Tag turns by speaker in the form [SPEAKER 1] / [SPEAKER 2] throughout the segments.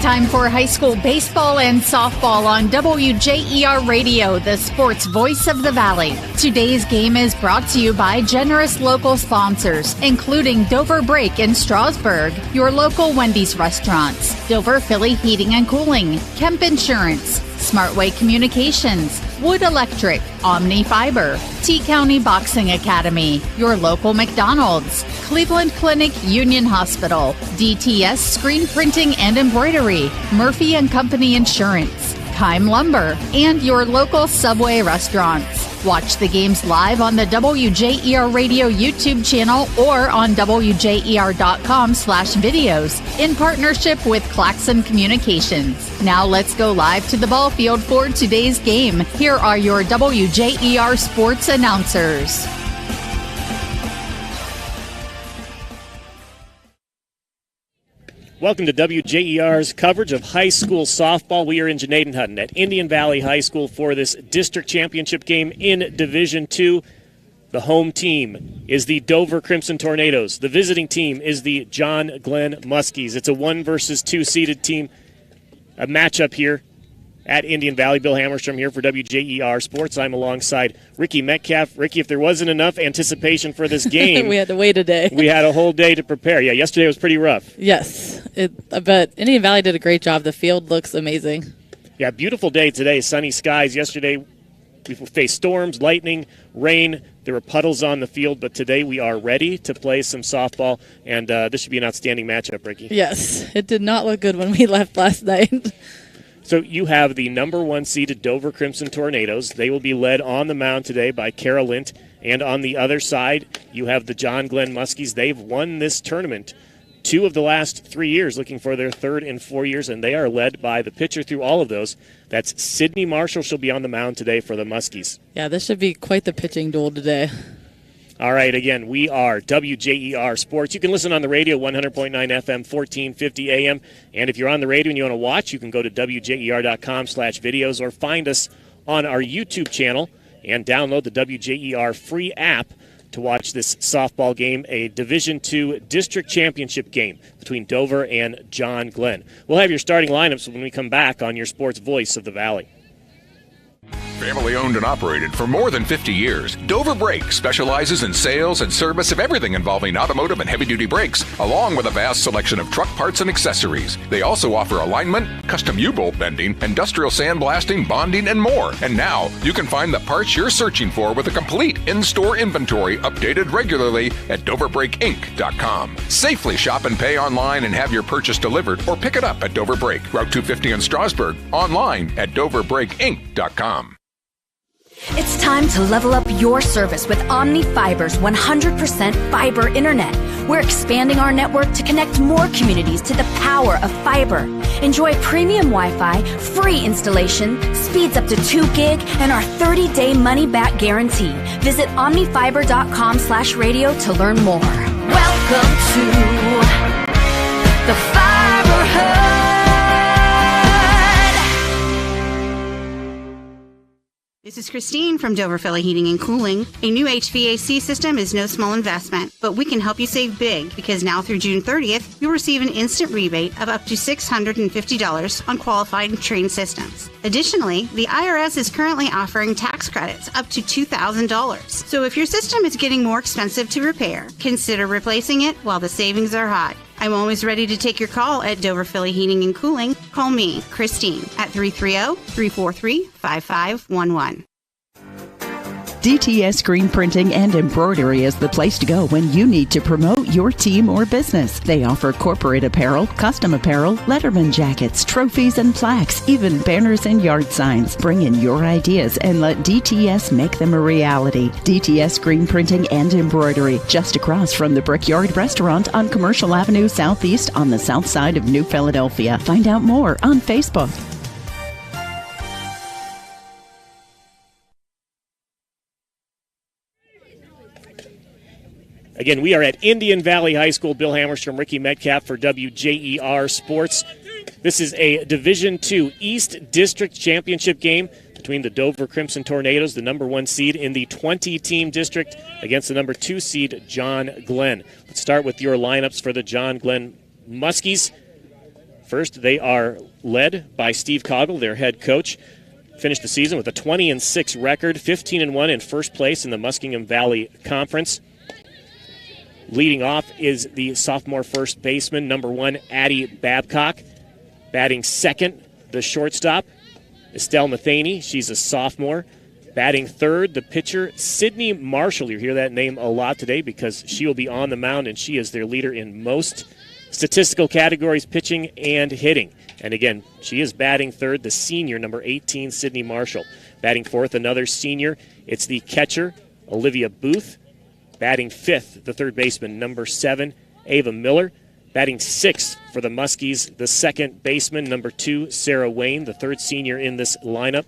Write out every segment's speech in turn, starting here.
[SPEAKER 1] time for high school baseball and softball on WJER Radio, the sports voice of the Valley. Today's game is brought to you by generous local sponsors, including Dover Break in Strasburg, your local Wendy's restaurants, Dover Philly Heating and Cooling, Kemp Insurance, Smartway Communications, Wood Electric, Omni Fiber, T-County Boxing Academy, your local McDonald's, Cleveland Clinic Union Hospital, DTS Screen Printing and Embroidery, Murphy & Company Insurance, Kime Lumber, and your local Subway restaurants. Watch the games live on the WJER Radio YouTube channel or on WJER.com/videos in partnership with Claxon Communications. Now let's go live to the ball field for today's game. Here are your WJER sports announcers.
[SPEAKER 2] Welcome to WJER's coverage of high school softball. We are in Janaden-Hutton at Indian Valley High School for this district championship game in Division II. The home team is the Dover Crimson Tornadoes. The visiting team is the John Glenn Muskies. It's a 1 versus 2 seeded team, a matchup here at Indian Valley. Bill Hammerstrom here for WJER Sports. I'm alongside Rikki Metcalf. Rikki, if there wasn't enough anticipation for this game,
[SPEAKER 3] we had to wait a day.
[SPEAKER 2] We had a whole day to prepare. Yeah, yesterday was pretty rough.
[SPEAKER 3] Yes, but Indian Valley did a great job. The field looks amazing.
[SPEAKER 2] Yeah, beautiful day today. Sunny skies. Yesterday we faced storms, lightning, rain. There were puddles on the field, but today we are ready to play some softball, and this should be an outstanding matchup, Rikki.
[SPEAKER 3] Yes, it did not look good when we left last night.
[SPEAKER 2] So you have the number 1 seeded Dover Crimson Tornadoes. They will be led on the mound today by Kara Lint. And on the other side, you have the John Glenn Muskies. They've won this tournament 2 of the last 3 years, looking for their 3rd in 4 years, and they are led by the pitcher through all of those. That's Sydney Marshall. She'll be on the mound today for the Muskies.
[SPEAKER 3] Yeah, this should be quite the pitching duel today.
[SPEAKER 2] All right, again, we are WJER Sports. You can listen on the radio, 100.9 FM, 1450 AM. And if you're on the radio and you want to watch, you can go to WJER.com/videos or find us on our YouTube channel and download the WJER free app to watch this softball game, a Division II district championship game between Dover and John Glenn. We'll have your starting lineups when we come back on your sports voice of the Valley.
[SPEAKER 4] Family owned and operated for more than 50 years, Dover Brake specializes in sales and service of everything involving automotive and heavy-duty brakes, along with a vast selection of truck parts and accessories. They also offer alignment, custom U-bolt bending, industrial sandblasting, bonding, and more. And now, you can find the parts you're searching for with a complete in-store inventory updated regularly at DoverBrakeInc.com. Safely shop and pay online and have your purchase delivered, or pick it up at Dover Brake, Route 250 in Strasburg, online at DoverBrakeInc.com.
[SPEAKER 5] It's time to level up your service with Omni Fiber's 100% fiber internet. We're expanding our network to connect more communities to the power of fiber. Enjoy premium Wi-Fi, free installation, speeds up to 2 gig, and our 30-day money-back guarantee. Visit omnifiber.com/radio to learn more. Welcome to the Fiber Hub.
[SPEAKER 6] This is Christine from Dover Philly Heating and Cooling. A new HVAC system is no small investment, but we can help you save big because now through June 30th, you'll receive an instant rebate of up to $650 on qualified and trained systems. Additionally, the IRS is currently offering tax credits up to $2,000. So if your system is getting more expensive to repair, consider replacing it while the savings are high. I'm always ready to take your call at Dover Philly Heating and Cooling. Call me, Christine, at 330-343-5511.
[SPEAKER 7] DTS Screen Printing and Embroidery is the place to go when you need to promote your team or business. They offer corporate apparel, custom apparel, letterman jackets, trophies and plaques, even banners and yard signs. Bring in your ideas and let DTS make them a reality. DTS Screen Printing and Embroidery, just across from the Brickyard Restaurant on Commercial Avenue Southeast on the south side of New Philadelphia. Find out more on Facebook.
[SPEAKER 2] Again, we are at Indian Valley High School. Bill Hammerstrom, Rikki Metcalf for WJER Sports. This is a Division II East District Championship game between the Dover Crimson Tornadoes, the number 1 seed in the 20-team district, against the number 2 seed, John Glenn. Let's start with your lineups for the John Glenn Muskies. First, they are led by Steve Coggle, their head coach. Finished the season with a 20-6 record, 15-1 in first place in the Muskingum Valley Conference. Leading off is the sophomore first baseman, number 1, Addie Babcock. Batting second, the shortstop, Estelle Matheny. She's a sophomore. Batting third, the pitcher, Sydney Marshall. You hear that name a lot today because she will be on the mound, and she is their leader in most statistical categories, pitching and hitting. And again, she is batting third, the senior, number 18, Sydney Marshall. Batting fourth, another senior. It's the catcher, Olivia Booth. Batting fifth, the third baseman, number 7, Ava Miller. Batting sixth for the Muskies, the second baseman, number 2, Sarah Wayne, the third senior in this lineup.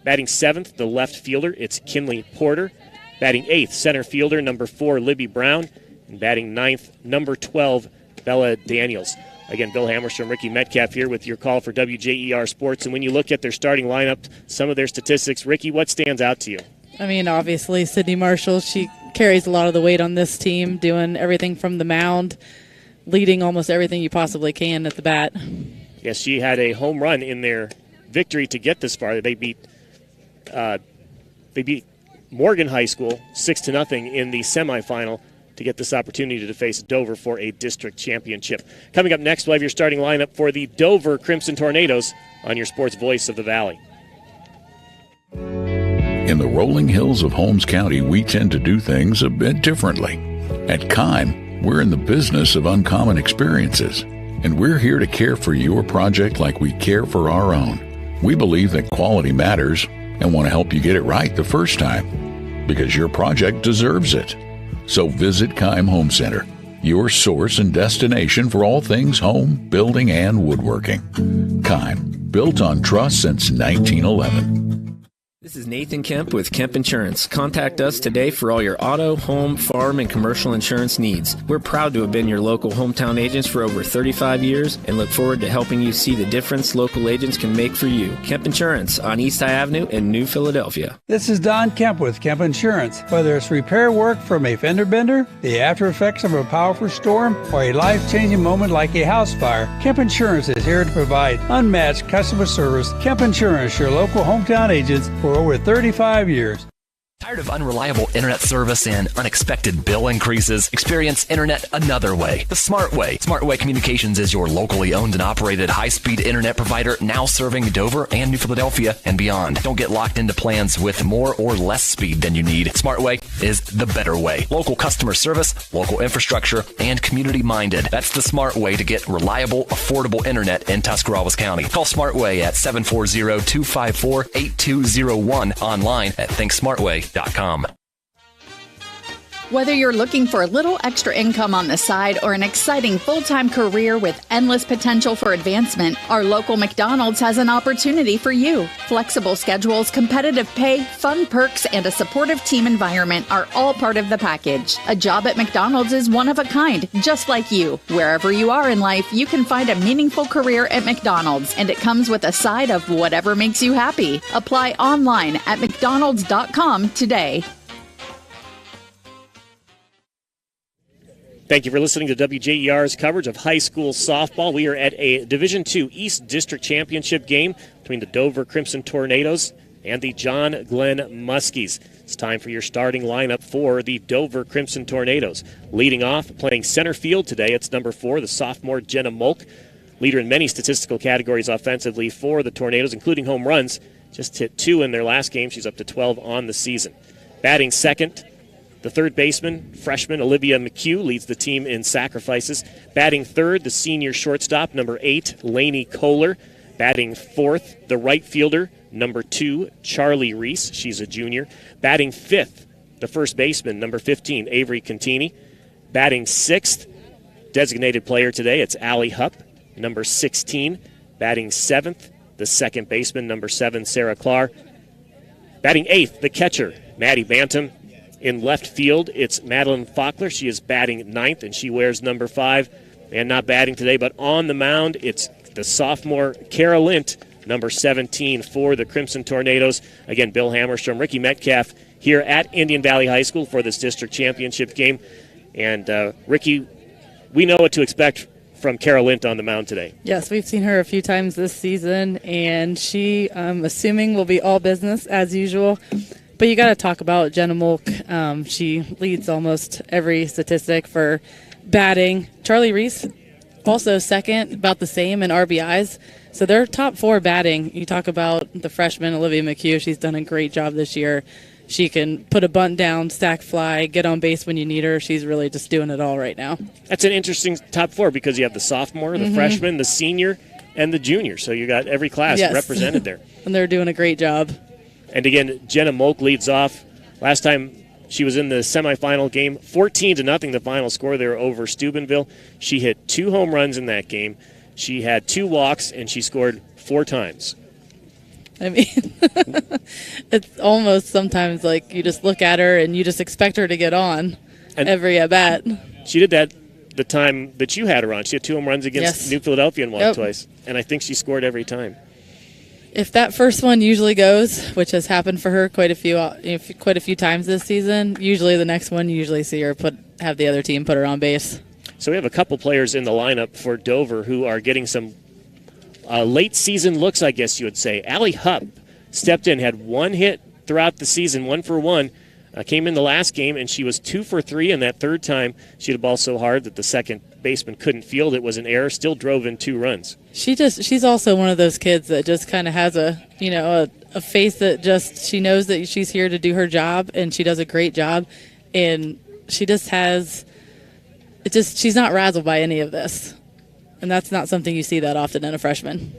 [SPEAKER 2] Batting seventh, the left fielder, it's Kinley Porter. Batting eighth, center fielder, number 4, Libby Brown. And batting ninth, number 12, Bella Daniels. Again, Bill Hammerstrom, Rikki Metcalf here with your call for WJER Sports. And when you look at their starting lineup, some of their statistics, Rikki, what stands out to you?
[SPEAKER 3] I mean, obviously, Sydney Marshall, she carries a lot of the weight on this team, doing everything from the mound, leading almost everything you possibly can at the bat.
[SPEAKER 2] Yes, she had a home run in their victory to get this far. They beat Morgan High School 6-0 in the semifinal to get this opportunity to face Dover for a district championship. Coming up next, we'll have your starting lineup for the Dover Crimson Tornadoes on your Sports Voice of the Valley.
[SPEAKER 8] In the rolling hills of Holmes County, we tend to do things a bit differently. At Kime, we're in the business of uncommon experiences, and we're here to care for your project like we care for our own. We believe that quality matters and want to help you get it right the first time, because your project deserves it. So visit Kime Home Center, your source and destination for all things home, building, and woodworking. Kime, built on trust since 1911.
[SPEAKER 9] This is Nathan Kemp with Kemp Insurance. Contact us today for all your auto, home, farm, and commercial insurance needs. We're proud to have been your local hometown agents for over 35 years and look forward to helping you see the difference local agents can make for you. Kemp Insurance on East High Avenue in New Philadelphia.
[SPEAKER 10] This is Don Kemp with Kemp Insurance. Whether it's repair work from a fender bender, the after effects of a powerful storm, or a life-changing moment like a house fire, Kemp Insurance is here to provide unmatched customer service. Kemp Insurance, your local hometown agents for over 35 years.
[SPEAKER 11] Tired of unreliable internet service and unexpected bill increases? Experience internet another way, the Smart Way. Smart Way Communications is your locally owned and operated high-speed internet provider, now serving Dover and New Philadelphia and beyond. Don't get locked into plans with more or less speed than you need. Smart Way is the better way. Local customer service, local infrastructure, and community-minded. That's the Smart Way to get reliable, affordable internet in Tuscarawas County. Call Smart Way at 740-254-8201, online at ThinkSmartWay.com.
[SPEAKER 1] Whether you're looking for a little extra income on the side or an exciting full-time career with endless potential for advancement, our local McDonald's has an opportunity for you. Flexible schedules, competitive pay, fun perks, and a supportive team environment are all part of the package. A job at McDonald's is one of a kind, just like you. Wherever you are in life, you can find a meaningful career at McDonald's, and it comes with a side of whatever makes you happy. Apply online at mcdonalds.com today.
[SPEAKER 2] Thank you for listening to WJER's coverage of high school softball. We are at a Division II East District Championship game between the Dover Crimson Tornadoes and the John Glenn Muskies. It's time for your starting lineup for the Dover Crimson Tornadoes. Leading off, playing center field today, it's number 4, the sophomore Jenna Molk. Leader in many statistical categories offensively for the Tornadoes, including home runs. Just hit 2 in their last game. She's up to 12 on the season. Batting second, the third baseman, freshman Olivia McHugh, leads the team in sacrifices. Batting third, the senior shortstop, number 8, Lainey Kohler. Batting fourth, the right fielder, number 2, Charlie Reese. She's a junior. Batting fifth, the first baseman, number 15, Avery Contini. Batting sixth, designated player today, it's Allie Hupp, number 16. Batting seventh, the second baseman, number 7, Sarah Clark. Batting eighth, the catcher, Maddie Bantam. In left field, it's Madeline Faulkner. She is batting ninth, and she wears number 5. And not batting today, but on the mound, it's the sophomore Kara Lint, number 17 for the Crimson Tornadoes. Again, Bill Hammerstrom, Rikki Metcalf here at Indian Valley High School for this district championship game. And, Rikki, we know what to expect from Carol Lint on the mound today.
[SPEAKER 3] Yes, we've seen her a few times this season, and she, assuming, will be all business as usual. But you got to talk about Jenna Molk. She leads almost every statistic for batting. Charlie Reese also second, about the same in RBIs. So they're top 4 batting. You talk about the freshman, Olivia McHugh. She's done a great job this year. She can put a bunt down, stack fly, get on base when you need her. She's really just doing it all right now.
[SPEAKER 2] That's an interesting top 4 because you have the sophomore, the freshman, the senior, and the junior. So you got every class represented there.
[SPEAKER 3] And they're doing a great job.
[SPEAKER 2] And again, Jenna Molk leads off. Last time she was in the semifinal game, 14-0 the final score there over Steubenville. She hit 2 home runs in that game. She had 2 walks, and she scored 4 times.
[SPEAKER 3] I mean, it's almost sometimes like you just look at her and you just expect her to get on every at-bat.
[SPEAKER 2] She did that the time that you had her on. She had 2 home runs against New Philadelphia and walked twice, and I think she scored every time.
[SPEAKER 3] If that first one usually goes, which has happened for her quite a few times this season, usually the next one you usually see her have the other team put her on base.
[SPEAKER 2] So we have a couple players in the lineup for Dover who are getting some late season looks, I guess you would say. Allie Hupp stepped in, had 1 hit throughout the season, 1 for 1. Came in the last game, and she was 2 for 3, and that third time she hit a ball so hard that the second baseman couldn't field it. Was an error, still drove in 2 runs.
[SPEAKER 3] She's also one of those kids that just kind of has a face that just, she knows that she's here to do her job, and she does a great job, and she just has, she's not razzled by any of this. And that's not something you see that often in a freshman.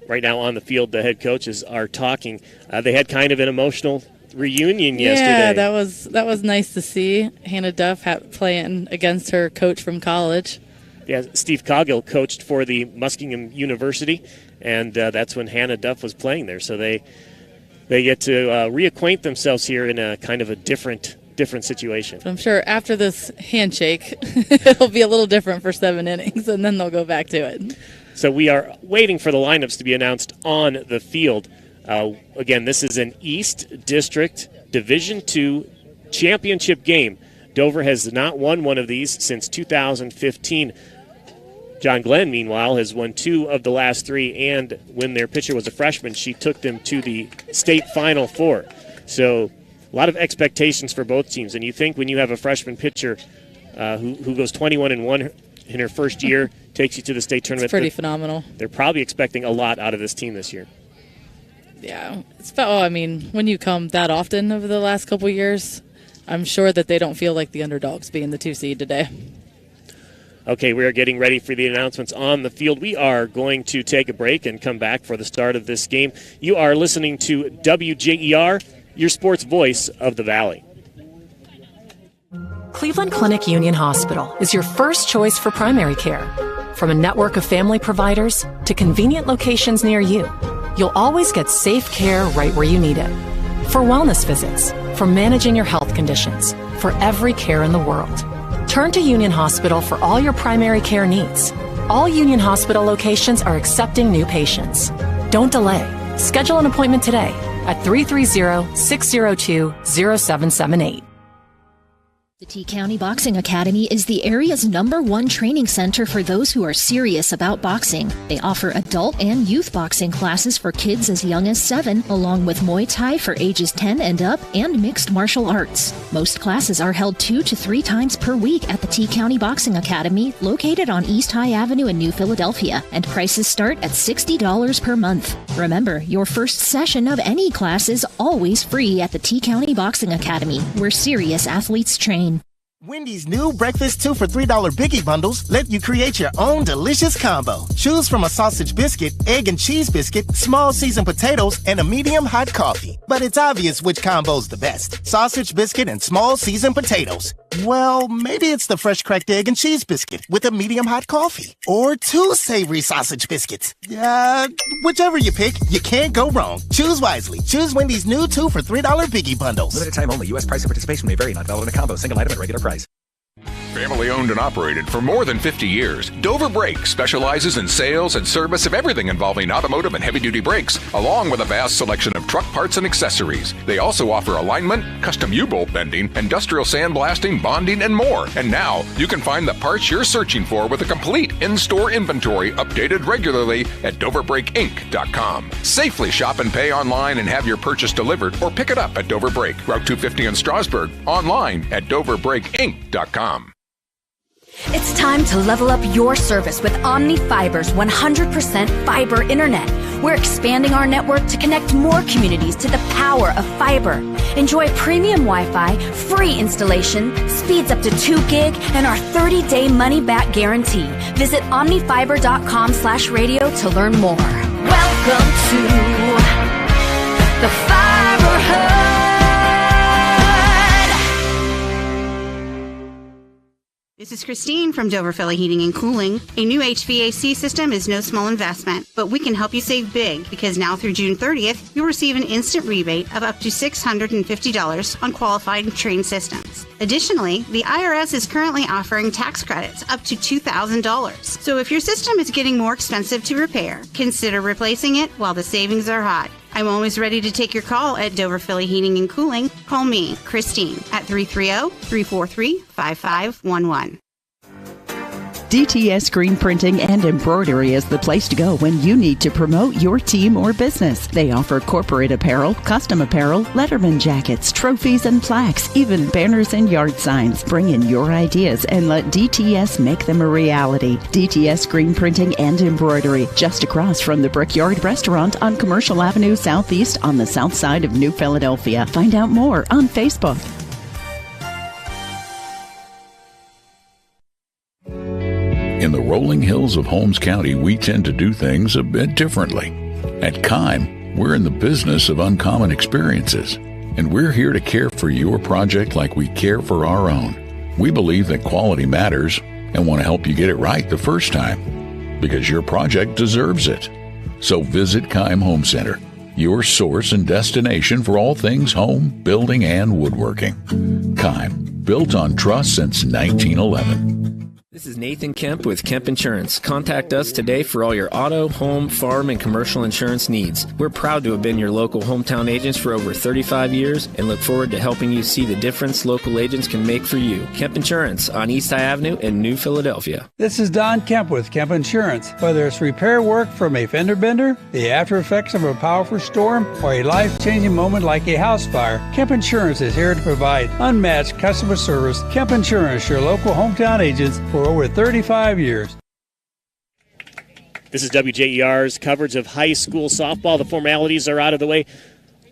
[SPEAKER 2] Right now on the field, the head coaches are talking. They had kind of an emotional reunion yesterday.
[SPEAKER 3] Yeah, that was nice to see. Hannah Duff playing against her coach from college.
[SPEAKER 2] Yeah, Steve Coggill coached for the Muskingum University, and that's when Hannah Duff was playing there. So they get to reacquaint themselves here in a kind of a different situation.
[SPEAKER 3] I'm sure after this handshake, it'll be a little different for 7 innings, and then they'll go back to it.
[SPEAKER 2] So we are waiting for the lineups to be announced on the field. Again, this is an East District Division II championship game. Dover has not won one of these since 2015. John Glenn, meanwhile, has won 2 of the last 3, and when their pitcher was a freshman, she took them to the state Final Four. So a lot of expectations for both teams. And you think when you have a freshman pitcher who goes 21-1 in her first year, takes you to the state tournament.
[SPEAKER 3] It's pretty phenomenal.
[SPEAKER 2] They're probably expecting a lot out of this team this year.
[SPEAKER 3] Yeah. When you come that often over the last couple of years, I'm sure that they don't feel like the underdogs being the 2 seed today.
[SPEAKER 2] Okay, we are getting ready for the announcements on the field. We are going to take a break and come back for the start of this game. You are listening to WJER, your sports voice of the Valley.
[SPEAKER 12] Cleveland Clinic Union Hospital is your first choice for primary care. From a network of family providers to convenient locations near you, you'll always get safe care right where you need it. For wellness visits, for managing your health conditions, for every care in the world. Turn to Union Hospital for all your primary care needs. All Union Hospital locations are accepting new patients. Don't delay. Schedule an appointment today at 330-602-0778.
[SPEAKER 13] The T County Boxing Academy is the area's #1 training center for those who are serious about boxing. They offer adult and youth boxing classes for kids as young as 7, along with Muay Thai for ages 10 and up, and mixed martial arts. Most classes are held 2 to 3 times per week at the T County Boxing Academy, located on East High Avenue in New Philadelphia, and prices start at $60 per month. Remember, your first session of any class is always free at the T County Boxing Academy, where serious athletes train.
[SPEAKER 14] Wendy's new breakfast 2 for $3 Biggie bundles let you create your own delicious combo. Choose from a sausage biscuit, egg and cheese biscuit, small seasoned potatoes, and a medium hot coffee. But it's obvious which combo's the best. Sausage biscuit and small seasoned potatoes. Well, maybe it's the fresh cracked egg and cheese biscuit with a medium hot coffee. Or 2 savory sausage biscuits. Whichever you pick, you can't go wrong. Choose wisely. Choose Wendy's new 2 for $3 Biggie bundles.
[SPEAKER 15] Limited time only. U.S. price and participation may vary. Not valid in a combo. Single item at regular price.
[SPEAKER 4] Family owned and operated for more than 50 years, Dover Brake specializes in sales and service of everything involving automotive and heavy-duty brakes, along with a vast selection of truck parts and accessories. They also offer alignment, custom U-bolt bending, industrial sandblasting, bonding, and more. And now, you can find the parts you're searching for with a complete in-store inventory updated regularly at DoverBrakeInc.com. Safely shop and pay online and have your purchase delivered, or pick it up at Dover Brake, Route 250 in Strasburg, online at DoverBrakeInc.com.
[SPEAKER 5] It's time to level up your service with Omni Fiber's 100% fiber internet. We're expanding our network to connect more communities to the power of fiber. Enjoy premium Wi-Fi, free installation, speeds up to 2 gig, and our 30-day money-back guarantee. Visit omnifiber.com/radio to learn more. Welcome to the Fiber Hub.
[SPEAKER 6] This is Christine from Dover Philly Heating and Cooling. A new HVAC system is no small investment, but we can help you save big because now through June 30th, you'll receive an instant rebate of up to $650 on qualified and trained systems. Additionally, the IRS is currently offering tax credits up to $2,000. So if your system is getting more expensive to repair, consider replacing it while the savings are high. I'm always ready to take your call at Dover Philly Heating and Cooling. Call me, Christine, at 330-343-5511.
[SPEAKER 7] DTS Screen Printing and Embroidery is the place to go when you need to promote your team or business. They offer corporate apparel, custom apparel, letterman jackets, trophies and plaques, even banners and yard signs. Bring in your ideas and let DTS make them a reality. DTS Screen Printing and Embroidery, just across from the Brickyard Restaurant on Commercial Avenue Southeast on the south side of New Philadelphia. Find out more on Facebook.
[SPEAKER 8] In the rolling hills of Holmes County, we tend to do things a bit differently. At Kime, we're in the business of uncommon experiences, and we're here to care for your project like we care for our own. We believe that quality matters and want to help you get it right the first time, because your project deserves it. So visit Kime Home Center, your source and destination for all things home, building, and woodworking. Kime, built on trust since 1911.
[SPEAKER 9] This is Nathan Kemp with Kemp Insurance. Contact us today for all your auto, home, farm, and commercial insurance needs. We're proud to have been your local hometown agents for over 35 years and look forward to helping you see the difference local agents can make for you. Kemp Insurance on East High Avenue in New Philadelphia.
[SPEAKER 10] This is Don Kemp with Kemp Insurance. Whether it's repair work from a fender bender, the after effects of a powerful storm, or a life-changing moment like a house fire, Kemp Insurance is here to provide unmatched customer service. Kemp Insurance, your local hometown agents for over 35 years.
[SPEAKER 2] This is WJER's coverage of high school softball. The formalities are out of the way.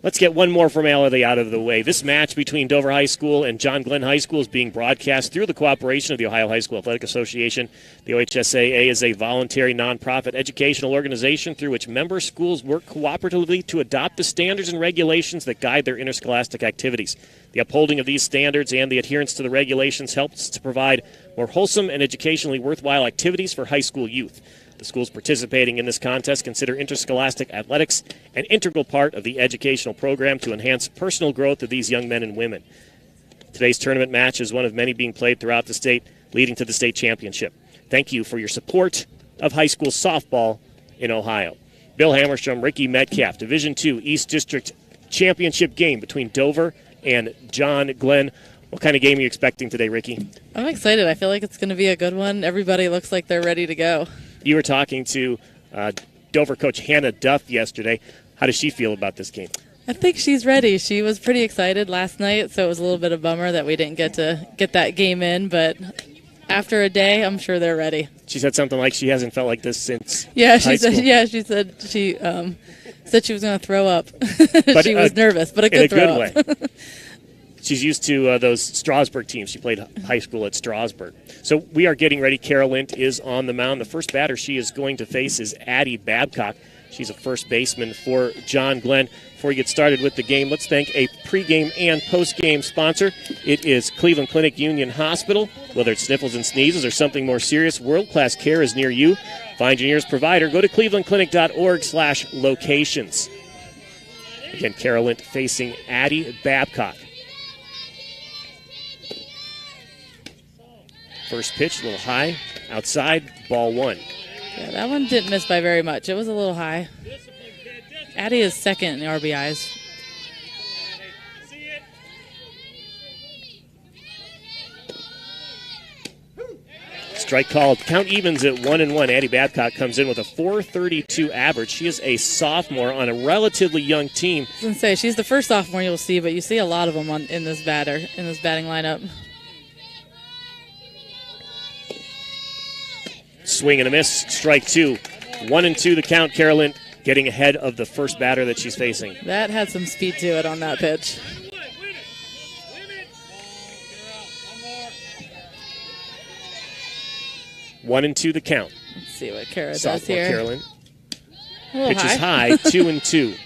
[SPEAKER 2] Let's get one more formality out of the way. This match between Dover High School and John Glenn High School is being broadcast through the cooperation of the Ohio High School Athletic Association. The OHSAA is a voluntary nonprofit educational organization through which member schools work cooperatively to adopt the standards and regulations that guide their interscholastic activities. The upholding of these standards and the adherence to the regulations helps to provide more wholesome and educationally worthwhile activities for high school youth. The schools participating in this contest consider interscholastic athletics an integral part of the educational program to enhance personal growth of these young men and women. Today's tournament match is one of many being played throughout the state, leading to the state championship. Thank you for your support of high school softball in Ohio. Bill Hammerstrom, Rikki, Metcalf, Division II East District Championship game between Dover and John Glenn. What kind of game are you expecting today, Rikki?
[SPEAKER 3] I'm excited. I feel like it's going to be a good one. Everybody looks like they're ready to go.
[SPEAKER 2] You were talking to Dover coach Hannah Duff yesterday. How does she feel about this game?
[SPEAKER 3] I think she's ready. She was pretty excited last night, so it was a little bit of a bummer that we didn't get that game in, but after a day, I'm sure they're ready.
[SPEAKER 2] She said something like she hasn't felt like this since
[SPEAKER 3] high
[SPEAKER 2] school.
[SPEAKER 3] She said she was going to throw up. She was nervous, but a good throw up.
[SPEAKER 2] Way. She's used to those Strasburg teams. She played high school at Strasburg. So we are getting ready. Carol Lint is on the mound. The first batter she is going to face is Addie Babcock. She's a first baseman for John Glenn. Before we get started with the game, let's thank a pregame and postgame sponsor. It is Cleveland Clinic Union Hospital. Whether it's sniffles and sneezes or something more serious, world-class care is near you. Find your nearest provider. Go to clevelandclinic.org/locations. Again, Carol Lint facing Addie Babcock. First pitch, a little high. Outside, ball 1.
[SPEAKER 3] Yeah, that one didn't miss by very much. It was a little high. Addie is second in the RBIs.
[SPEAKER 2] Strike called. Count evens at 1-1. Addie Babcock comes in with a .432 average. She is a sophomore on a relatively young team.
[SPEAKER 3] I was going to say, she's the first sophomore you'll see, but you see a lot of them in this batting lineup.
[SPEAKER 2] Swing and a miss. Strike 2. 1-2 the count. Carolyn getting ahead of the first batter that she's facing.
[SPEAKER 3] That had some speed to it on that pitch.
[SPEAKER 2] One and 2 the count.
[SPEAKER 3] Let's see what Kara does
[SPEAKER 2] Sophomore
[SPEAKER 3] here.
[SPEAKER 2] Carolyn.
[SPEAKER 3] Pitch
[SPEAKER 2] is high, 2-2.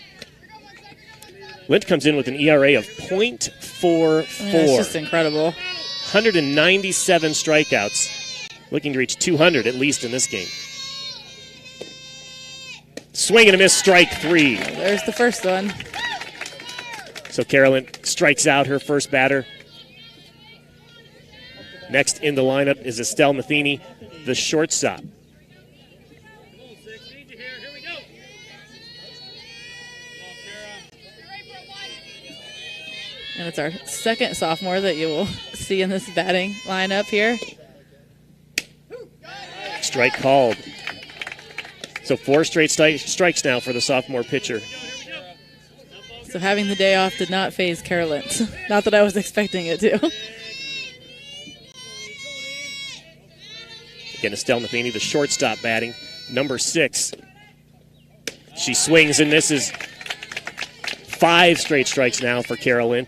[SPEAKER 2] Lynch comes in with an ERA of .44.
[SPEAKER 3] Yeah, it's just incredible.
[SPEAKER 2] 197 strikeouts. Looking to reach 200 at least in this game. Swing and a miss, strike 3.
[SPEAKER 3] There's the first one.
[SPEAKER 2] So Carolyn strikes out her first batter. Next in the lineup is Estelle Matheny, the shortstop.
[SPEAKER 3] And it's our second sophomore that you will see in this batting lineup here.
[SPEAKER 2] Strike called. So 4 straight strikes now for the sophomore pitcher.
[SPEAKER 3] So having the day off did not faze Carolyn. Not that I was expecting it to.
[SPEAKER 2] Again, Estelle Matheny, the shortstop batting, number 6. She swings and misses. 5 straight strikes now for Carolyn.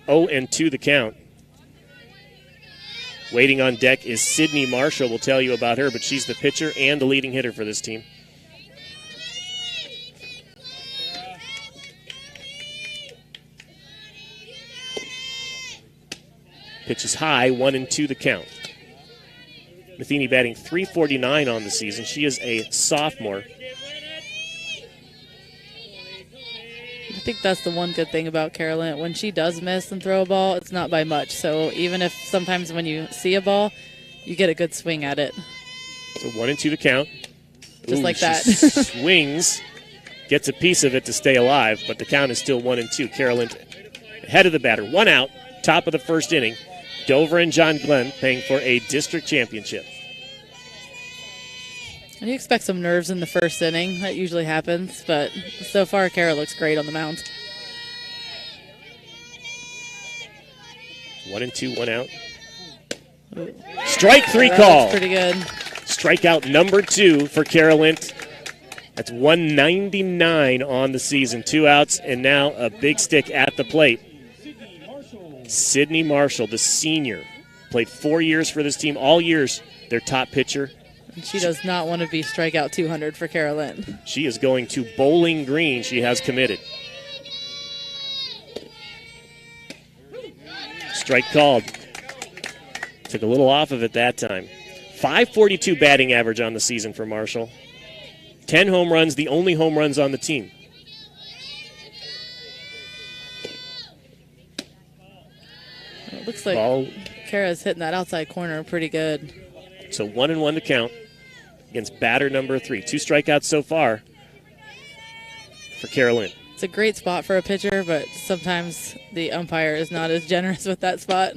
[SPEAKER 2] 0-2 the count. Waiting on deck is Sydney Marshall. We'll tell you about her, but she's the pitcher and the leading hitter for this team. Pitch is high, 1-2 the count. Matheny batting .349 on the season. She is a sophomore.
[SPEAKER 3] I think that's the one good thing about Carolyn. When she does miss and throw a ball, it's not by much. So even if sometimes when you see a ball, you get a good swing at it.
[SPEAKER 2] So 1-2 the count.
[SPEAKER 3] Just like that.
[SPEAKER 2] Swings, gets a piece of it to stay alive, but the count is still 1-2. Carolyn ahead of the batter. 1 out, top of the first inning. Dover and John Glenn playing for a district championship.
[SPEAKER 3] And you expect some nerves in the first inning. That usually happens, but so far, Kara looks great on the mound.
[SPEAKER 2] 1-2, 1 out. Strike 3
[SPEAKER 3] that
[SPEAKER 2] call.
[SPEAKER 3] Looks pretty good.
[SPEAKER 2] Strikeout number 2 for Carolyn. That's 199 on the season. 2 outs, and now a big stick at the plate. Sydney Marshall, the senior, played 4 years for this team. All years, their top pitcher.
[SPEAKER 3] And she does not want to be strikeout 200 for Carolyn.
[SPEAKER 2] She is going to Bowling Green. She has committed. Strike called. Took a little off of it that time. .542 batting average on the season for Marshall. 10 home runs, the only home runs on the team.
[SPEAKER 3] It looks like Kara's hitting that outside corner pretty good.
[SPEAKER 2] So 1-1 to count against batter number 3. 2 strikeouts so far for Carolyn.
[SPEAKER 3] It's a great spot for a pitcher, but sometimes the umpire is not as generous with that spot.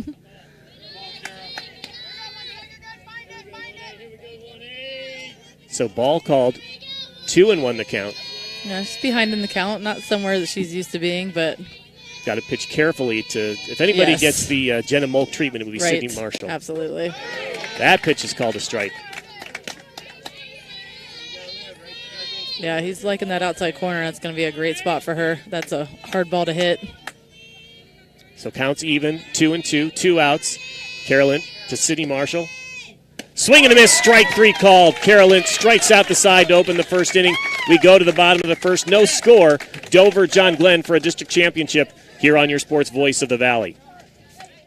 [SPEAKER 2] So ball called, 2-1 the count.
[SPEAKER 3] Yeah, she's behind in the count, not somewhere that she's used to being, but
[SPEAKER 2] got to pitch carefully to, if anybody gets the Jenna Molk treatment, it would be
[SPEAKER 3] right.
[SPEAKER 2] Sydney Marshall.
[SPEAKER 3] Absolutely.
[SPEAKER 2] That pitch is called a strike.
[SPEAKER 3] Yeah, he's liking that outside corner. That's going to be a great spot for her. That's a hard ball to hit.
[SPEAKER 2] So counts even, 2-2, 2 outs. Carolyn to Sydney Marshall. Swing and a miss, strike 3 called. Carolyn strikes out the side to open the first inning. We go to the bottom of the first. No score. Dover, John Glenn for a district championship here on your Sports Voice of the Valley.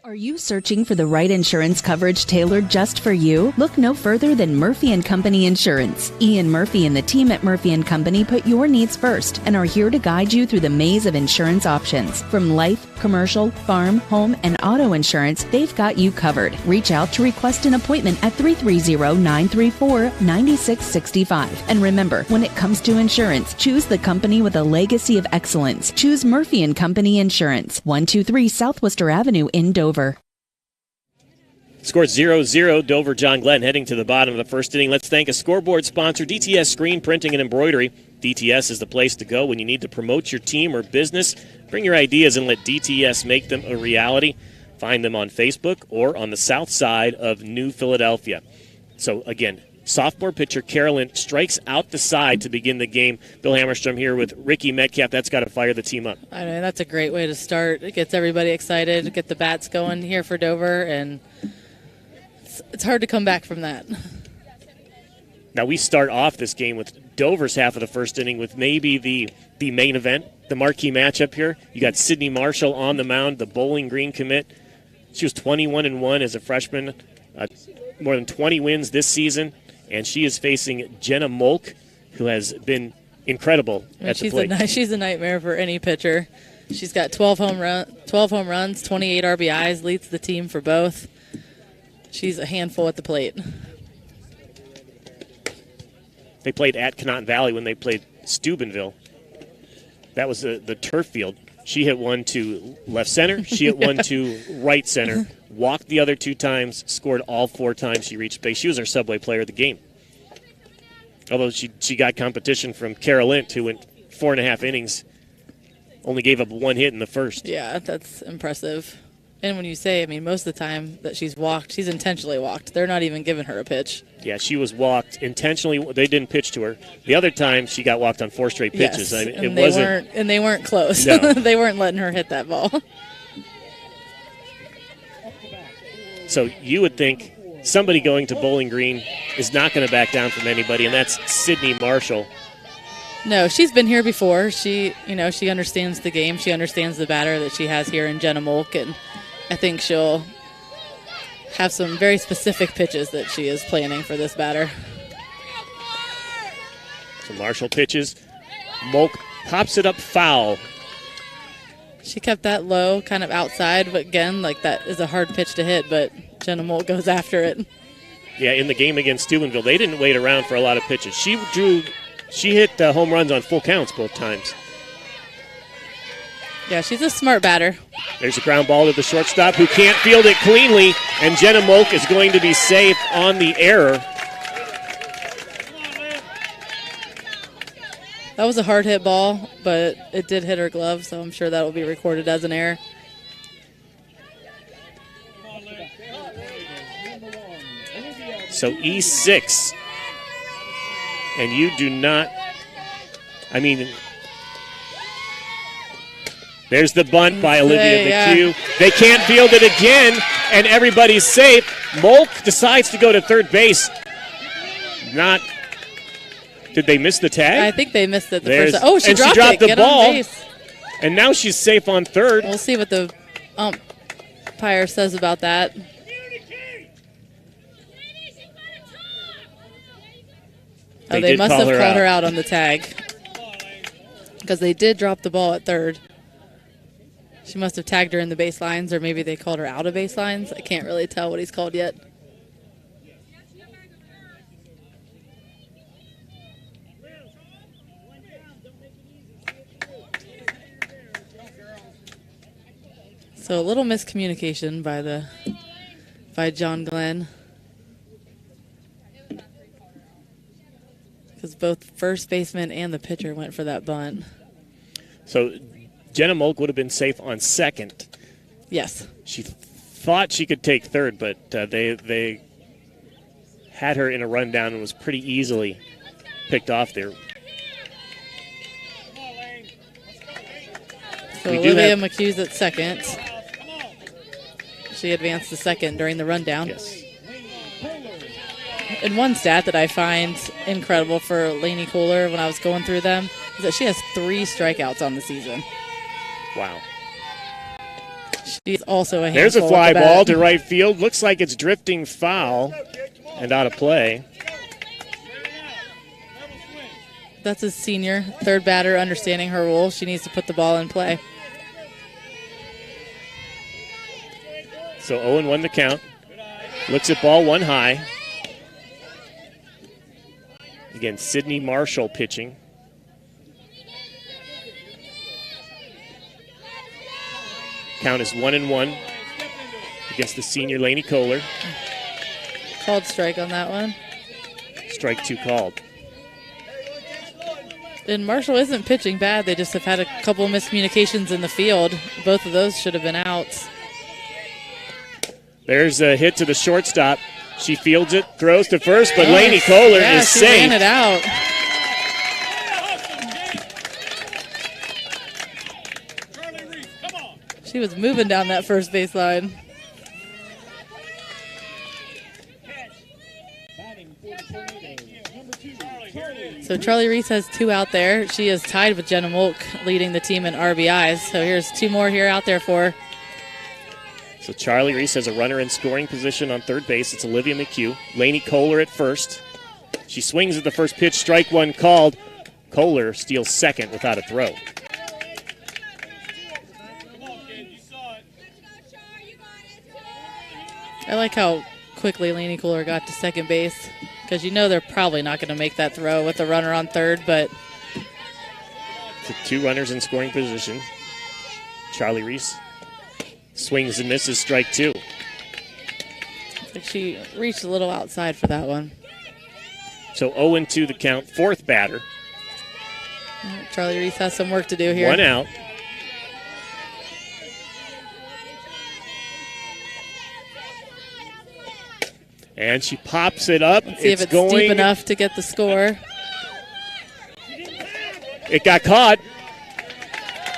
[SPEAKER 15] Are you searching for the right insurance coverage tailored just for you? Look no further than Murphy & Company Insurance. Ian Murphy and the team at Murphy & Company put your needs first and are here to guide you through the maze of insurance options. From life, commercial, farm, home, and auto insurance, they've got you covered. Reach out to request an appointment at 330-934-9665. And remember, when it comes to insurance, choose the company with a legacy of excellence. Choose Murphy & Company Insurance, 123 Southwester Avenue in Dover.
[SPEAKER 2] Scored 0-0, Dover John Glenn heading to the bottom of the first inning. Let's thank a scoreboard sponsor, DTS Screen Printing and Embroidery. DTS is the place to go when you need to promote your team or business. Bring your ideas and let DTS make them a reality. Find them on Facebook or on the south side of New Philadelphia. So, again, sophomore pitcher Carolyn strikes out the side to begin the game. Bill Hammerstrom here with Rikki Metcalf. That's got to fire the team up.
[SPEAKER 3] I know, that's a great way to start. It gets everybody excited, get the bats going here for Dover, and it's hard to come back from that.
[SPEAKER 2] Now we start off this game with Dover's half of the first inning with maybe the main event, the marquee matchup here. You got Sydney Marshall on the mound, the Bowling Green commit. She was 21-1 as a freshman, more than 20 wins this season, and she is facing Jenna Molk, who has been incredible at the plate.
[SPEAKER 3] She's a nightmare for any pitcher. She's got 12 home runs, 28 RBIs, leads the team for both. She's a handful at the plate.
[SPEAKER 2] They played at Conotton Valley when they played Steubenville. That was the turf field. She hit one to left center. She hit one to right center. Walked the other 2 times. Scored all 4 times she reached base. She was our Subway player of the game. Although she got competition from Carol Lint, who went 4.5 innings. Only gave up 1 hit in the first.
[SPEAKER 3] Yeah, that's impressive. And when you say, most of the time that she's walked, she's intentionally walked. They're not even giving her a pitch.
[SPEAKER 2] Yeah, she was walked intentionally. They didn't pitch to her. The other time, she got walked on 4 straight pitches.
[SPEAKER 3] Yes,
[SPEAKER 2] and
[SPEAKER 3] they weren't close.
[SPEAKER 2] No.
[SPEAKER 3] They weren't letting her hit that ball.
[SPEAKER 2] So you would think somebody going to Bowling Green is not going to back down from anybody, and that's Sydney Marshall.
[SPEAKER 3] No, she's been here before. She understands the game. She understands the batter that she has here in Jenna Molk, and I think she'll have some very specific pitches that she is planning for this batter.
[SPEAKER 2] So Marshall pitches. Molk pops it up foul.
[SPEAKER 3] She kept that low, kind of outside, but again, that is a hard pitch to hit, but Jenna Molk goes after it.
[SPEAKER 2] Yeah, in the game against Steubenville, they didn't wait around for a lot of pitches. She hit home runs on full counts both times.
[SPEAKER 3] Yeah, she's a smart batter.
[SPEAKER 2] There's a ground ball to the shortstop who can't field it cleanly, and Jenna Molk is going to be safe on the error.
[SPEAKER 3] That was a hard hit ball, but it did hit her glove, so I'm sure that will be recorded as an error.
[SPEAKER 2] So E6. And you do not, there's the bunt by Olivia McHugh. Yeah. They can't field it again, and everybody's safe. Molk decides to go to third base. Did they miss the tag?
[SPEAKER 3] I think they missed it the first time. Oh, she dropped
[SPEAKER 2] the
[SPEAKER 3] Get
[SPEAKER 2] ball.
[SPEAKER 3] On base.
[SPEAKER 2] And now she's safe on third.
[SPEAKER 3] We'll see what the umpire says about that. They must have called her out on the tag because they did drop the ball at third. She must have tagged her in the baselines, or maybe they called her out of baselines. I can't really tell what he's called yet. So a little miscommunication by John Glenn. Because both first baseman and the pitcher went for that bunt.
[SPEAKER 2] So Jenna Molk would have been safe on second.
[SPEAKER 3] Yes.
[SPEAKER 2] She thought she could take third, but they had her in a rundown and was pretty easily picked off there.
[SPEAKER 3] So Olivia McHugh's at second. She advanced to second during the rundown.
[SPEAKER 2] Yes.
[SPEAKER 3] And one stat that I find incredible for Lainey Kohler when I was going through them is that she has 3 strikeouts on the season.
[SPEAKER 2] Wow.
[SPEAKER 3] She's also a handful.
[SPEAKER 2] There's a fly ball to right field. Looks like it's drifting foul and out of play.
[SPEAKER 3] That's a senior, third batter, understanding her role. She needs to put the ball in play.
[SPEAKER 2] So 0-1 the count. Looks at ball one high. Again, Sydney Marshall pitching. Count is 1-1 against the senior Lainey Kohler.
[SPEAKER 3] Called strike on that one.
[SPEAKER 2] Strike 2 called.
[SPEAKER 3] And Marshall isn't pitching bad. They just have had a couple of miscommunications in the field. Both of those should have been outs.
[SPEAKER 2] There's a hit to the shortstop. She fields it, throws to first, but Lainey Kohler is
[SPEAKER 3] she
[SPEAKER 2] safe.
[SPEAKER 3] ran it out. She was moving down that first baseline. So Charlie Reese has 2 out there. She is tied with Jenna Molk, leading the team in RBIs. So here's 2 more here out there for her.
[SPEAKER 2] So Charlie Reese has a runner in scoring position on third base. It's Olivia McHugh. Lainey Kohler at first. She swings at the first pitch. Strike 1 called. Kohler steals second without a throw.
[SPEAKER 3] I like how quickly Lainey Kohler got to second base, because you know they're probably not going to make that throw with the runner on third, but...
[SPEAKER 2] So 2 runners in scoring position. Charlie Reese swings and misses, strike 2.
[SPEAKER 3] Like she reached a little outside for that one.
[SPEAKER 2] So 0-2 the count, 4th batter.
[SPEAKER 3] Charlie Reese has some work to do here.
[SPEAKER 2] 1 out. And she pops it up.
[SPEAKER 3] Let's see if it's deep enough to get the score.
[SPEAKER 2] It got caught.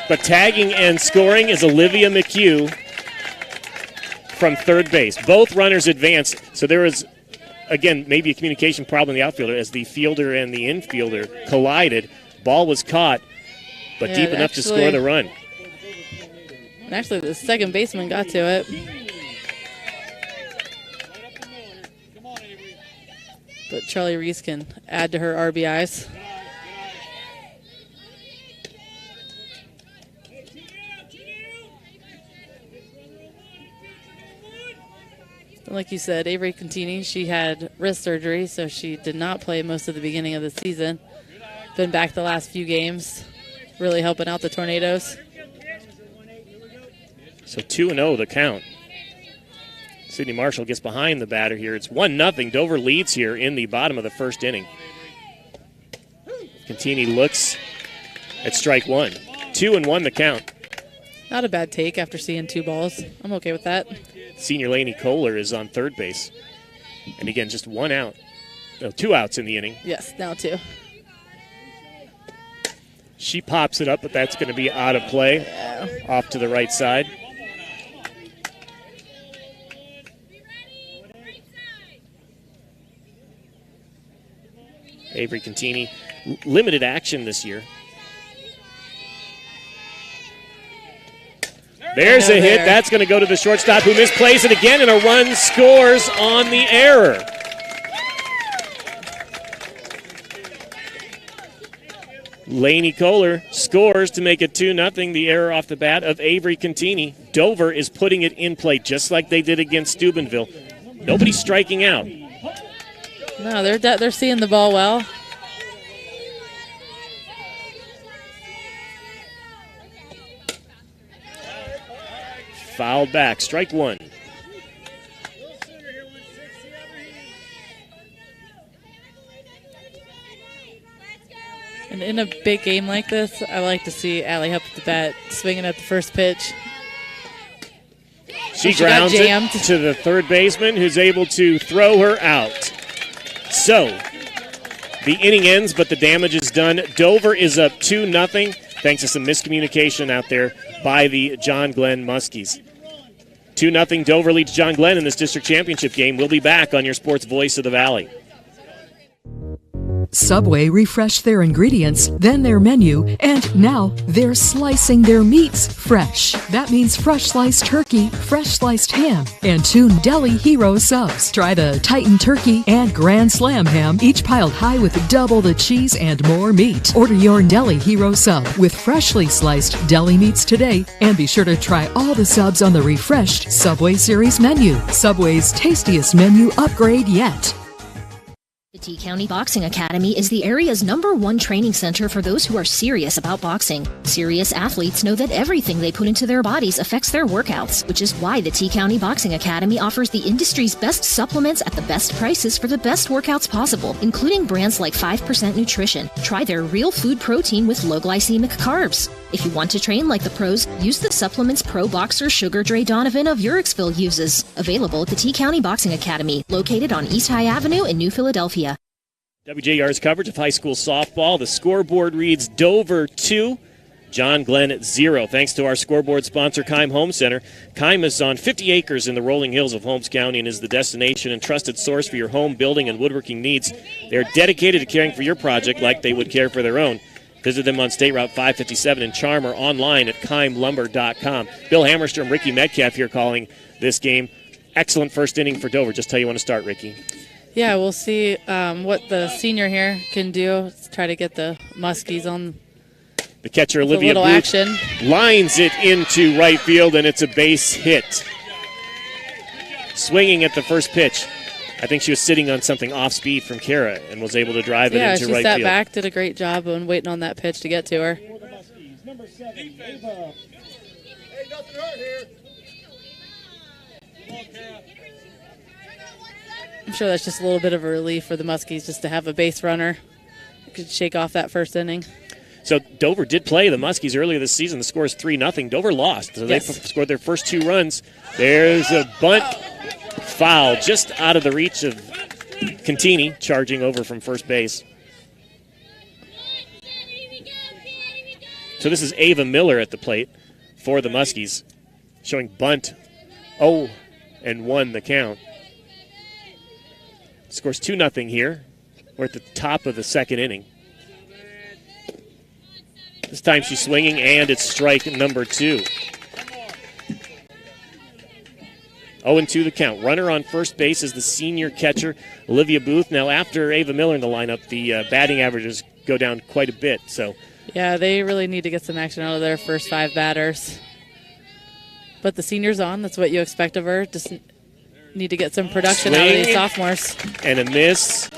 [SPEAKER 2] But tagging and scoring is Olivia McHugh from third base. Both runners advanced. So there was, again, maybe a communication problem in the outfielder as the fielder and the infielder collided. Ball was caught, but deep enough to score the run.
[SPEAKER 3] And actually, the second baseman got to it. But Charlie Reese can add to her RBIs. Like you said, Avery Contini, she had wrist surgery, so she did not play most of the beginning of the season. Been back the last few games, really helping out the Tornadoes.
[SPEAKER 2] So 2-0 the count. Sydney Marshall gets behind the batter here. It's 1-0. Dover leads here in the bottom of the first inning. Contini looks at strike 1. 2-1 the count.
[SPEAKER 3] Not a bad take after seeing 2 balls. I'm okay with that.
[SPEAKER 2] Senior Lainey Kohler is on third base. And again, just 1 out. No, 2 outs in the inning.
[SPEAKER 3] Yes, now 2.
[SPEAKER 2] She pops it up, but that's going to be out of play.
[SPEAKER 3] Yeah.
[SPEAKER 2] Off to the right side. Avery Contini, limited action this year. There's a hit. That's going to go to the shortstop, who misplays it again, and a run scores on the error. Lainey Kohler scores to make it 2-0. The error off the bat of Avery Contini. Dover is putting it in play just like they did against Steubenville. Nobody's striking out.
[SPEAKER 3] No, they're seeing the ball well.
[SPEAKER 2] Fouled back, strike 1.
[SPEAKER 3] And in a big game like this, I like to see Allie up at the bat, swinging at the first pitch.
[SPEAKER 2] She grounds it to the third baseman, who's able to throw her out. So, the inning ends, but the damage is done. Dover is up 2-0, thanks to some miscommunication out there by the John Glenn Muskies. 2-0, Dover leads John Glenn in this district championship game. We'll be back on your sports voice of the Valley.
[SPEAKER 16] Subway refreshed their ingredients, then their menu, and now they're slicing their meats fresh. That means fresh sliced turkey, fresh sliced ham, and 2 Deli Hero subs. Try the Titan Turkey and Grand Slam ham, each piled high with double the cheese and more meat. Order your Deli Hero sub with freshly sliced deli meats today, and be sure to try all the subs on the refreshed Subway Series menu. Subway's tastiest menu upgrade yet.
[SPEAKER 13] The T County Boxing Academy is the area's #1 training center for those who are serious about boxing. Serious athletes know that everything they put into their bodies affects their workouts, which is why the T County Boxing Academy offers the industry's best supplements at the best prices for the best workouts possible, including brands like 5% Nutrition. Try their real food protein with low glycemic carbs. If you want to train like the pros, use the supplements pro boxer Sugar Dre Donovan of Urixville uses. Available at the T County Boxing Academy, located on East High Avenue in New Philadelphia.
[SPEAKER 2] WJER's coverage of high school softball. The scoreboard reads Dover 2, John Glenn 0. Thanks to our scoreboard sponsor, Keim Home Center. Keim is on 50 acres in the rolling hills of Holmes County and is the destination and trusted source for your home building and woodworking needs. They're dedicated to caring for your project like they would care for their own. Visit them on State Route 557 in Charm or online at keimlumber.com. Bill Hammerstrom, Rikki Metcalf here calling this game. Excellent first inning for Dover. Just how you want to start, Rikki.
[SPEAKER 3] Yeah, we'll see what the senior here can do. Let's try to get the Muskies on.
[SPEAKER 2] The catcher, Olivia Booth,
[SPEAKER 3] action.
[SPEAKER 2] Lines it into right field, and it's a base hit. Swinging at the first pitch. I think she was sitting on something off speed from Kara and was able to drive it into right field.
[SPEAKER 3] Yeah, she sat back, did a great job on waiting on that pitch to get to her.
[SPEAKER 17] Number 7, Ava. Hey, nothing hurt here. Come on, Kara.
[SPEAKER 3] I'm sure that's just a little bit of a relief for the Muskies just to have a base runner who could shake off that first inning.
[SPEAKER 2] So Dover did play the Muskies earlier this season. The score is 3-0. Dover lost. So
[SPEAKER 3] yes.
[SPEAKER 2] They scored their first 2 runs. There's a bunt foul just out of the reach of Contini, charging over from first base. So this is Ava Miller at the plate for the Muskies, showing bunt 0-1 the count. Scores 2-0 here. We're at the top of the second inning. This time she's swinging, and it's strike number 2. 0-2 the count. Runner on first base is the senior catcher, Olivia Booth. Now, after Ava Miller in the lineup, the batting averages go down quite a bit. So,
[SPEAKER 3] yeah, they really need to get some action out of their first 5 batters. But the senior's on. That's what you expect of her. Just need to get some production out of these sophomores.
[SPEAKER 2] And a miss.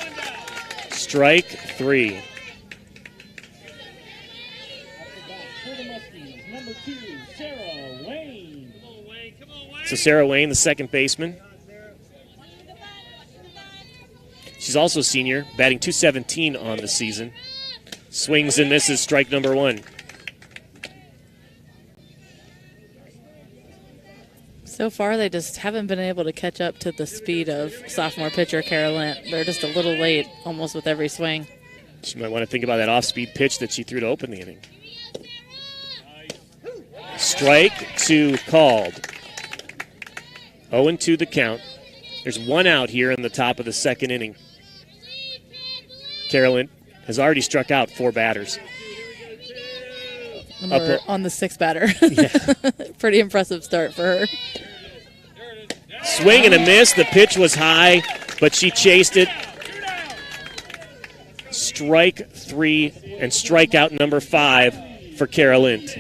[SPEAKER 2] Strike 3. So Sarah Wayne, the second baseman. She's also a senior, batting .217 on the season. Swings and misses, strike number 1.
[SPEAKER 3] So far, they just haven't been able to catch up to the speed of sophomore pitcher Kara Lent. They're just a little late almost with every swing.
[SPEAKER 2] She might want to think about that off-speed pitch that she threw to open the inning. Strike 2 called. 0-2 the count. There's 1 out here in the top of the second inning. Carolyn has already struck out 4 batters.
[SPEAKER 3] And we're on the 6th batter.
[SPEAKER 2] Yeah.
[SPEAKER 3] Pretty impressive start for her.
[SPEAKER 2] Swing and a miss. The pitch was high, but she chased it. Strike 3 and strikeout number 5 for Kara Lint.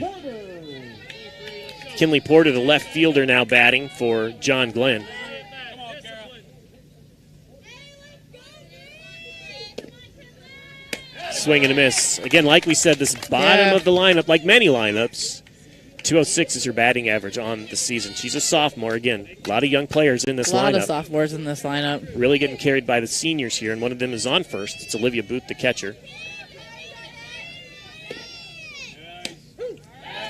[SPEAKER 2] Kinley Porter, the left fielder, now batting for John Glenn. Swing and a miss. Again, like we said, this bottom of the lineup, like many lineups, 206 is her batting average on the season. She's a sophomore. Again, a lot of young players in this lineup.
[SPEAKER 3] A lot of sophomores in this lineup.
[SPEAKER 2] Really getting carried by the seniors here, and one of them is on first. It's Olivia Booth, the catcher.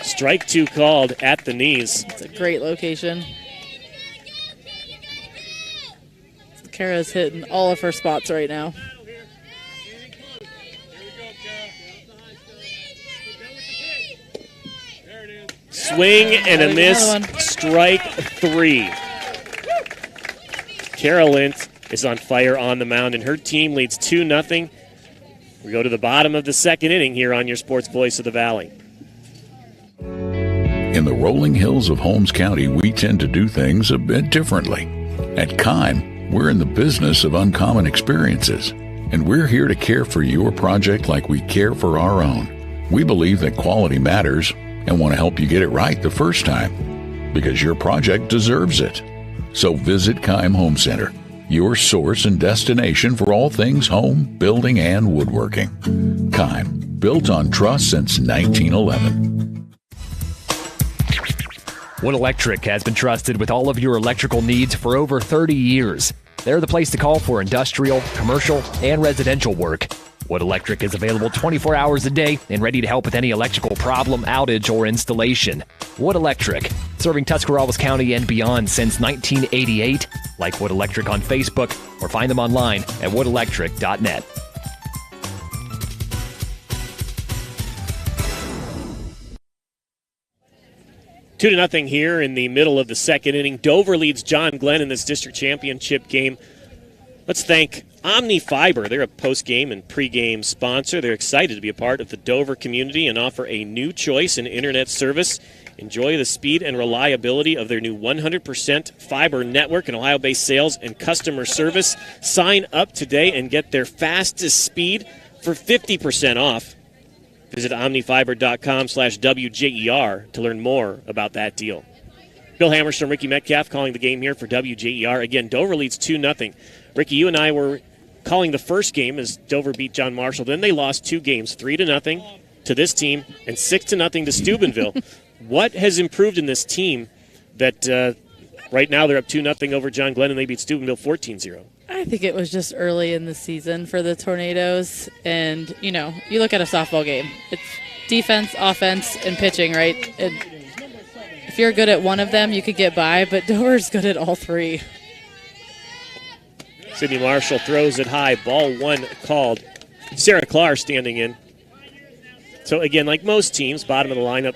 [SPEAKER 2] Strike 2 called at the knees.
[SPEAKER 3] It's a great location. Kara's hitting all of her spots right now.
[SPEAKER 2] Swing and a miss. Strike 3. Kara Lint is on fire on the mound, and her team leads 2-0. We go to the bottom of the second inning here on your Sports Voice of the Valley.
[SPEAKER 8] In the rolling hills of Holmes County, we tend to do things a bit differently. At Kime, we're in the business of uncommon experiences, and we're here to care for your project like we care for our own. We believe that quality matters and want to help you get it right the first time, because your project deserves it. So visit Kime Home Center, your source and destination for all things home, building, and woodworking. Kime, built on trust since 1911.
[SPEAKER 11] Wood Electric has been trusted with all of your electrical needs for over 30 years. They're the place to call for industrial, commercial, and residential work. Wood Electric is available 24 hours a day and ready to help with any electrical problem, outage, or installation. Wood Electric, serving Tuscarawas County and beyond since 1988. Like Wood Electric on Facebook or find them online at woodelectric.net.
[SPEAKER 2] 2-0 here in the middle of the second inning. Dover leads John Glenn in this district championship game. Let's thank Omni Fiber. They're a post-game and pre-game sponsor. They're excited to be a part of the Dover community and offer a new choice in internet service. Enjoy the speed and reliability of their new 100% fiber network and Ohio-based sales and customer service. Sign up today and get their fastest speed for 50% off. Visit omnifiber.com/WJER to learn more about that deal. Bill Hammerstrom, Rikki Metcalf calling the game here for WJER. Again, Dover leads 2-0. Rikki, you and I were calling the first game as Dover beat John Marshall. Then they lost 2 games, 3-0 to this team and 6-0 to Steubenville. What has improved in this team that right now they're up 2-0 over John Glenn and they beat Steubenville 14-0?
[SPEAKER 3] I think it was just early in the season for the Tornadoes. And, you know, you look at a softball game. It's defense, offense, and pitching, right? And if you're good at one of them, you could get by, but Dover's good at all 3.
[SPEAKER 2] Sidney Marshall throws it high. Ball 1 called. Sarah Clark standing in. So, again, like most teams, bottom of the lineup,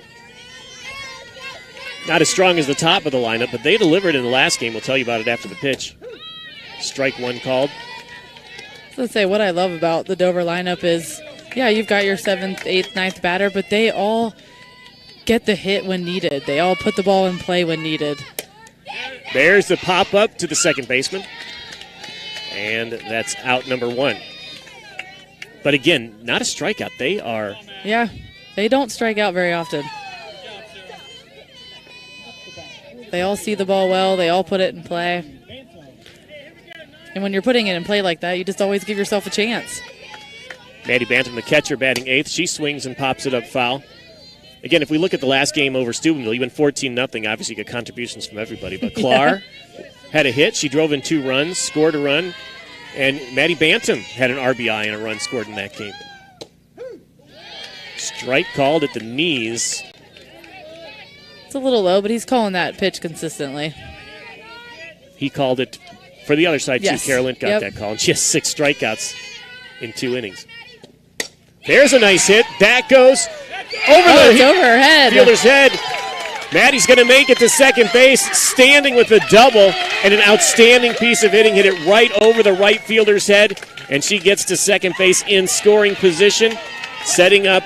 [SPEAKER 2] not as strong as the top of the lineup, but they delivered in the last game. We'll tell you about it after the pitch. Strike 1 called.
[SPEAKER 3] Let's say what I love about the Dover lineup is, yeah, you've got your 7th, 8th, 9th batter, but they all get the hit when needed. They all put the ball in play when needed.
[SPEAKER 2] There's the pop-up to the second baseman. And that's out number 1. But again, not a strikeout. They are...
[SPEAKER 3] Yeah, they don't strike out very often. They all see the ball well. They all put it in play. And when you're putting it in play like that, you just always give yourself a chance.
[SPEAKER 2] Maddie Bantam, the catcher, batting 8th. She swings and pops it up foul. Again, if we look at the last game over Steubenville, you went 14-0. Obviously, you got contributions from everybody. But Clark had a hit. She drove in 2 runs, scored a run. And Maddie Bantam had an RBI and a run scored in that game. Strike called at the knees.
[SPEAKER 3] It's a little low, but he's calling that pitch consistently.
[SPEAKER 2] He called it for the other side,
[SPEAKER 3] yes.
[SPEAKER 2] too. Carolyn got that call, and she has 6 strikeouts in 2 innings. There's a nice hit. That goes over
[SPEAKER 3] over her head.
[SPEAKER 2] Fielder's head. Maddie's going to make it to second base, standing with a double, and an outstanding piece of hitting. Hit it right over the right fielder's head, and she gets to second base in scoring position, setting up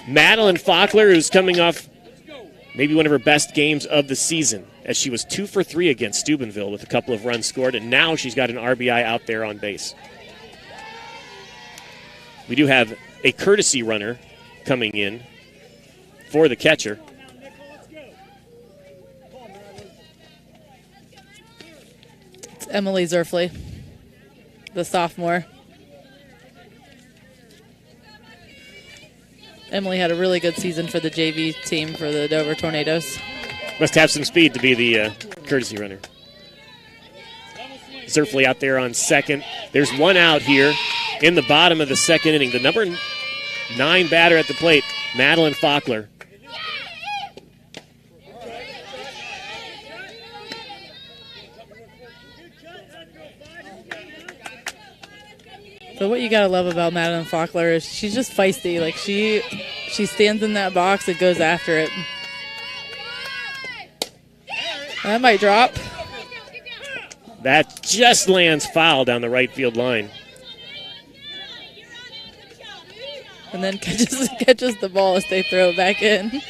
[SPEAKER 2] Madeline Faulkner, who's coming off maybe one of her best games of the season, as she was 2 for 3 against Steubenville with a couple of runs scored, and now she's got an RBI out there on base. We do have a courtesy runner coming in for the catcher.
[SPEAKER 3] It's Emily Zerfley, the sophomore. Emily had a really good season for the JV team for the Dover Tornadoes.
[SPEAKER 2] Must have some speed to be the courtesy runner. Zerfley out there on second. There's 1 out here in the bottom of the second inning. The number 9 batter at the plate, Madeline Faulkner.
[SPEAKER 3] But what you gotta love about Madeline Faulkner is she's just feisty. Like she stands in that box and goes after it. That might drop.
[SPEAKER 2] That just lands foul down the right field line.
[SPEAKER 3] and then catches the ball as they throw it back in.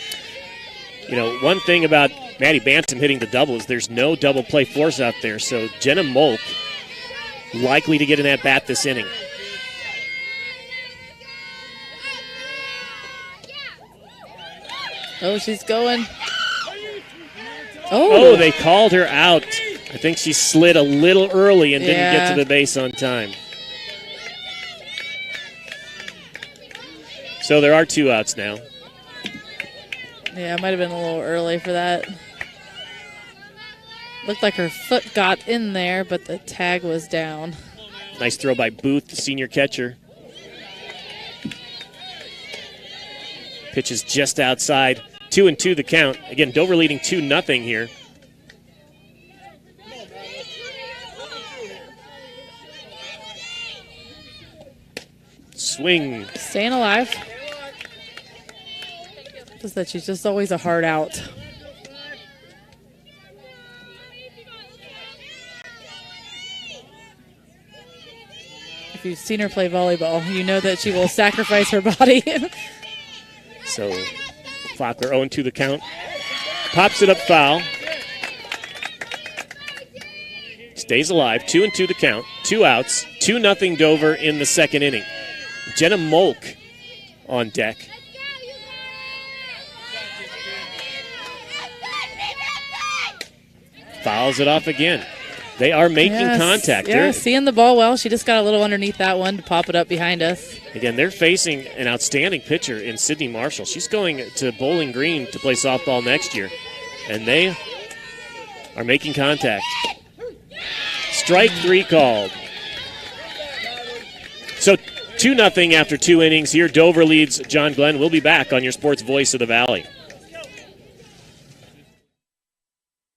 [SPEAKER 2] You know, one thing about Maddie Bantam hitting the double is there's no double play force out there, so Jenna Molk likely to get an at-bat this inning.
[SPEAKER 3] Oh, she's going.
[SPEAKER 2] Oh, they called her out. I think she slid a little early and didn't get to the base on time. So there are 2 outs now.
[SPEAKER 3] Yeah, it might have been a little early for that. Looked like her foot got in there, but the tag was down.
[SPEAKER 2] Nice throw by Booth, the senior catcher. Pitch is just outside. 2-2 the count. Again, Dover leading 2-0 here. Swing.
[SPEAKER 3] Staying alive. Just that she's just always a hard out. If you've seen her play volleyball, you know that she will sacrifice her body.
[SPEAKER 2] So Flockler 0-2 the count. Pops it up foul. Stays alive. 2-2 the count. 2 outs. 2-0 Dover in the second inning. Jenna Molk on deck. Fouls it off again. They are making contact.
[SPEAKER 3] Yeah, seeing the ball well. She just got a little underneath that one to pop it up behind us.
[SPEAKER 2] Again, they're facing an outstanding pitcher in Sydney Marshall. She's going to Bowling Green to play softball next year. And they are making contact. Strike 3 called. So 2-0 after 2 innings here. Dover leads John Glenn. We'll be back on your sports voice of the Valley.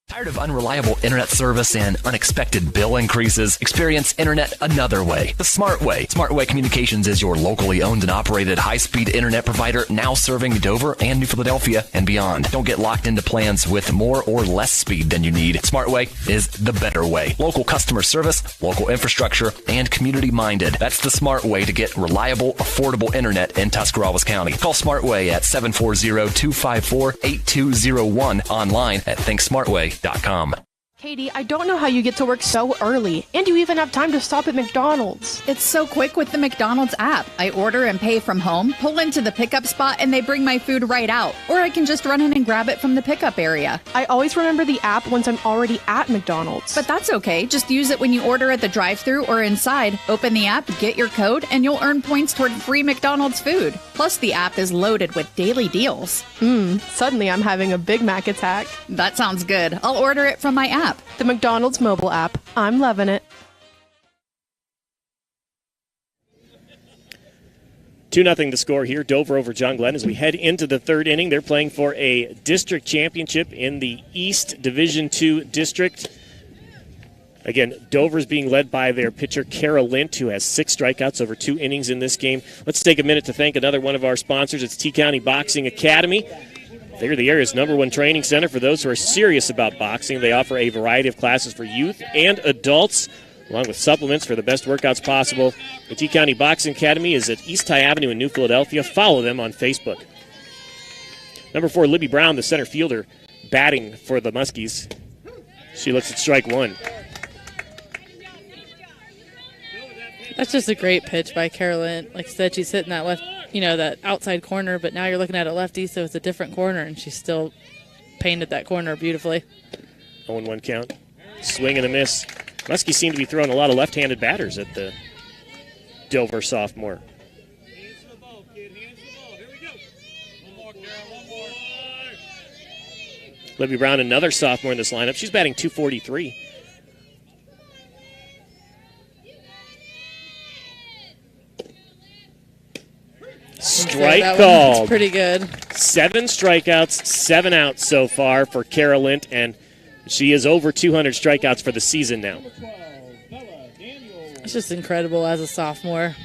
[SPEAKER 11] Tired of unreliable internet service and unexpected bill increases? Experience internet another way, the smart way. Smart Way Communications is your locally owned and operated high-speed internet provider, now serving Dover and New Philadelphia and beyond. Don't get locked into plans with more or less speed than you need. Smart Way is the better way. Local customer service, local infrastructure, and community-minded. That's the smart way to get reliable, affordable internet in Tuscarawas County. Call Smart Way at 740-254-8201, online at thinksmartway.com.
[SPEAKER 18] Katie, I don't know how you get to work so early, and you even have time to stop at McDonald's.
[SPEAKER 1] It's so quick with the McDonald's app. I order and pay from home, pull into the pickup spot, and they bring my food right out. Or I can just run in and grab it from the pickup area.
[SPEAKER 18] I always remember the app once I'm already at McDonald's.
[SPEAKER 1] But that's okay. Just use it when you order at the drive-thru or inside. Open the app, get your code, and you'll earn points toward free McDonald's food. Plus, the app is loaded with daily deals.
[SPEAKER 18] Suddenly I'm having a Big Mac attack.
[SPEAKER 1] That sounds good. I'll order it from my app.
[SPEAKER 18] The McDonald's mobile app. I'm loving it.
[SPEAKER 2] 2-0 the score here. Dover over John Glenn as we head into the third inning. They're playing for a district championship in the East Division II district. Again, Dover's being led by their pitcher, Kara Lint, who has 6 strikeouts over 2 innings in this game. Let's take a minute to thank another one of our sponsors. It's T-County Boxing Academy. They're the area's #1 training center for those who are serious about boxing. They offer a variety of classes for youth and adults, along with supplements for the best workouts possible. The T-County Boxing Academy is at East High Avenue in New Philadelphia. Follow them on Facebook. Number 4, Libby Brown, the center fielder, batting for the Muskies. She looks at strike 1.
[SPEAKER 3] That's just a great pitch by Carolyn. Like I said, she's hitting that left, that outside corner, but now you're looking at a lefty, so it's a different corner, and she still painted that corner beautifully.
[SPEAKER 2] 0-1 count. Swing and a miss. Muskies seem to be throwing a lot of left-handed batters at the Dover sophomore. Libby Brown, another sophomore in this lineup. She's batting .243. Strike called.
[SPEAKER 3] That's pretty good.
[SPEAKER 2] 7 strikeouts, 7 outs so far for Kara Lint, and she is over 200 strikeouts for the season now.
[SPEAKER 3] It's just incredible as a sophomore.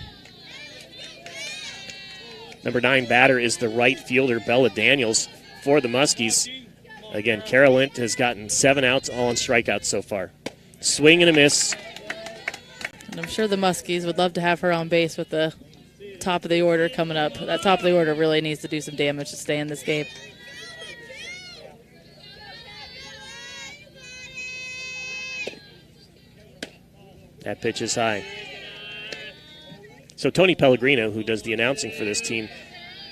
[SPEAKER 2] Number 9 batter is the right fielder, Bella Daniels, for the Muskies. Again, Kara Lint has gotten 7 outs, all on strikeouts so far. Swing and a miss.
[SPEAKER 3] And I'm sure the Muskies would love to have her on base with the top of the order coming up. That top of the order really needs to do some damage to stay in this game.
[SPEAKER 2] That pitch is high. So Tony Pellegrino, who does the announcing for this team,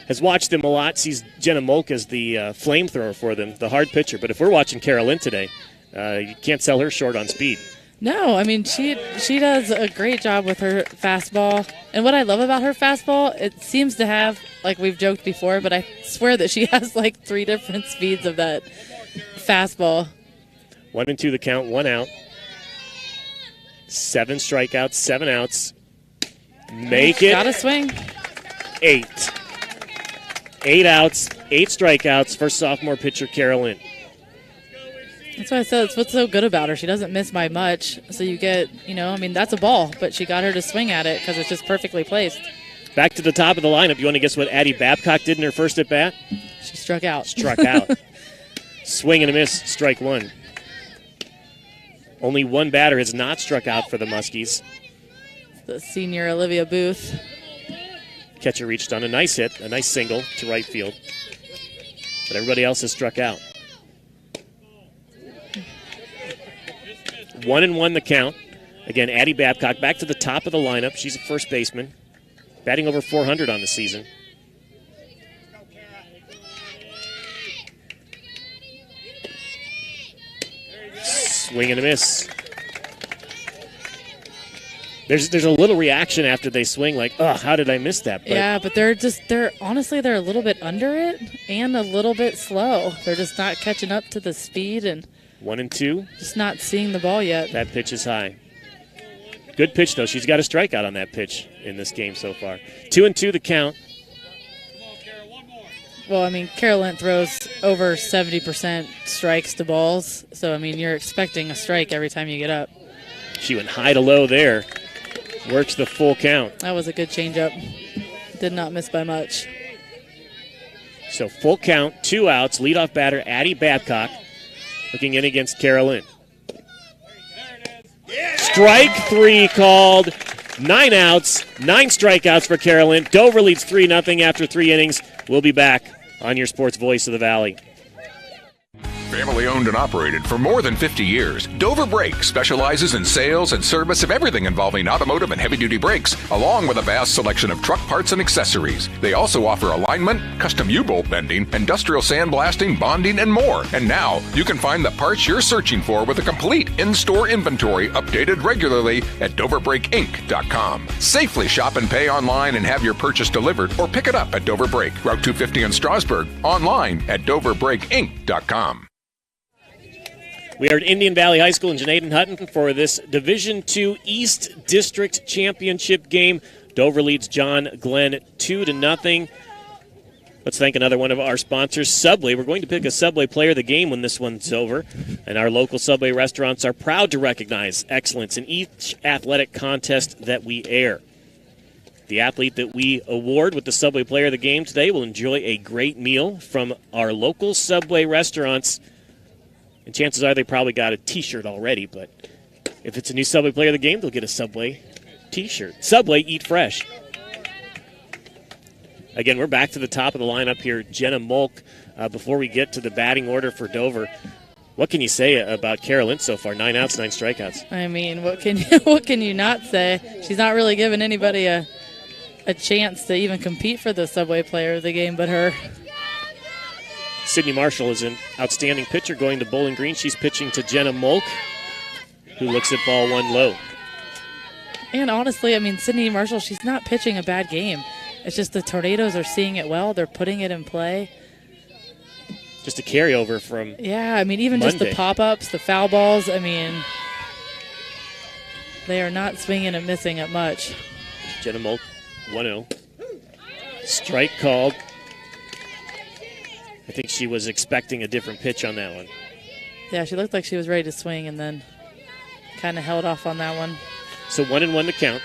[SPEAKER 2] has watched them a lot, sees Jenna Molk as the flamethrower for them, the hard pitcher. But if we're watching Carolyn today, you can't sell her short on speed.
[SPEAKER 3] No, I mean, she does a great job with her fastball. And what I love about her fastball, it seems to have, like we've joked before, but I swear that she has like 3 different speeds of that fastball.
[SPEAKER 2] 1-2 the count, 1 out. 7 strikeouts, 7 outs. Make it.
[SPEAKER 3] Gotta swing.
[SPEAKER 2] 8. 8 outs, 8 strikeouts for sophomore pitcher Carolyn.
[SPEAKER 3] That's why I said it's what's so good about her. She doesn't miss by much. So you get, that's a ball, but she got her to swing at it because it's just perfectly placed.
[SPEAKER 2] Back to the top of the lineup. You want to guess what Addie Babcock did in her first at bat?
[SPEAKER 3] She struck out.
[SPEAKER 2] Struck out. Swing and a miss, strike 1. Only 1 batter has not struck out for the Muskies.
[SPEAKER 3] The senior Olivia Booth.
[SPEAKER 2] Catcher reached on a nice hit, a nice single to right field. But everybody else has struck out. 1-1 the count. Again, Addie Babcock back to the top of the lineup. She's a first baseman, batting over 400 on the season. Swing and a miss. There's a little reaction after they swing, like, oh, how did I miss that?
[SPEAKER 3] But but they're honestly a little bit under it and a little bit slow. They're just not catching up to the speed and
[SPEAKER 2] 1-2.
[SPEAKER 3] Just not seeing the ball yet.
[SPEAKER 2] That pitch is high. Good pitch, though. She's got a strikeout on that pitch in this game so far. 2-2 the count.
[SPEAKER 3] Well, I mean, Carolyn throws over 70% strikes to balls. So, I mean, you're expecting a strike every time you get up.
[SPEAKER 2] She went high to low there. Works the full count.
[SPEAKER 3] That was a good changeup. Did not miss by much.
[SPEAKER 2] So full count, 2 outs. Leadoff batter Addie Babcock looking in against Carolyn. Strike 3 called. 9 outs, 9 strikeouts for Carolyn. Dover leads 3-0 after 3 innings. We'll be back on your sports voice of the Valley.
[SPEAKER 4] Family owned and operated for more than 50 years, Dover Brake specializes in sales and service of everything involving automotive and heavy-duty brakes, along with a vast selection of truck parts and accessories. They also offer alignment, custom U-bolt bending, industrial sandblasting, bonding, and more. And now, you can find the parts you're searching for with a complete in-store inventory updated regularly at DoverBrakeInc.com. Safely shop and pay online and have your purchase delivered, or pick it up at Dover Brake, Route 250 in Strasburg, online at DoverBrakeInc.com.
[SPEAKER 2] We are at Indian Valley High School in Janaden-Hutton for this Division II East District Championship game. Dover leads John Glenn 2-0. Let's thank another one of our sponsors, Subway. We're going to pick a Subway player of the game when this one's over. And our local Subway restaurants are proud to recognize excellence in each athletic contest that we air. The athlete that we award with the Subway player of the game today will enjoy a great meal from our local Subway restaurants. And chances are they probably got a T-shirt already, but if it's a new Subway player of the game, they'll get a Subway T-shirt. Subway, eat fresh. Again, we're back to the top of the lineup here. Jenna Molk, before we get to the batting order for Dover, what can you say about Carolyn so far? 9 outs, 9 strikeouts.
[SPEAKER 3] I mean, what can you not say? She's not really giving anybody a chance to even compete for the Subway player of the game but her.
[SPEAKER 2] Sydney Marshall is an outstanding pitcher going to Bowling Green. She's pitching to Jenna Molk, who looks at ball 1 low.
[SPEAKER 3] And honestly, I mean, Sydney Marshall, she's not pitching a bad game. It's just the Tornadoes are seeing it well. They're putting it in play.
[SPEAKER 2] Just a carryover from
[SPEAKER 3] Yeah, I mean, even
[SPEAKER 2] Monday.
[SPEAKER 3] just the pop-ups, the foul balls, I mean, they are not swinging and missing at much.
[SPEAKER 2] Jenna Molk, 1-0. Strike called. I think she was expecting a different pitch on that one.
[SPEAKER 3] Yeah, she looked like she was ready to swing and then kind of held off on that one.
[SPEAKER 2] So 1-1 to count.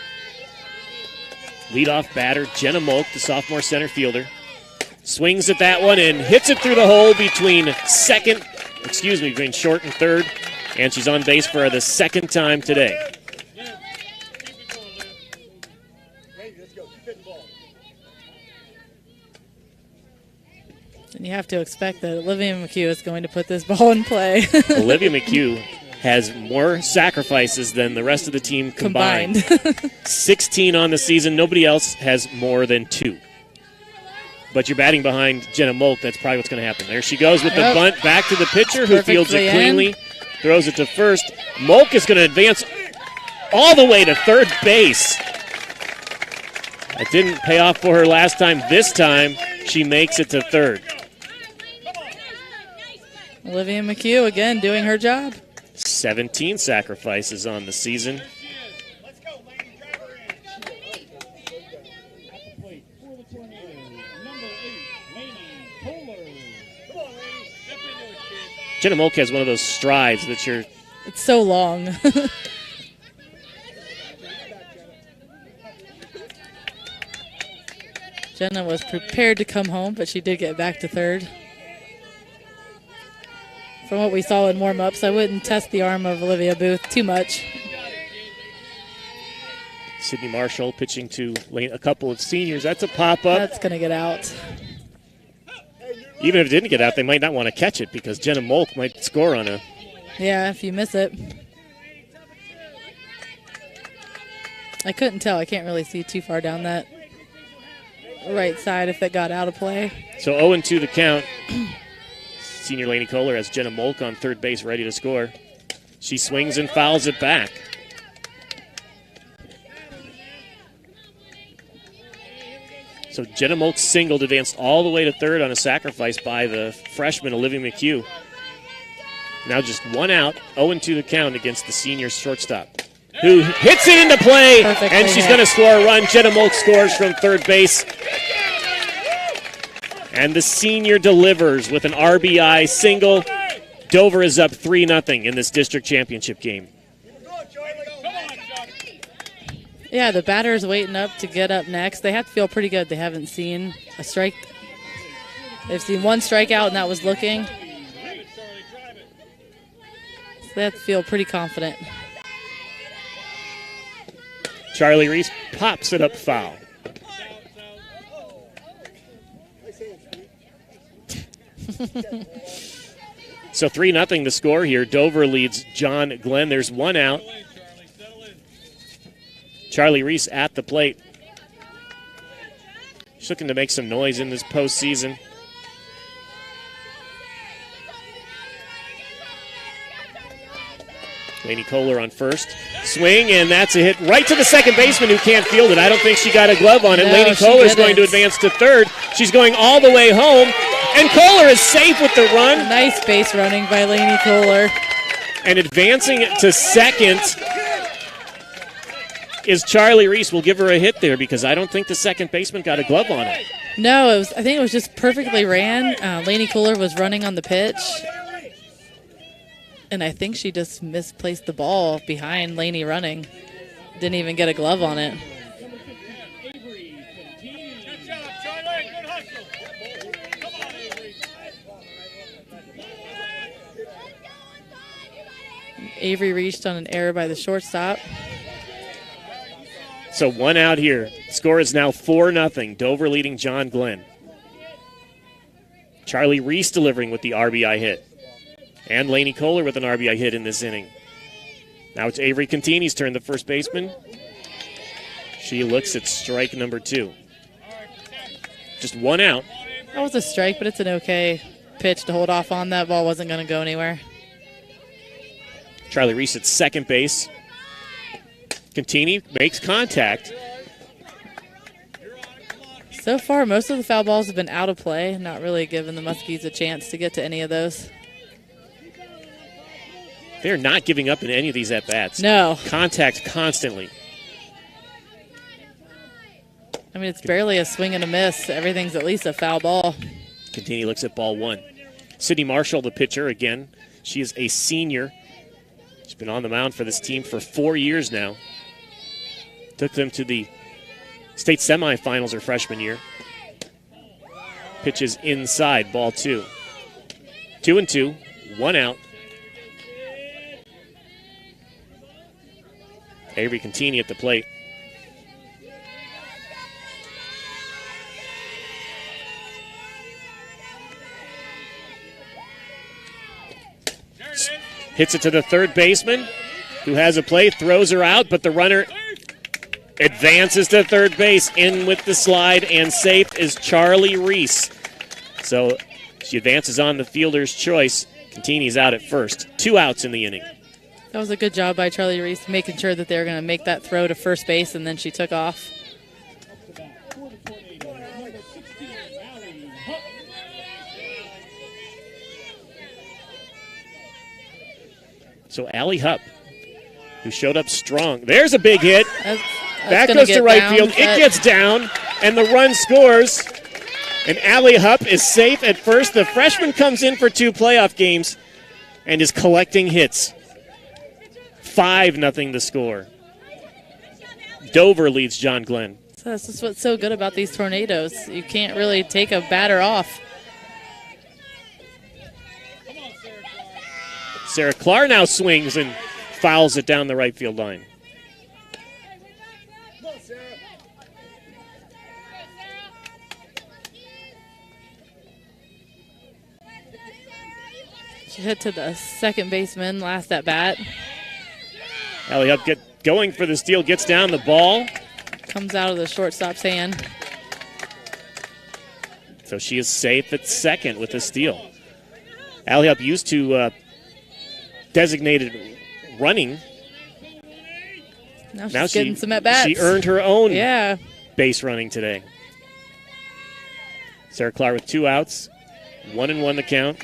[SPEAKER 2] Leadoff batter, Jenna Molk, the sophomore center fielder. Swings at that one and hits it through the hole between short and third. And she's on base for the second time today.
[SPEAKER 3] And you have to expect that Olivia McHugh is going to put this ball in play.
[SPEAKER 2] Olivia McHugh has more sacrifices than the rest of the team combined. 16 on the season. Nobody else has more than 2. But you're batting behind Jenna Molk. That's probably what's going to happen. There she goes with the bunt back to the pitcher, who fields it cleanly, throws it to first. Molk is going to advance all the way to third base. That didn't pay off for her last time. This time, she makes it to third.
[SPEAKER 3] Olivia McHugh, again, doing her job.
[SPEAKER 2] 17 sacrifices on the season. Jenna Molk has one of those strides that you're...
[SPEAKER 3] It's so long. Jenna was prepared to come home, but she did get back to third. From what we saw in warm-ups, I wouldn't test the arm of Olivia Booth too much.
[SPEAKER 2] Sydney Marshall pitching to a couple of seniors. That's a pop-up.
[SPEAKER 3] That's going to get out.
[SPEAKER 2] Even if it didn't get out, they might not want to catch it because Jenna Molk might score on a...
[SPEAKER 3] Yeah, if you miss it. I couldn't tell. I can't really see too far down that right side if it got out of play.
[SPEAKER 2] So 0-2 the count. Senior Lainey Kohler has Jenna Molk on third base ready to score. She swings and fouls it back. So Jenna Molk singled, advanced all the way to third on a sacrifice by the freshman Olivia McHugh. Now just 1 out, 0-2 the count against the senior shortstop, who hits it into play, and she's going to score a run. Jenna Molk scores from third base. And the senior delivers with an RBI single. Dover is up 3-0 in this district championship game.
[SPEAKER 3] Yeah, the batter's waiting up to get up next. They have to feel pretty good. They haven't seen a strike. They've seen 1 strikeout, and that was looking. So they have to feel pretty confident.
[SPEAKER 2] Charlie Reese pops it up foul. So 3-0 the score here. Dover leads John Glenn. There's 1 out. Charlie Reese at the plate. She's looking to make some noise in this postseason. Lainey Kohler on first. Swing, and that's a hit right to the second baseman who can't field it. I don't think she got a glove on it.
[SPEAKER 3] No,
[SPEAKER 2] Lainey Kohler is going to advance to third. She's going all the way home, and Kohler is safe with the run.
[SPEAKER 3] Nice base running by Lainey Kohler.
[SPEAKER 2] And advancing to second is Charlie Reese. We'll give her a hit there because I don't think the second baseman got a glove on it.
[SPEAKER 3] No, I think it was just perfectly ran. Lainey Kohler was running on the pitch. And I think she just misplaced the ball behind Lainey running. Didn't even get a glove on it. Avery reached on an error by the shortstop.
[SPEAKER 2] So 1 out here. Score is now 4-0. Dover leading John Glenn. Charlie Reese delivering with the RBI hit. And Lainey Kohler with an RBI hit in this inning. Now it's Avery Contini's turn, the first baseman. She looks at strike number 2. Just 1 out.
[SPEAKER 3] That was a strike, but it's an okay pitch to hold off on. That ball wasn't going to go anywhere.
[SPEAKER 2] Charlie Reese at second base. Contini makes contact.
[SPEAKER 3] So far, most of the foul balls have been out of play, not really giving the Muskies a chance to get to any of those.
[SPEAKER 2] They're not giving up in any of these at-bats.
[SPEAKER 3] No.
[SPEAKER 2] Contact constantly.
[SPEAKER 3] I mean, it's barely a swing and a miss. Everything's at least a foul ball.
[SPEAKER 2] Contini looks at ball 1. Sydney Marshall, the pitcher, again. She is a senior. She's been on the mound for this team for 4 years now. Took them to the state semifinals her freshman year. Pitches inside, ball 2. 2-2, 1 out. Avery Contini at the plate. Hits it to the third baseman, who has a play, throws her out, but the runner advances to third base. In with the slide, and safe is Charlie Reese. So she advances on the fielder's choice. Cantini's out at first. 2 outs in the inning.
[SPEAKER 3] That was a good job by Charlie Reese, making sure that they were going to make that throw to first base, and then she took off.
[SPEAKER 2] So Allie Hupp, who showed up strong. There's a big hit. That
[SPEAKER 3] That's
[SPEAKER 2] goes to right
[SPEAKER 3] down,
[SPEAKER 2] field. It gets down, and the run scores. And Allie Hupp is safe at first. The freshman comes in for 2 playoff games and is collecting hits. 5-0 the score. Dover leads John Glenn.
[SPEAKER 3] So that's just what's so good about these tornadoes. You can't really take a batter off.
[SPEAKER 2] Sarah Clark now swings and fouls it down the right field line.
[SPEAKER 3] She hit to the second baseman last at bat.
[SPEAKER 2] Allie Hupp going for the steal, gets down the ball.
[SPEAKER 3] Comes out of the shortstop's hand.
[SPEAKER 2] So she is safe at second with the steal. Allie Hupp used to designated running.
[SPEAKER 3] Now she's getting some at-bats.
[SPEAKER 2] She earned her own
[SPEAKER 3] Yeah.
[SPEAKER 2] base running today. Sarah Clark with 2 outs. 1-1 the count.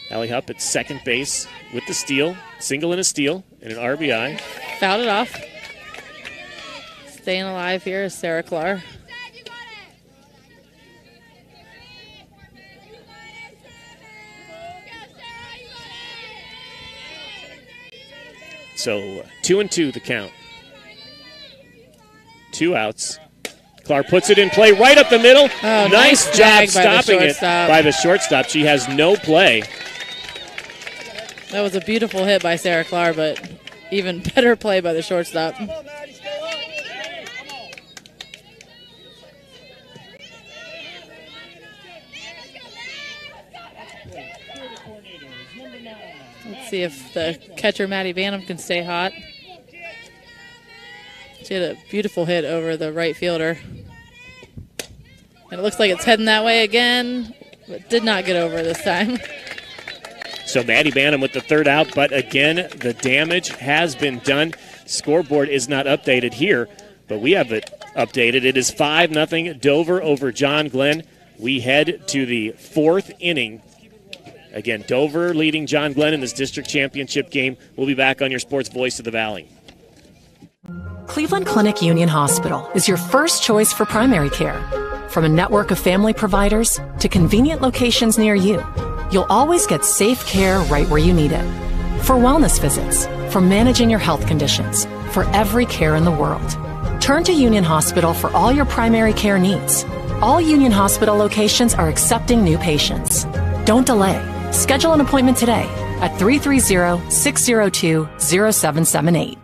[SPEAKER 2] Allie Hupp at second base with the steal. Single and a steal and an RBI.
[SPEAKER 3] Fouled it off. Staying alive here is Sarah Clark.
[SPEAKER 2] So 2-2 the count. 2 outs. Clark puts it in play right up the middle.
[SPEAKER 3] Oh,
[SPEAKER 2] nice job
[SPEAKER 3] drag
[SPEAKER 2] stopping
[SPEAKER 3] by the
[SPEAKER 2] it by the shortstop. She has no play.
[SPEAKER 3] That was a beautiful hit by Sarah Clark, but even better play by the shortstop. Let's see if the catcher, Maddie Banham, can stay hot. She had a beautiful hit over the right fielder. And it looks like it's heading that way again, but did not get over this time.
[SPEAKER 2] So Maddie Banham with the 3rd out, but again, the damage has been done. Scoreboard is not updated here, but we have it updated. It is 5-0 Dover over John Glenn. We head to the 4th inning. Again, Dover leading John Glenn in this district championship game. We'll be back on your Sports Voice of the Valley.
[SPEAKER 12] Cleveland Clinic Union Hospital is your first choice for primary care. From a network of family providers to convenient locations near you, you'll always get safe care right where you need it. For wellness visits, for managing your health conditions, for every care in the world. Turn to Union Hospital for all your primary care needs. All Union Hospital locations are accepting new patients. Don't delay. Schedule an appointment today at 330-602-0778.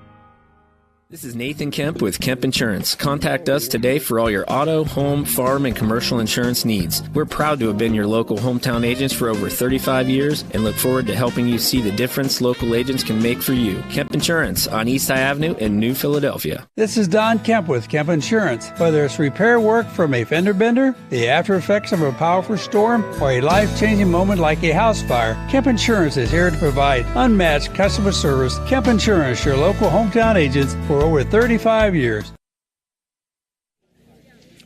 [SPEAKER 9] This is Nathan Kemp with Kemp Insurance. Contact us today for all your auto, home, farm, and commercial insurance needs. We're proud to have been your local hometown agents for over 35 years and look forward to helping you see the difference local agents can make for you. Kemp Insurance on East High Avenue in New Philadelphia.
[SPEAKER 10] This is Don Kemp with Kemp Insurance. Whether it's repair work from a fender bender, the after effects of a powerful storm, or a life-changing moment like a house fire, Kemp Insurance is here to provide unmatched customer service. Kemp Insurance, your local hometown agents for over 35 years.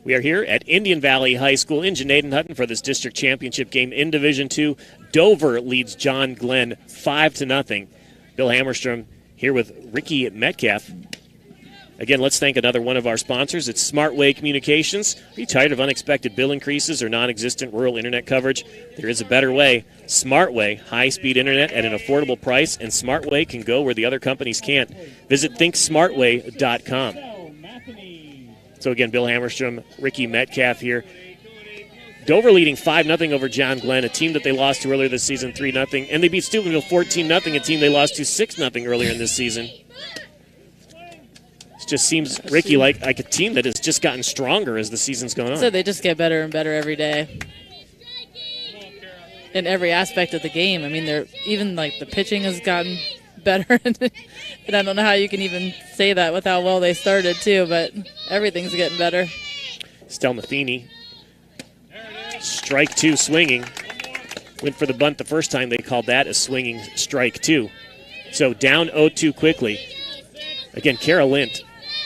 [SPEAKER 2] We are here at Indian Valley High School in Janadenhutton for this district championship game in Division II. Dover leads John Glenn 5-0. Bill Hammerstrom here with Rikki Metcalf. Again, let's thank another one of our sponsors. It's Smartway Communications. Are you tired of unexpected bill increases or non-existent rural internet coverage? There is a better way. Smartway, high-speed internet at an affordable price, and Smartway can go where the other companies can't. Visit thinksmartway.com. So again, Bill Hammerstrom, Rikki Metcalf here. Dover leading 5-0 over John Glenn, a team that they lost to earlier this season, 3-0. And they beat Steubenville 14-0, a team they lost to 6-0 earlier in this season. It just seems, Rikki, like a team that has just gotten stronger as the season's gone on.
[SPEAKER 3] So they just get better and better every day. In every aspect of the game. I mean, they're even like the pitching has gotten better. And I don't know how you can even say that with how well they started, too, but everything's getting better.
[SPEAKER 2] Stelmathini. Strike 2 swinging. Went for the bunt the first time. They called that a swinging strike 2. So down 0-2 quickly. Again, Kara Lint,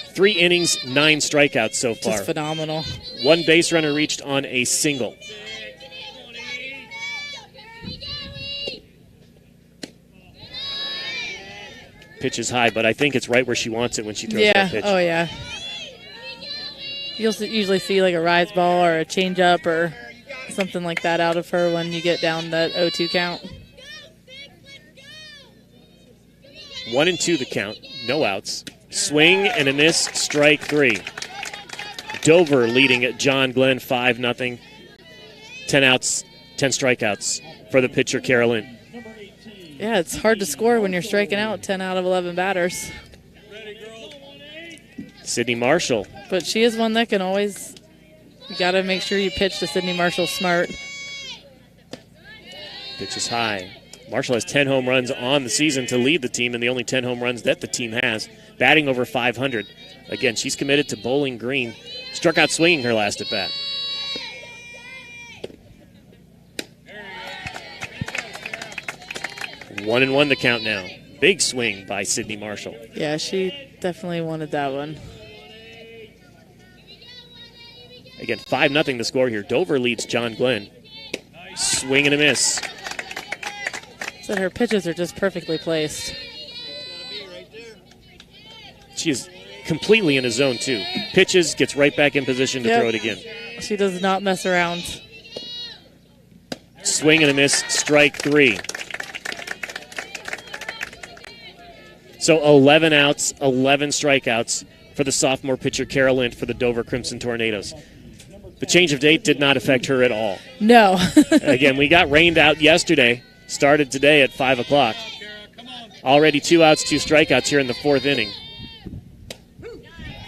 [SPEAKER 2] 3 innings, 9 strikeouts so far.
[SPEAKER 3] Just phenomenal.
[SPEAKER 2] 1 base runner reached on a single. Pitch is high, but I think it's right where she wants it when she throws that pitch.
[SPEAKER 3] Oh, yeah. You'll usually see like a rise ball or a changeup or something like that out of her when you get down that 0-2 count.
[SPEAKER 2] 1-2 the count, no outs. Swing and a miss, strike 3. Dover leading at John Glenn 5-0. 10 outs, 10 strikeouts for the pitcher, Carolyn.
[SPEAKER 3] Yeah, it's hard to score when you're striking out 10 out of 11 batters.
[SPEAKER 2] Sydney Marshall.
[SPEAKER 3] But she is one that can always, you got to make sure you pitch to Sydney Marshall smart.
[SPEAKER 2] Pitch is high. Marshall has 10 home runs on the season to lead the team, and the only 10 home runs that the team has. Batting over 500. Again, she's committed to Bowling Green. Struck out swinging her last at bat. One and one the count now. Big swing by Sydney Marshall.
[SPEAKER 3] Yeah, she definitely wanted that one.
[SPEAKER 2] Again, 5-0 the score here. Dover leads John Glenn. Swing and a miss.
[SPEAKER 3] So her pitches are just perfectly placed.
[SPEAKER 2] She is completely in a zone, too. Pitches, gets right back in position to throw it again.
[SPEAKER 3] She does not mess around.
[SPEAKER 2] Swing and a miss, strike 3. So 11 outs, 11 strikeouts for the sophomore pitcher, Kara Lint, for the Dover Crimson Tornadoes. The change of date did not affect her at all.
[SPEAKER 3] No.
[SPEAKER 2] Again, we got rained out yesterday, started today at 5 o'clock. Already 2 outs, 2 strikeouts here in the 4th inning.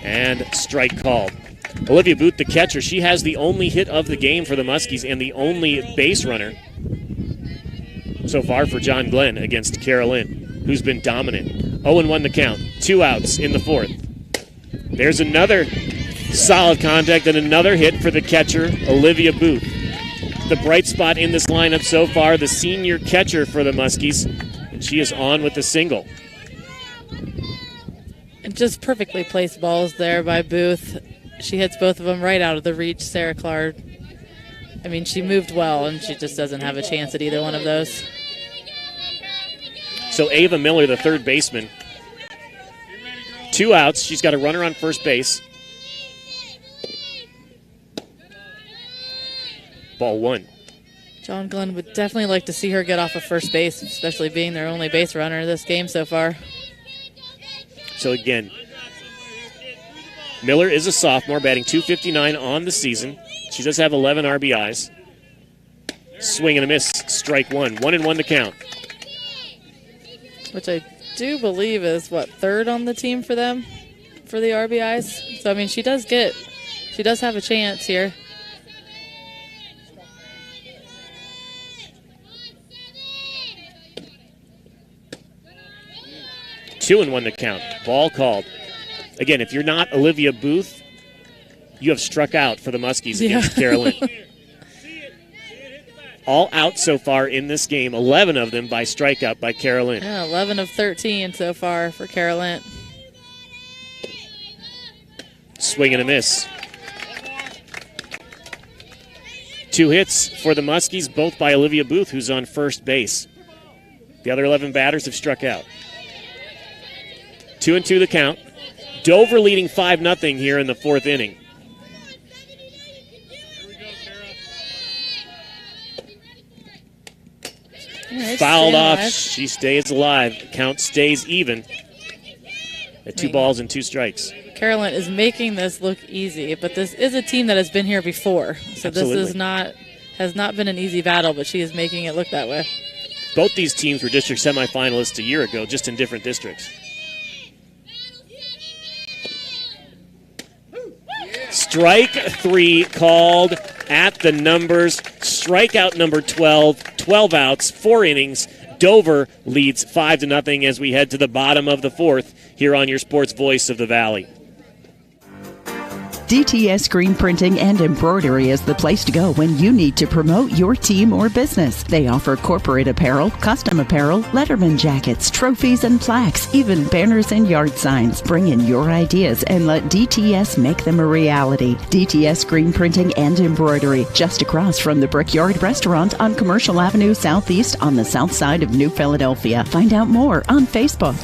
[SPEAKER 2] And strike called. Olivia Booth, the catcher, she has the only hit of the game for the Muskies and the only base runner so far for John Glenn against Kara Lint, who's been dominant. 0-1 the count. 2 outs in the 4th. There's another solid contact and another hit for the catcher, Olivia Booth. The bright spot in this lineup so far, the senior catcher for the Muskies, and she is on with the single.
[SPEAKER 3] And just perfectly placed balls there by Booth. She hits both of them right out of the reach, Sarah Clark. I mean, she moved well, and she just doesn't have a chance at either one of those.
[SPEAKER 2] So Ava Miller, the third baseman. 2 outs. She's got a runner on first base. Ball 1.
[SPEAKER 3] John Glenn would definitely like to see her get off of first base, especially being their only base runner this game so far.
[SPEAKER 2] So again, Miller is a sophomore, batting .259 on the season. She does have 11 RBIs. Swing and a miss, strike 1. 1-1 the count.
[SPEAKER 3] Which I do believe is, 3rd on the team for them for the RBIs. So, I mean, she does have a chance here.
[SPEAKER 2] Two and 1 the count. Ball called. Again, if you're not Olivia Booth, you have struck out for the Muskies against Carolyn. All out so far in this game, 11 of them by strikeout by Carolyn.
[SPEAKER 3] Yeah, 11 of 13 so far for Carolyn.
[SPEAKER 2] Swing and a miss. 2 hits for the Muskies, both by Olivia Booth, who's on first base. The other 11 batters have struck out. 2-2 the count. Dover leading 5-0 here in the 4th inning. Fouled off. Alive. She stays alive. Count stays even at 2 balls and 2 strikes.
[SPEAKER 3] Carolyn is making this look easy, but this is a team that has been here before. So
[SPEAKER 2] Absolutely.
[SPEAKER 3] This has not been an easy battle, but she is making it look that way.
[SPEAKER 2] Both these teams were district semifinalists a year ago, just in different districts. strike 3 called at the numbers. Strikeout number 12, 12 outs, 4 innings. Dover leads 5-0 as we head to the bottom of the 4th here on your Sports Voice of the Valley.
[SPEAKER 7] DTS Screen Printing and Embroidery is the place to go when you need to promote your team or business. They offer corporate apparel, custom apparel, letterman jackets, trophies, and plaques, even banners and yard signs. Bring in your ideas and let DTS make them a reality. DTS Screen Printing and Embroidery, just across from the Brickyard Restaurant on Commercial Avenue Southeast on the south side of New Philadelphia. Find out more on Facebook.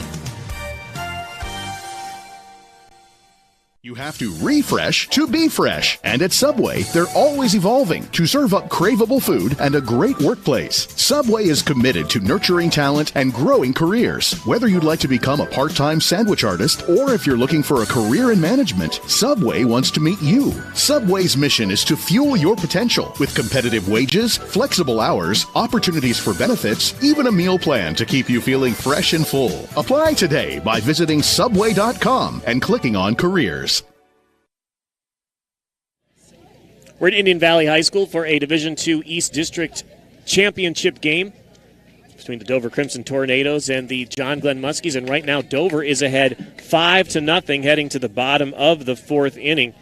[SPEAKER 19] You have to refresh to be fresh. And at Subway, they're always evolving to serve up craveable food and a great workplace. Subway is committed to nurturing talent and growing careers. Whether you'd like to become a part-time sandwich artist or if you're looking for a career in management, Subway wants to meet you. Subway's mission is to fuel your potential with competitive wages, flexible hours, opportunities for benefits, even a meal plan to keep you feeling fresh and full. Apply today by visiting Subway.com and clicking on Careers.
[SPEAKER 2] We're at Indian Valley High School for a Division II East District Championship game between the Dover Crimson Tornadoes and the John Glenn Muskies. And right now, Dover is ahead 5-0 heading to the bottom of the 4th inning.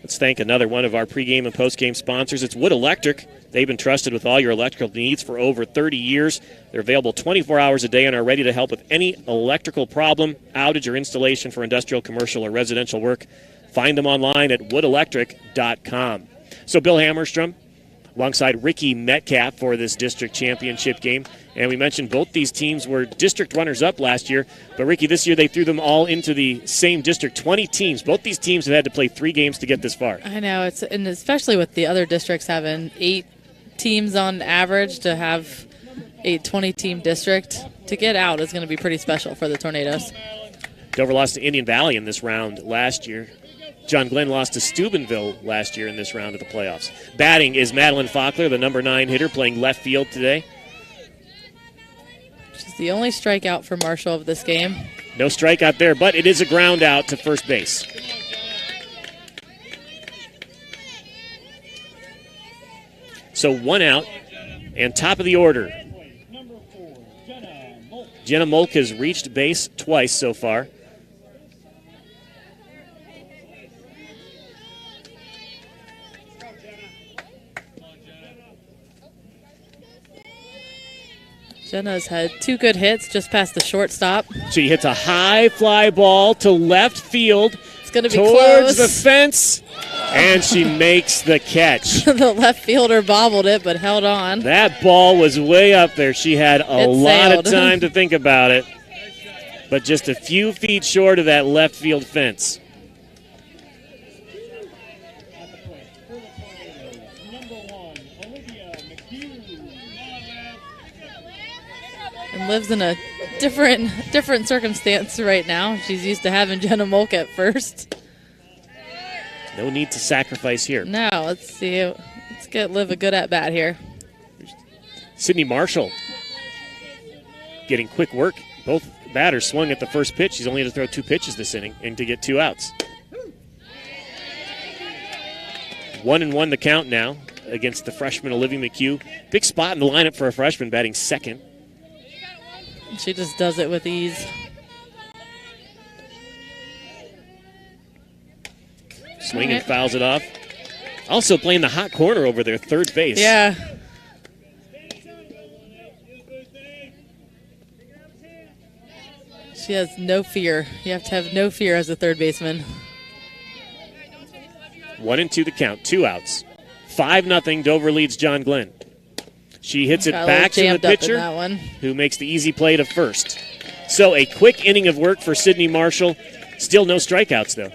[SPEAKER 2] Let's thank another one of our pregame and postgame sponsors. It's Wood Electric. They've been trusted with all your electrical needs for over 30 years. They're available 24 hours a day and are ready to help with any electrical problem, outage, or installation for industrial, commercial, or residential work. Find them online at woodelectric.com. So Bill Hammerstrom alongside Rikki Metcalf for this district championship game. And we mentioned both these teams were district runners-up last year. But, Rikki, this year they threw them all into the same district, 20 teams. Both these teams have had to play 3 games to get this far.
[SPEAKER 3] I know, and especially with the other districts having 8 teams on average, to have a 20-team district to get out is going to be pretty special for the Tornadoes.
[SPEAKER 2] Dover lost to Indian Valley in this round last year. John Glenn lost to Steubenville last year in this round of the playoffs. Batting is Madeline Faulkner, the number 9 hitter, playing left field today.
[SPEAKER 3] She's the only strikeout for Marshall of this game.
[SPEAKER 2] No strikeout there, but it is a ground out to first base. So 1 out, and top of the order. Jenna Molk has reached base twice so far.
[SPEAKER 3] Jenna's had 2 good hits just past the shortstop.
[SPEAKER 2] She hits a high fly ball to left field.
[SPEAKER 3] It's going to be
[SPEAKER 2] towards
[SPEAKER 3] close.
[SPEAKER 2] The fence, and she makes the catch.
[SPEAKER 3] The left fielder bobbled it, but held on.
[SPEAKER 2] That ball was way up there. She had a lot of time to think about it, but just a few feet short of that left field fence.
[SPEAKER 3] And lives in a different circumstance right now. She's used to having Jenna Molk at first.
[SPEAKER 2] No need to sacrifice here.
[SPEAKER 3] No, let's see. Let's get Liv a good at-bat here.
[SPEAKER 2] Sydney Marshall getting quick work. Both batters swung at the first pitch. She's only had to throw 2 pitches this inning and to get 2 outs. 1-1 the count now against the freshman Olivia McHugh. Big spot in the lineup for a freshman, batting second.
[SPEAKER 3] She just does it with ease.
[SPEAKER 2] Swing and fouls it off. Also playing the hot corner over there, third base.
[SPEAKER 3] Yeah. She has no fear. You have to have no fear as a third baseman.
[SPEAKER 2] 1-2 the count, 2 outs. 5-0, Dover leads John Glenn. She hits it back to the pitcher, who makes the easy play to first. So a quick inning of work for Sydney Marshall. Still no strikeouts, though.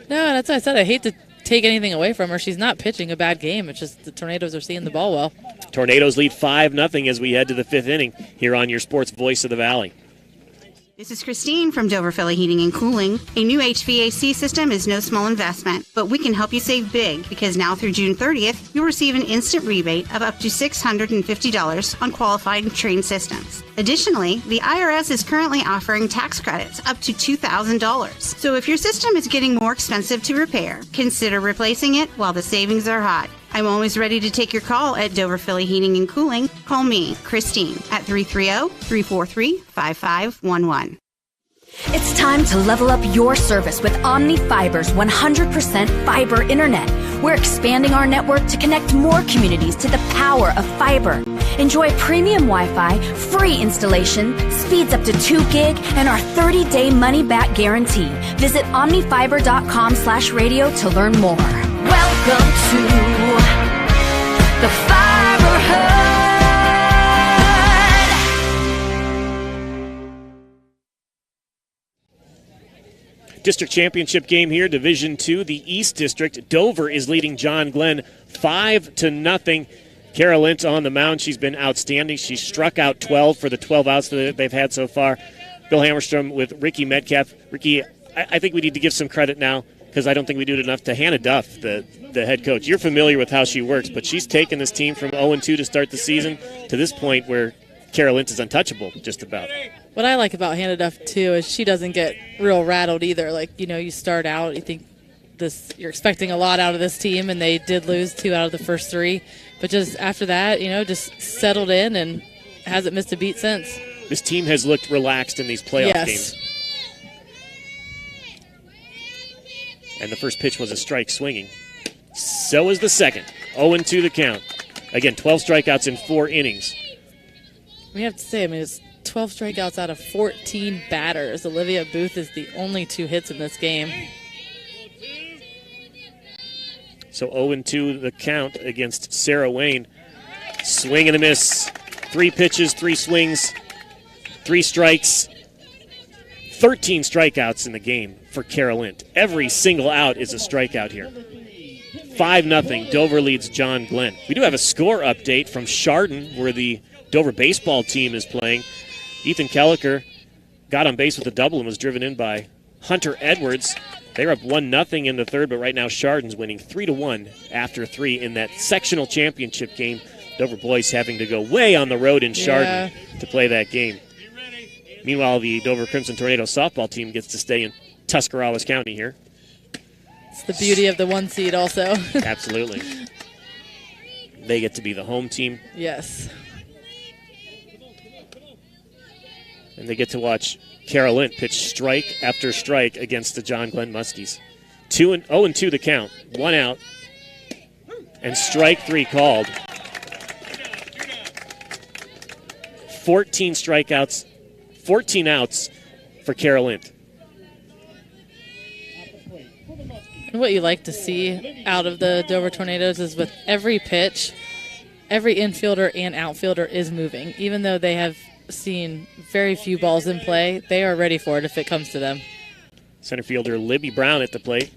[SPEAKER 3] No, that's what I said. I hate to take anything away from her. She's not pitching a bad game. It's just the Tornadoes are seeing the ball well.
[SPEAKER 2] Tornadoes lead 5-0 as we head to the 5th inning here on your Sports Voice of the Valley.
[SPEAKER 6] This is Christine from Dover Philly Heating and Cooling. A new HVAC system is no small investment, but we can help you save big because now through June 30th, you'll receive an instant rebate of up to $650 on qualified trained systems. Additionally, the IRS is currently offering tax credits up to $2,000. So if your system is getting more expensive to repair, consider replacing it while the savings are hot. I'm always ready to take your call at Dover Philly Heating and Cooling. Call me, Christine, at 330-343-5511.
[SPEAKER 5] It's time to level up your service with Omni Fiber's 100% fiber internet. We're expanding our network to connect more communities to the power of fiber. Enjoy premium Wi-Fi, free installation, speeds up to 2 gig, and our 30-day money-back guarantee. Visit omnifiber.com/radio to learn more. Welcome to the Fiber Hub.
[SPEAKER 2] District championship game here, Division II, the East District. Dover is leading John Glenn 5-0. Kara Lynch on the mound. She's been outstanding. She struck out 12 for the 12 outs that they've had so far. Bill Hammerstrom with Rikki Metcalf. Rikki, I think we need to give some credit now because I don't think we do it enough to Hannah Duff, the head coach. You're familiar with how she works, but she's taken this team from 0-2 to start the season to this point where Kara Lynch is untouchable just about.
[SPEAKER 3] What I like about Hannah Duff, too, is she doesn't get real rattled either. Like, you start out, you think you're expecting a lot out of this team, and they did lose 2 out of the first 3. But just after that, just settled in and hasn't missed a beat since.
[SPEAKER 2] This team has looked relaxed in these playoff games. And the first pitch was a strike swinging. So is the second. 0-2 the count. Again, 12 strikeouts in 4 innings.
[SPEAKER 3] We have to say, it's 12 strikeouts out of 14 batters. Olivia Booth is the only 2 hits in this game.
[SPEAKER 2] So 0-2 the count against Sarah Wayne. Swing and a miss. 3 pitches, 3 swings, 3 strikes. 13 strikeouts in the game for Kara Lynch. Every single out is a strikeout here. 5-0. Dover leads John Glenn. We do have a score update from Chardon where the Dover baseball team is playing. Ethan Kelliker got on base with a double and was driven in by Hunter Edwards. They're up 1-0 in the third, but right now Chardon's winning 3-1 after 3 in that sectional championship game. Dover boys having to go way on the road in Chardon to play that game. Meanwhile, the Dover Crimson Tornado softball team gets to stay in Tuscarawas County here.
[SPEAKER 3] It's the beauty of the 1 seed also.
[SPEAKER 2] Absolutely. They get to be the home team.
[SPEAKER 3] Yes.
[SPEAKER 2] And they get to watch Kara Lynch pitch strike after strike against the John Glenn Muskies. 0-2 the count. 1 out. And strike 3 called. 14 strikeouts, 14 outs for Kara Lynch.
[SPEAKER 3] And what you like to see out of the Dover Tornadoes is with every pitch, every infielder and outfielder is moving. Even though they have seen very few balls in play, they are ready for it if it comes to them.
[SPEAKER 2] Center fielder Libby Brown at the plate.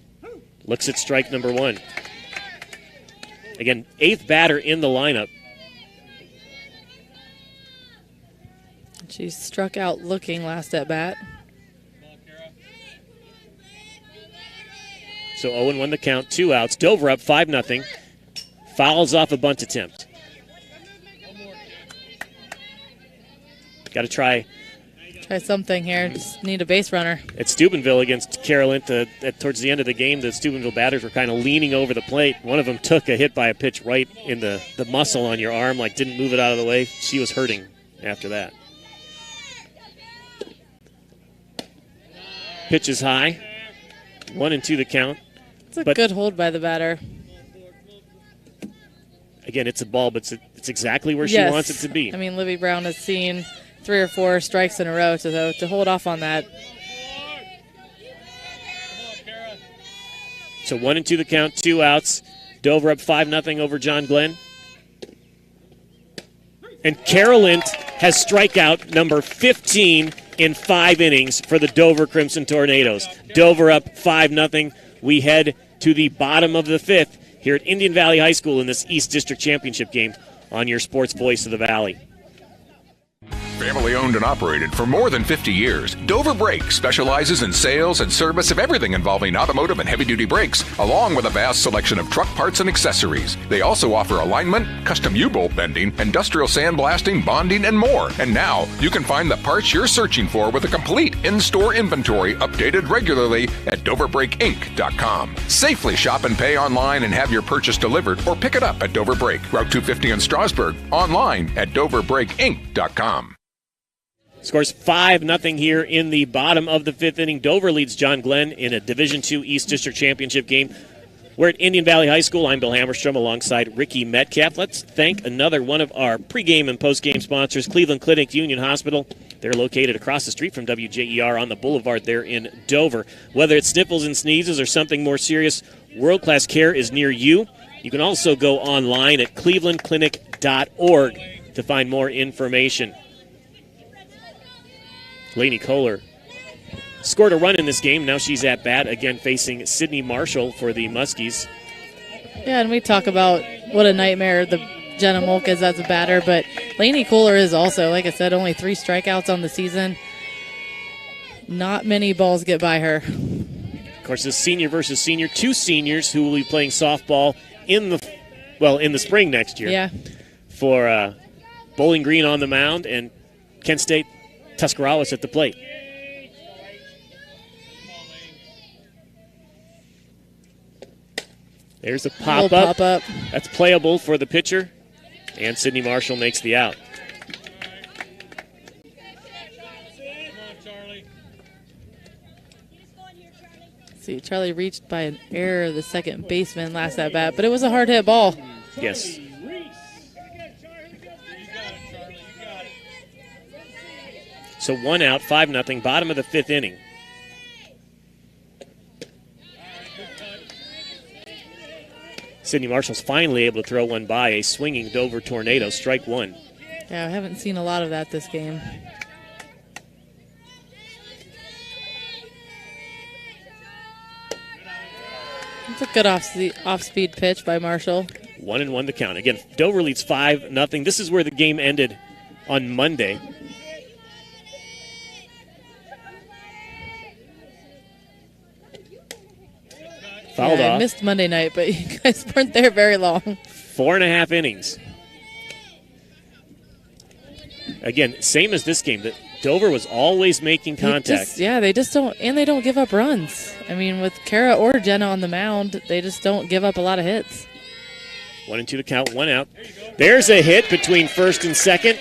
[SPEAKER 2] Looks at strike number 1. Again, 8th batter in the lineup.
[SPEAKER 3] She struck out looking last at bat.
[SPEAKER 2] So 0-1 the count, 2 outs. Dover up 5-0. Fouls off a bunt attempt. Got to try
[SPEAKER 3] something here. Just need a base runner.
[SPEAKER 2] At Steubenville against Carolyn, towards the end of the game, the Steubenville batters were kind of leaning over the plate. One of them took a hit by a pitch right in the muscle on your arm, didn't move it out of the way. She was hurting after that. Pitch is high. 1-2 the count.
[SPEAKER 3] It's a good hold by the batter.
[SPEAKER 2] Again, it's a ball, but it's exactly where she wants it to be.
[SPEAKER 3] Libby Brown has seen 3 or 4 strikes in a row, so to hold off on that.
[SPEAKER 2] So 1-2 the count, 2 outs. Dover up 5-0 over John Glenn. And Carolyn has strikeout number 15 in 5 innings for the Dover Crimson Tornadoes. Dover up 5-0. We head to the bottom of the 5th here at Indian Valley High School in this East District Championship game on your sports voice of the Valley.
[SPEAKER 4] Family owned and operated for more than 50 years, Dover Brake specializes in sales and service of everything involving automotive and heavy-duty brakes, along with a vast selection of truck parts and accessories. They also offer alignment, custom U-bolt bending, industrial sandblasting, bonding, and more. And now, you can find the parts you're searching for with a complete in-store inventory updated regularly at DoverBrakeInc.com. Safely shop and pay online and have your purchase delivered, or pick it up at Dover Brake, Route 250 in Strasburg, online at DoverBrakeInc.com.
[SPEAKER 2] Scores 5-0 here in the bottom of the fifth inning. Dover leads John Glenn in a Division II East District Championship game. We're at Indian Valley High School. I'm Bill Hammerstrom alongside Rikki Metcalf. Let's thank another one of our pregame and postgame sponsors, Cleveland Clinic Union Hospital. They're located across the street from WJER on the boulevard there in Dover. Whether it's sniffles and sneezes or something more serious, world-class care is near you. You can also go online at clevelandclinic.org to find more information. Lainey Kohler scored a run in this game. Now she's at bat again facing Sydney Marshall for the Muskies.
[SPEAKER 3] Yeah, and we talk about what a nightmare the Jenna Molk is as a batter, but Lainey Kohler is also, like I said, only 3 strikeouts on the season. Not many balls get by her.
[SPEAKER 2] Of course, this senior versus senior, 2 seniors who will be playing softball in the spring next year.
[SPEAKER 3] Yeah.
[SPEAKER 2] For Bowling Green on the mound and Kent State Tuscarawas at the plate. There's a pop-up. That's playable for the pitcher, and Sydney Marshall makes the out.
[SPEAKER 3] See, Charlie reached by an error of the second baseman last at bat, but it was a hard hit ball.
[SPEAKER 2] Yes. So 1 out, 5-0, bottom of the fifth inning. Sydney Marshall's finally able to throw one by a swinging Dover Tornado, strike 1.
[SPEAKER 3] Yeah, I haven't seen a lot of that this game. It's a good off-speed pitch by Marshall.
[SPEAKER 2] 1-1 the count. Again, Dover leads 5-0. This is where the game ended on Monday. Fouled off.
[SPEAKER 3] I missed Monday night, but you guys weren't there very long.
[SPEAKER 2] 4.5 innings. Again, same as this game. Dover was always making contact.
[SPEAKER 3] They just don't, and they don't give up runs. I mean, with Kara or Jenna on the mound, they just don't give up a lot of hits.
[SPEAKER 2] 1-2 the count, 1 out. There's a hit between first and second.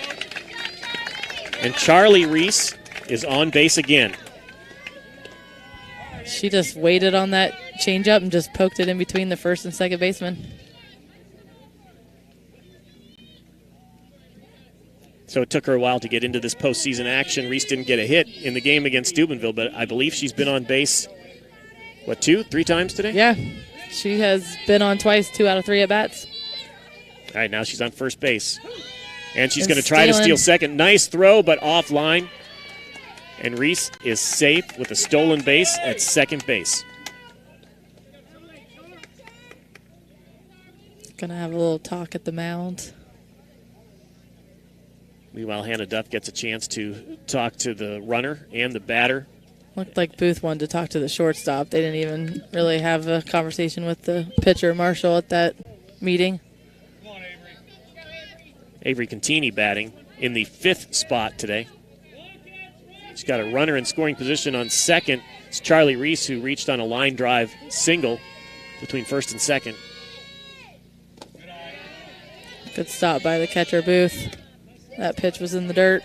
[SPEAKER 2] And Charlie Reese is on base again.
[SPEAKER 3] She just waited on that changeup and just poked it in between the first and second baseman.
[SPEAKER 2] So it took her a while to get into this postseason action. Reese didn't get a hit in the game against Steubenville, but I believe she's been on base, 2, 3 times today?
[SPEAKER 3] Yeah, she has been on twice, 2 out of 3 at-bats.
[SPEAKER 2] All right, now she's on first base. And she's going to try to steal second. Nice throw, but offline. And Reese is safe with a stolen base at second base.
[SPEAKER 3] Gonna have a little talk at the mound.
[SPEAKER 2] Meanwhile, Hannah Duff gets a chance to talk to the runner and the batter.
[SPEAKER 3] Looked like Booth wanted to talk to the shortstop. They didn't even really have a conversation with the pitcher, Marshall, at that meeting.
[SPEAKER 2] Avery Contini batting in the 5th spot today. She's got a runner in scoring position on second. It's Charlie Reese, who reached on a line drive single between first and second.
[SPEAKER 3] Good stop by the catcher, Booth. That pitch was in the dirt.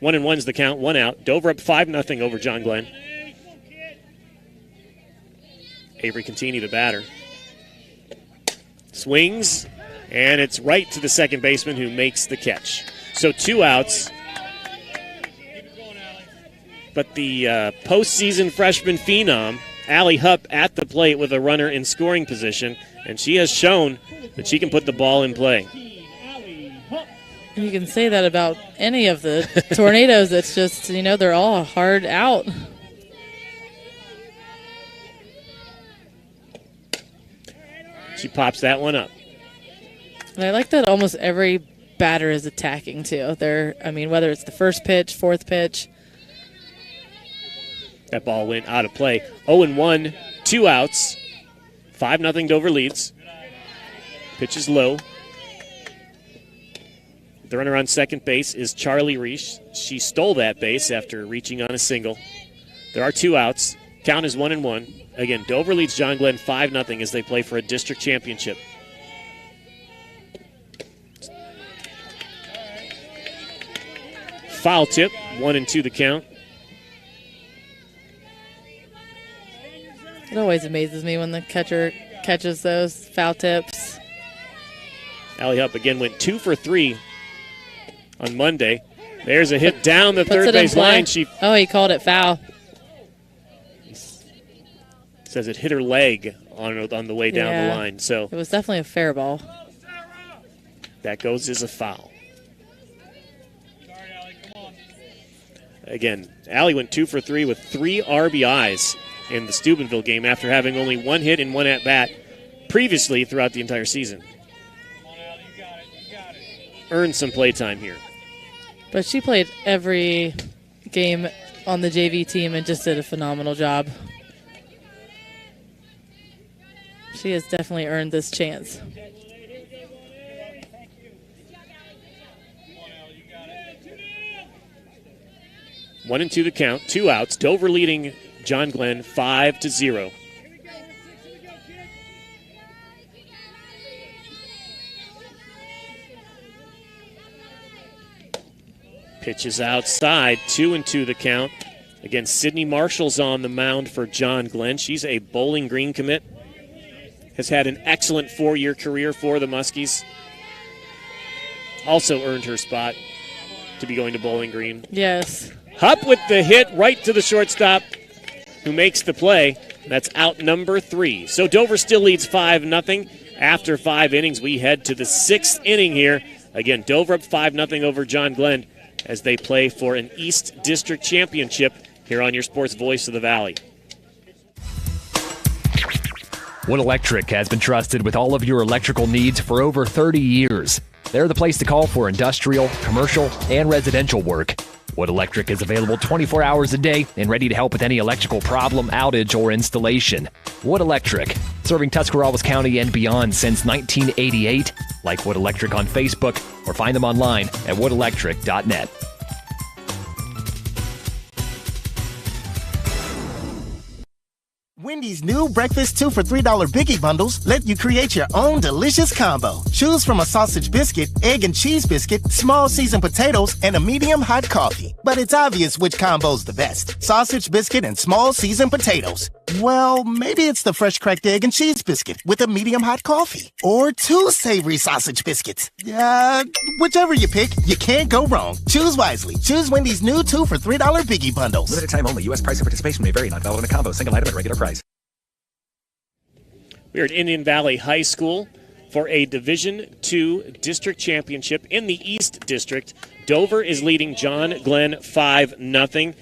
[SPEAKER 2] 1-1's the count, 1 out. Dover up 5-0 over John Glenn. Avery Contini, the batter. Swings, and it's right to the second baseman, who makes the catch. So 2 outs. But the postseason freshman phenom, Allie Hupp, at the plate with a runner in scoring position, and she has shown that she can put the ball in play.
[SPEAKER 3] You can say that about any of the Tornadoes. It's just, they're all hard out.
[SPEAKER 2] She pops that one up.
[SPEAKER 3] And I like that almost every batter is attacking too. Whether it's the first pitch, fourth pitch.
[SPEAKER 2] That ball went out of play. 0-1, 2 outs. 5-0 Dover leads. Pitch is low. The runner on second base is Charlie Reich. She stole that base after reaching on a single. There are 2 outs. Count is 1-1. Again, Dover leads John Glenn 5-0 as they play for a district championship. Foul tip, 1-2 the count.
[SPEAKER 3] It always amazes me when the catcher catches those foul tips.
[SPEAKER 2] Allie Hupp again went 2 for 3 on Monday. There's a hit down the third base line.
[SPEAKER 3] He called it foul.
[SPEAKER 2] Says it hit her leg on the way down the line. So
[SPEAKER 3] it was definitely a fair ball.
[SPEAKER 2] That goes as a foul. Again, Allie went 2 for 3 with 3 RBIs in the Steubenville game after having only 1 hit and 1 at-bat previously throughout the entire season. Earned some playtime here.
[SPEAKER 3] But she played every game on the JV team and just did a phenomenal job. She has definitely earned this chance.
[SPEAKER 2] One and 2 the count, 2 outs. Dover leading John Glenn 5-0. Pitch is outside, 2-2 the count. Again, Sydney Marshall's on the mound for John Glenn. She's a Bowling Green commit. Has had an excellent 4-year career for the Muskies. Also earned her spot to be going to Bowling Green.
[SPEAKER 3] Yes.
[SPEAKER 2] Hupp with the hit right to the shortstop, who makes the play. That's out number 3. So Dover still leads 5-0. After 5 innings, we head to the 6th inning here. Again, Dover up 5-0 over John Glenn as they play for an East District Championship here on your Sports Voice of the Valley.
[SPEAKER 11] Wood Electric has been trusted with all of your electrical needs for over 30 years. They're the place to call for industrial, commercial, and residential work. Wood Electric is available 24 hours a day and ready to help with any electrical problem, outage, or installation. Wood Electric, serving Tuscarawas County and beyond since 1988. Like Wood Electric on Facebook or find them online at woodelectric.net.
[SPEAKER 14] Wendy's new breakfast 2 for $3 Biggie Bundles let you create your own delicious combo. Choose from a sausage biscuit, egg and cheese biscuit, small seasoned potatoes, and a medium hot coffee. But it's obvious which combo's the best. Sausage biscuit and small seasoned potatoes. Well, maybe it's the fresh cracked egg and cheese biscuit with a medium hot coffee. Or 2 savory sausage biscuits. Whichever you pick, you can't go wrong. Choose wisely. Choose Wendy's new 2 for $3 Biggie Bundles.
[SPEAKER 20] Limited time only. U.S. price and participation may vary. Not valid in a combo. Single item at regular price.
[SPEAKER 2] We're at Indian Valley High School for a Division II District Championship in the East District. Dover is leading John Glenn 5-0.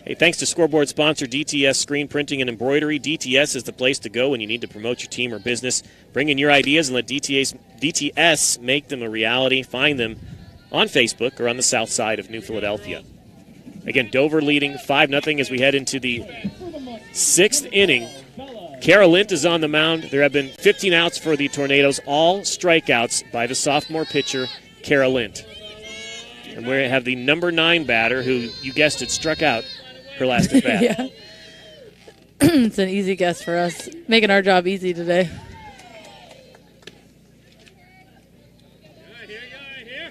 [SPEAKER 2] Hey, thanks to scoreboard sponsor DTS Screen Printing and Embroidery. DTS is the place to go when you need to promote your team or business. Bring in your ideas and let DTS make them a reality. Find them on Facebook or on the south side of New Philadelphia. Again, Dover leading 5-0 as we head into the 6th inning. Kara Lint is on the mound. There have been 15 outs for the Tornadoes, all strikeouts by the sophomore pitcher, Kara Lint. And we have the number 9 batter who, you guessed it, struck out her last at bat.
[SPEAKER 3] Yeah. It's an easy guess for us. Making our job easy today.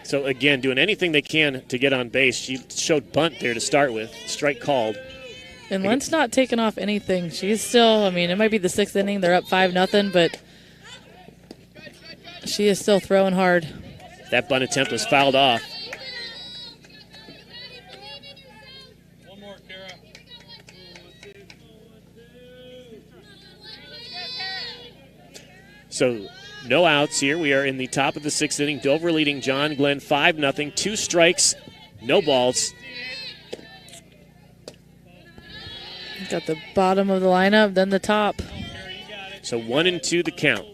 [SPEAKER 2] So, again, doing anything they can to get on base. She showed bunt there to start with. Strike called.
[SPEAKER 3] And Lent's not taking off anything. She's still, it might be the 6th inning. They're up 5-0, but she is still throwing hard.
[SPEAKER 2] That bunt attempt was fouled off. So, no outs here. We are in the top of the 6th inning. Dover leading John Glenn 5-0. 2 strikes, no balls.
[SPEAKER 3] Got the bottom of the lineup, then the top.
[SPEAKER 2] So 1-2 the count.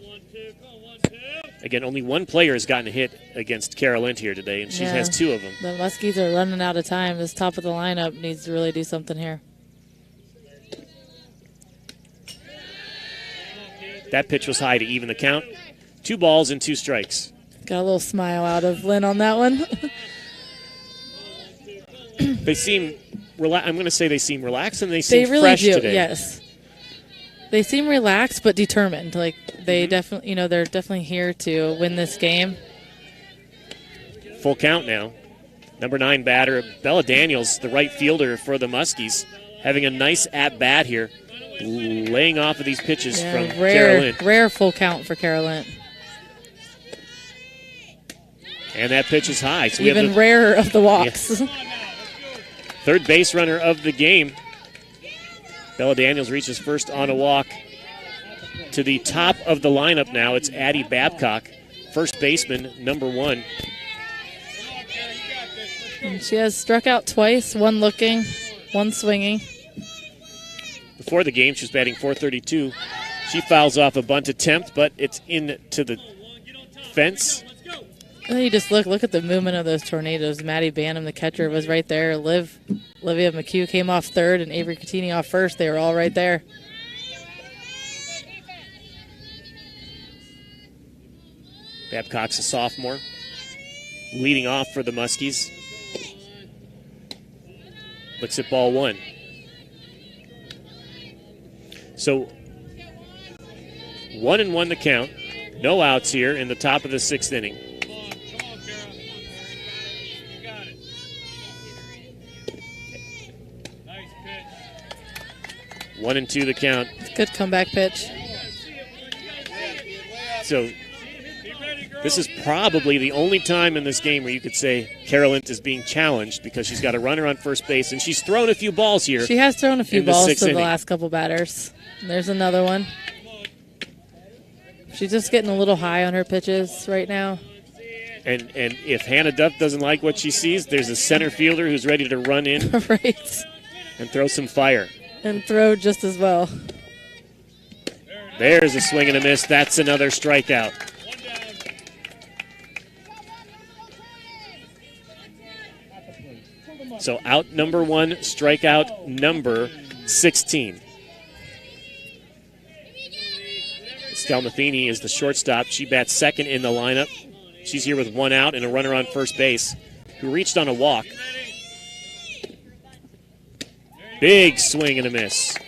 [SPEAKER 2] Again, only one player has gotten a hit against Carolyn here today, and she has 2 of them.
[SPEAKER 3] The Muskies are running out of time. This top of the lineup needs to really do something here.
[SPEAKER 2] That pitch was high to even the count. 2 balls and 2 strikes.
[SPEAKER 3] Got a little smile out of Lynn on that one.
[SPEAKER 2] They seem I'm going to say they seem relaxed and they seem
[SPEAKER 3] really
[SPEAKER 2] fresh
[SPEAKER 3] do,
[SPEAKER 2] today.
[SPEAKER 3] Yes. They seem relaxed but determined. Like they definitely, they're definitely here to win this game.
[SPEAKER 2] Full count now. Number 9 batter, Bella Daniels, the right fielder for the Muskies, having a nice at-bat here, laying off of these pitches from Carolyn.
[SPEAKER 3] Rare full count for Carolyn.
[SPEAKER 2] And that pitch is high. So
[SPEAKER 3] even rarer of the walks.
[SPEAKER 2] Yeah. Third base runner of the game. Bella Daniels reaches first on a walk. To the top of the lineup now, it's Addie Babcock, first baseman, number 1.
[SPEAKER 3] And she has struck out twice, 1 looking, 1 swinging.
[SPEAKER 2] Before the game, she was batting .432. She fouls off a bunt attempt, but it's into the fence.
[SPEAKER 3] And then you just look at the movement of those tornadoes. Maddie Bannum, the catcher, was right there. Olivia McHugh came off third and Avery Catini off first. They were all right there.
[SPEAKER 2] Babcock's a sophomore, leading off for the Muskies. Looks at ball 1. So 1-1 the count. No outs here in the top of the 6th inning. One and 2 the count.
[SPEAKER 3] Good comeback pitch.
[SPEAKER 2] So this is probably the only time in this game where you could say Carolyn is being challenged because she's got a runner on first base, and she's thrown a few balls here.
[SPEAKER 3] She has thrown a few balls to the last couple batters. There's another one. She's just getting a little high on her pitches right now.
[SPEAKER 2] And if Hannah Duff doesn't like what she sees, there's a center fielder who's ready to run in
[SPEAKER 3] right.
[SPEAKER 2] and throw some fire.
[SPEAKER 3] And throw just as well.
[SPEAKER 2] There's a swing and a miss. That's another strikeout. So out number 1, strikeout number 16. Estelle Matheny is the shortstop. She bats second in the lineup. She's here with 1 out and a runner on first base who reached on a walk. Big swing and a miss.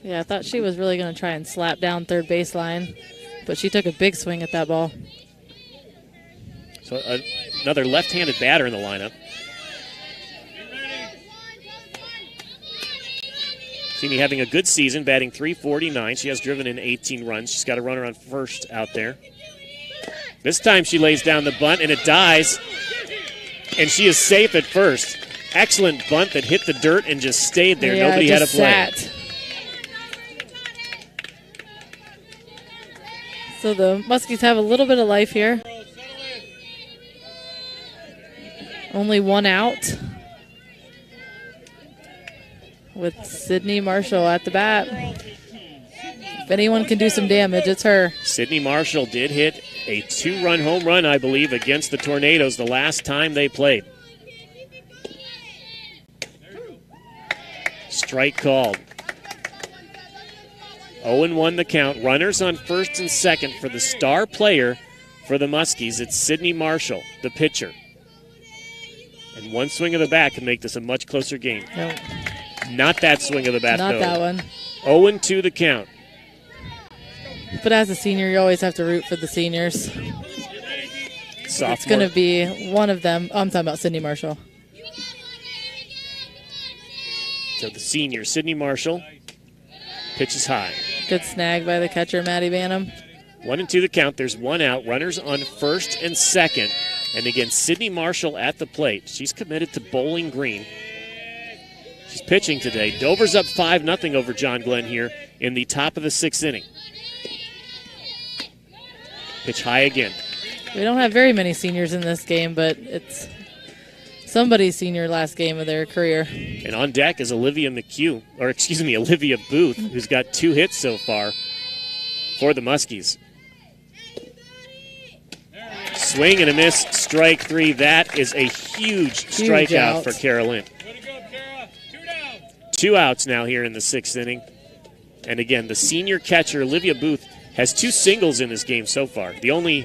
[SPEAKER 3] Yeah, I thought she was really going to try and slap down third baseline, but she took a big swing at that ball.
[SPEAKER 2] So another left-handed batter in the lineup. Matheny having a good season, batting .349. She has driven in 18 runs. She's got a runner on first out there. This time she lays down the bunt, and it dies, and she is safe at first. Excellent bunt that hit the dirt and just stayed there.
[SPEAKER 3] Yeah,
[SPEAKER 2] nobody had a play.
[SPEAKER 3] Sat. So the Muskies have a little bit of life here. Only 1 out. With Sydney Marshall at the bat. If anyone can do some damage, it's her.
[SPEAKER 2] Sydney Marshall did hit a 2-run home run, I believe, against the Tornadoes the last time they played. Strike called. 0-1 the count. Runners on first and second for the star player for the Muskies. It's Sydney Marshall, the pitcher. And 1 swing of the bat can make this a much closer game.
[SPEAKER 3] Nope.
[SPEAKER 2] Not that swing of the bat,
[SPEAKER 3] Not
[SPEAKER 2] though.
[SPEAKER 3] that one.
[SPEAKER 2] 0-2 the count.
[SPEAKER 3] But as a senior, you always have to root for the seniors.
[SPEAKER 2] Sophomore.
[SPEAKER 3] It's going to be one of them. Oh, I'm talking about Sydney Marshall.
[SPEAKER 2] So the senior, Sydney Marshall, pitches high.
[SPEAKER 3] Good snag by the catcher, Maddie Bannum.
[SPEAKER 2] 1-2 the count. There's 1 out. Runners on first and second. And again, Sydney Marshall at the plate. She's committed to Bowling Green. She's pitching today. Dover's up 5-0 over John Glenn here in the top of the 6th inning. Pitch high again.
[SPEAKER 3] We don't have very many seniors in this game, but it's somebody's senior last game of their career.
[SPEAKER 2] And on deck is Olivia Booth, who's got 2 hits so far for the Muskies. Swing and a miss, strike 3. That is a huge strikeout for Carolyn. 2 outs now here in the 6th inning. And again, the senior catcher, Olivia Booth, has 2 singles in this game so far. The only,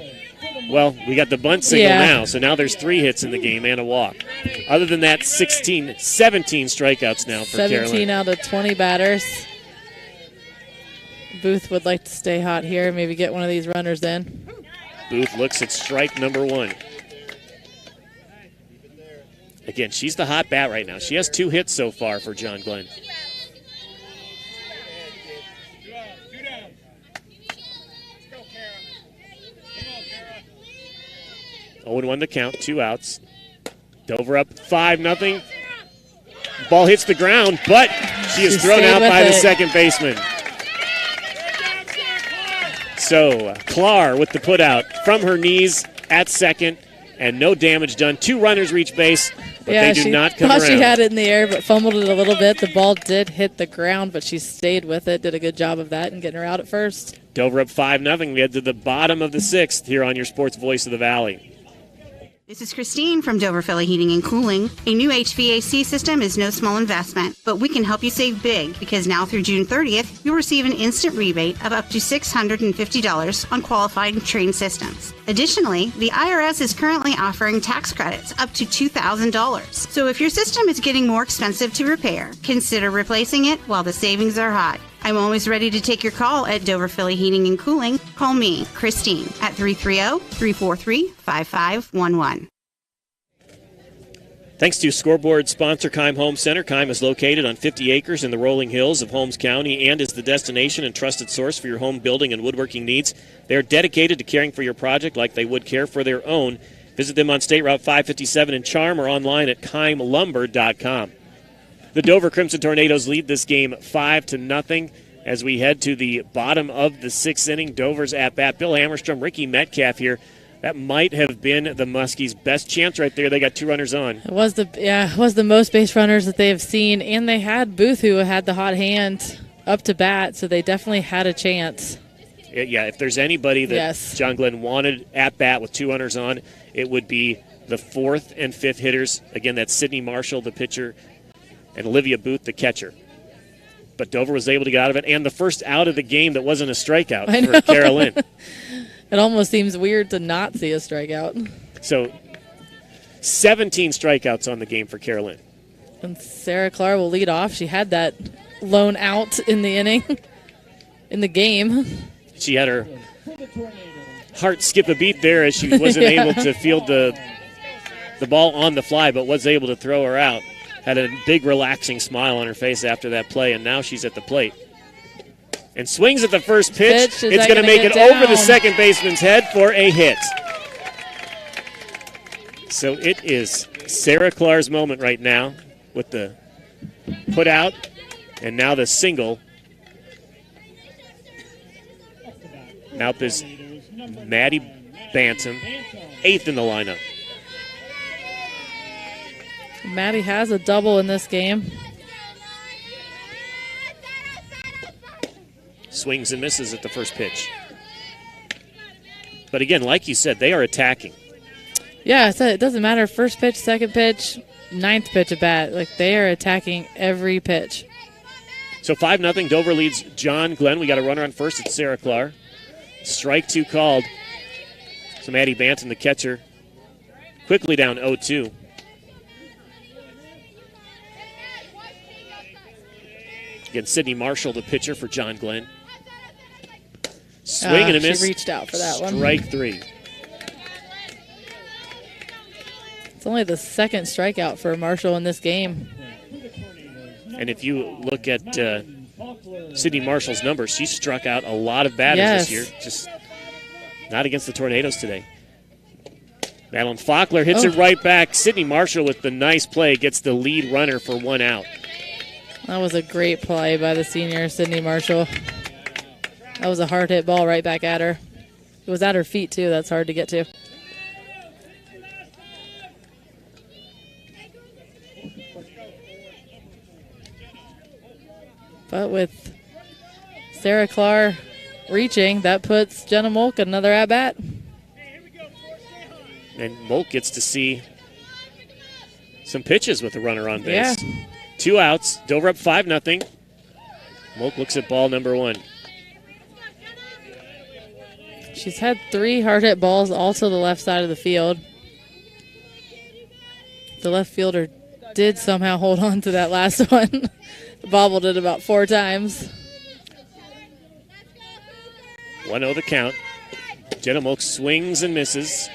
[SPEAKER 2] well, we got the bunt single now, so now there's 3 hits in the game and a walk. Other than that, 17 strikeouts now for Carolyn.
[SPEAKER 3] 17 out of 20 batters. Booth would like to stay hot here, maybe get one of these runners in.
[SPEAKER 2] Booth looks at strike number 1. Again, she's the hot bat right now. She has 2 hits so far for John Glenn. Oh, 0-1 the count, 2 outs. Dover up 5-0. Ball hits the ground, but she is thrown out by the second baseman. So Clar with the putout from her knees at second, and no damage done. 2 runners reach base, but they do not come around.
[SPEAKER 3] She had it in the air, but fumbled it a little bit. The ball did hit the ground, but she stayed with it, did a good job of that and getting her out at first.
[SPEAKER 2] Dover up 5-0. We head to the bottom of the 6th here on your Sports Voice of the Valley.
[SPEAKER 6] This is Christine from Dover Philly Heating and Cooling. A new HVAC system is no small investment, but we can help you save big because now through June 30th, you'll receive an instant rebate of up to $650 on qualifying Trane systems. Additionally, the IRS is currently offering tax credits up to $2,000. So if your system is getting more expensive to repair, consider replacing it while the savings are high. I'm always ready to take your call at Dover Philly Heating and Cooling. Call me, Christine, at 330-343-5511.
[SPEAKER 2] Thanks to Scoreboard sponsor Keim Home Center. Keim is located on 50 acres in the rolling hills of Holmes County and is the destination and trusted source for your home building and woodworking needs. They are dedicated to caring for your project like they would care for their own. Visit them on State Route 557 in Charm or online at keimlumber.com. The Dover Crimson Tornadoes lead this game 5-0 as we head to the bottom of the 6th inning. Dover's at bat. Bill Hammerstrom, Rikki Metcalf here. That might have been the Muskies' best chance right there. They got 2 runners on.
[SPEAKER 3] It was the most base runners that they have seen, and they had Booth who had the hot hand up to bat, so they definitely had a chance.
[SPEAKER 2] Yeah, if there's anybody that John Glenn wanted at bat with 2 runners on, it would be the 4th and 5th hitters. Again, that's Sydney Marshall, the pitcher, and Olivia Booth, the catcher. But Dover was able to get out of it, and the first out of the game that wasn't a strikeout for Carolyn.
[SPEAKER 3] It almost seems weird to not see a strikeout.
[SPEAKER 2] So 17 strikeouts on the game for Carolyn.
[SPEAKER 3] And Sarah Clar will lead off. She had that lone out in the inning, in the game.
[SPEAKER 2] She had her heart skip a beat there as she wasn't able to field the ball on the fly, but was able to throw her out. Had a big relaxing smile on her face after that play, and now she's at the plate. And swings at the first pitch. It's going to make it over the second baseman's head for a hit. So it is Sarah Clar's moment right now with the put out and now the single. Now up is Maddie Bantam, 8th in the lineup.
[SPEAKER 3] Maddie has a double in this game.
[SPEAKER 2] Swings and misses at the first pitch. But again, like you said, they are attacking.
[SPEAKER 3] Yeah, so it doesn't matter. First pitch, second pitch, 9th pitch at bat. Like, they are attacking every pitch.
[SPEAKER 2] So 5-0. Dover leads John Glenn. We got a runner on first. It's Sarah Clar. Strike 2 called. So Maddie Bantam, the catcher, quickly down 0-2. Again, Sydney Marshall, the pitcher for John Glenn. Swing and a miss.
[SPEAKER 3] She reached out for that one.
[SPEAKER 2] Strike 3.
[SPEAKER 3] It's only the 2nd strikeout for Marshall in this game.
[SPEAKER 2] And if you look at Sydney Marshall's numbers, she struck out a lot of batters this year. Just not against the Tornadoes today. Madeline Faulkner hits it right back. Sydney Marshall with the nice play gets the lead runner for 1 out.
[SPEAKER 3] That was a great play by the senior, Sydney Marshall. That was a hard hit ball right back at her. It was at her feet, too. That's hard to get to. But with Sarah Clar reaching, that puts Jenna Molk another at-bat.
[SPEAKER 2] And Molk gets to see some pitches with a runner on base.
[SPEAKER 3] Yeah.
[SPEAKER 2] 2 outs. Dover up 5-0. Molk looks at ball number 1.
[SPEAKER 3] She's had 3 hard hit balls all to the left side of the field. The left fielder did somehow hold on to that last one. Bobbled it about 4 times.
[SPEAKER 2] 1-0 the count. Jenna Molk swings and misses.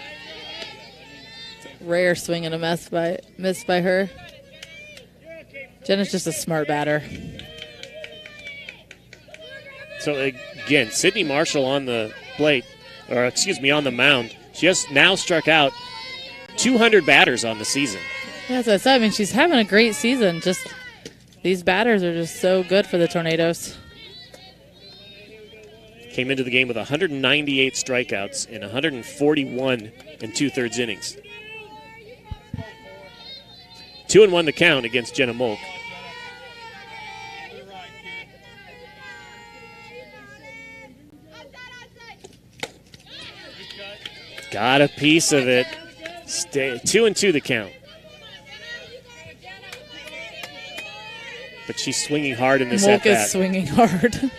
[SPEAKER 3] Rare swing and a miss by her. Jenna's just a smart batter.
[SPEAKER 2] So again, Sydney Marshall on the plate, or excuse me, on the mound. She has now struck out 200 batters on the season.
[SPEAKER 3] Yeah, that's what I said. I mean, she's having a great season. Just these batters are just so good for the Tornadoes.
[SPEAKER 2] Came into the game with 198 strikeouts in 141 2/3 innings. 2-1 the count against Jenna Molk. Got a piece of it. 2-2 the count. But she's swinging hard in this at-bat.
[SPEAKER 3] Molk is swinging hard.
[SPEAKER 2] A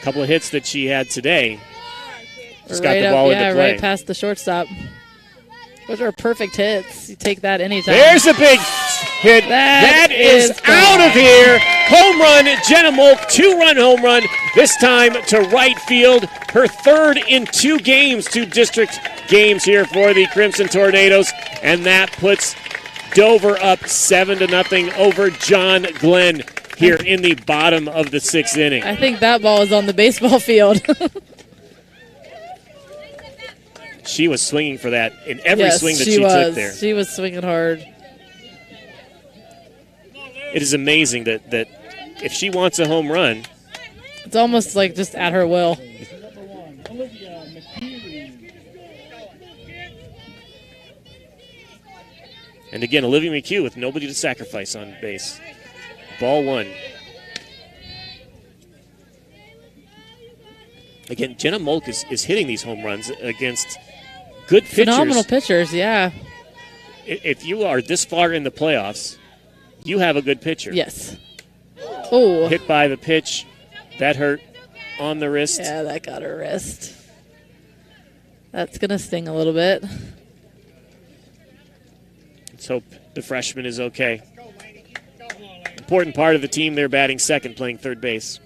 [SPEAKER 2] couple of hits that she had today. Just
[SPEAKER 3] right
[SPEAKER 2] got the ball into play.
[SPEAKER 3] Right past the shortstop. Those are perfect hits. You take that anytime.
[SPEAKER 2] There's a big hit. That is out of here. Home run, Jenna Molk, 2-run home run, this time to right field. Her 3rd in 2 games, 2 district games here for the Crimson Tornadoes. And that puts Dover up 7-0 over John Glenn here in the bottom of the 6th inning.
[SPEAKER 3] I think that ball is on the baseball field.
[SPEAKER 2] She was swinging for that in every swing that she took there.
[SPEAKER 3] She was swinging hard.
[SPEAKER 2] It is amazing that if she wants a home run,
[SPEAKER 3] it's almost like just at her will.
[SPEAKER 2] And again, Olivia McHugh with nobody to sacrifice on base. Ball 1. Again, Jenna Molk is hitting these home runs against good pitchers.
[SPEAKER 3] Phenomenal pitchers, yeah.
[SPEAKER 2] If you are this far in the playoffs, you have a good pitcher.
[SPEAKER 3] Yes. Oh.
[SPEAKER 2] Hit by the pitch. That hurt on the wrist.
[SPEAKER 3] Yeah, that got her wrist. That's going to sting a little bit.
[SPEAKER 2] Let's hope the freshman is okay. Important part of the team, they're batting second, playing third base.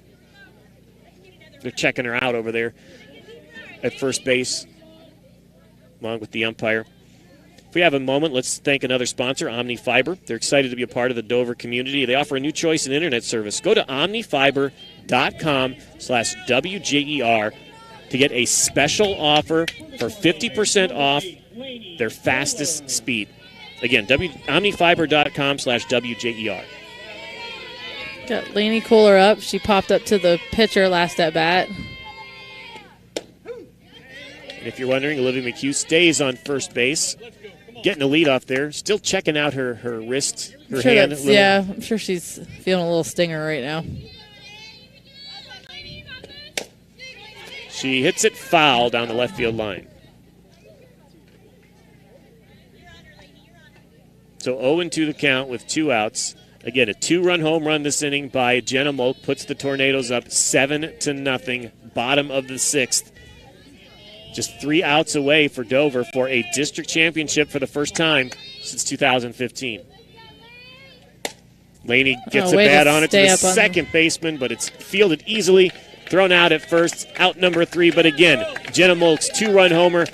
[SPEAKER 2] They're checking her out over there at first base, along with the umpire. If we have a moment, let's thank another sponsor, Omni Fiber. They're excited to be a part of the Dover community. They offer a new choice in internet service. Go to omnifiber.com/WJER to get a special offer for 50% off their fastest speed. Again, omnifiber.com/WJER.
[SPEAKER 3] Got Lainey Kohler up. She popped up to the pitcher last at bat.
[SPEAKER 2] And if you're wondering, Olivia McHugh stays on first base, getting the lead off there, still checking out her wrist, her hand.
[SPEAKER 3] Yeah, I'm sure she's feeling a little stinger right now.
[SPEAKER 2] She hits it foul down the left field line. So 0-2 the count with 2 outs. Again, a 2-run home run this inning by Jenna Molk puts the Tornadoes up 7-0, bottom of the 6th. Just 3 outs away for Dover for a district championship for the first time since 2015. Laney gets a bat on it to the second baseman, but it's fielded easily. Thrown out at first, out number 3. But again, Jenna Molk's 2-run homer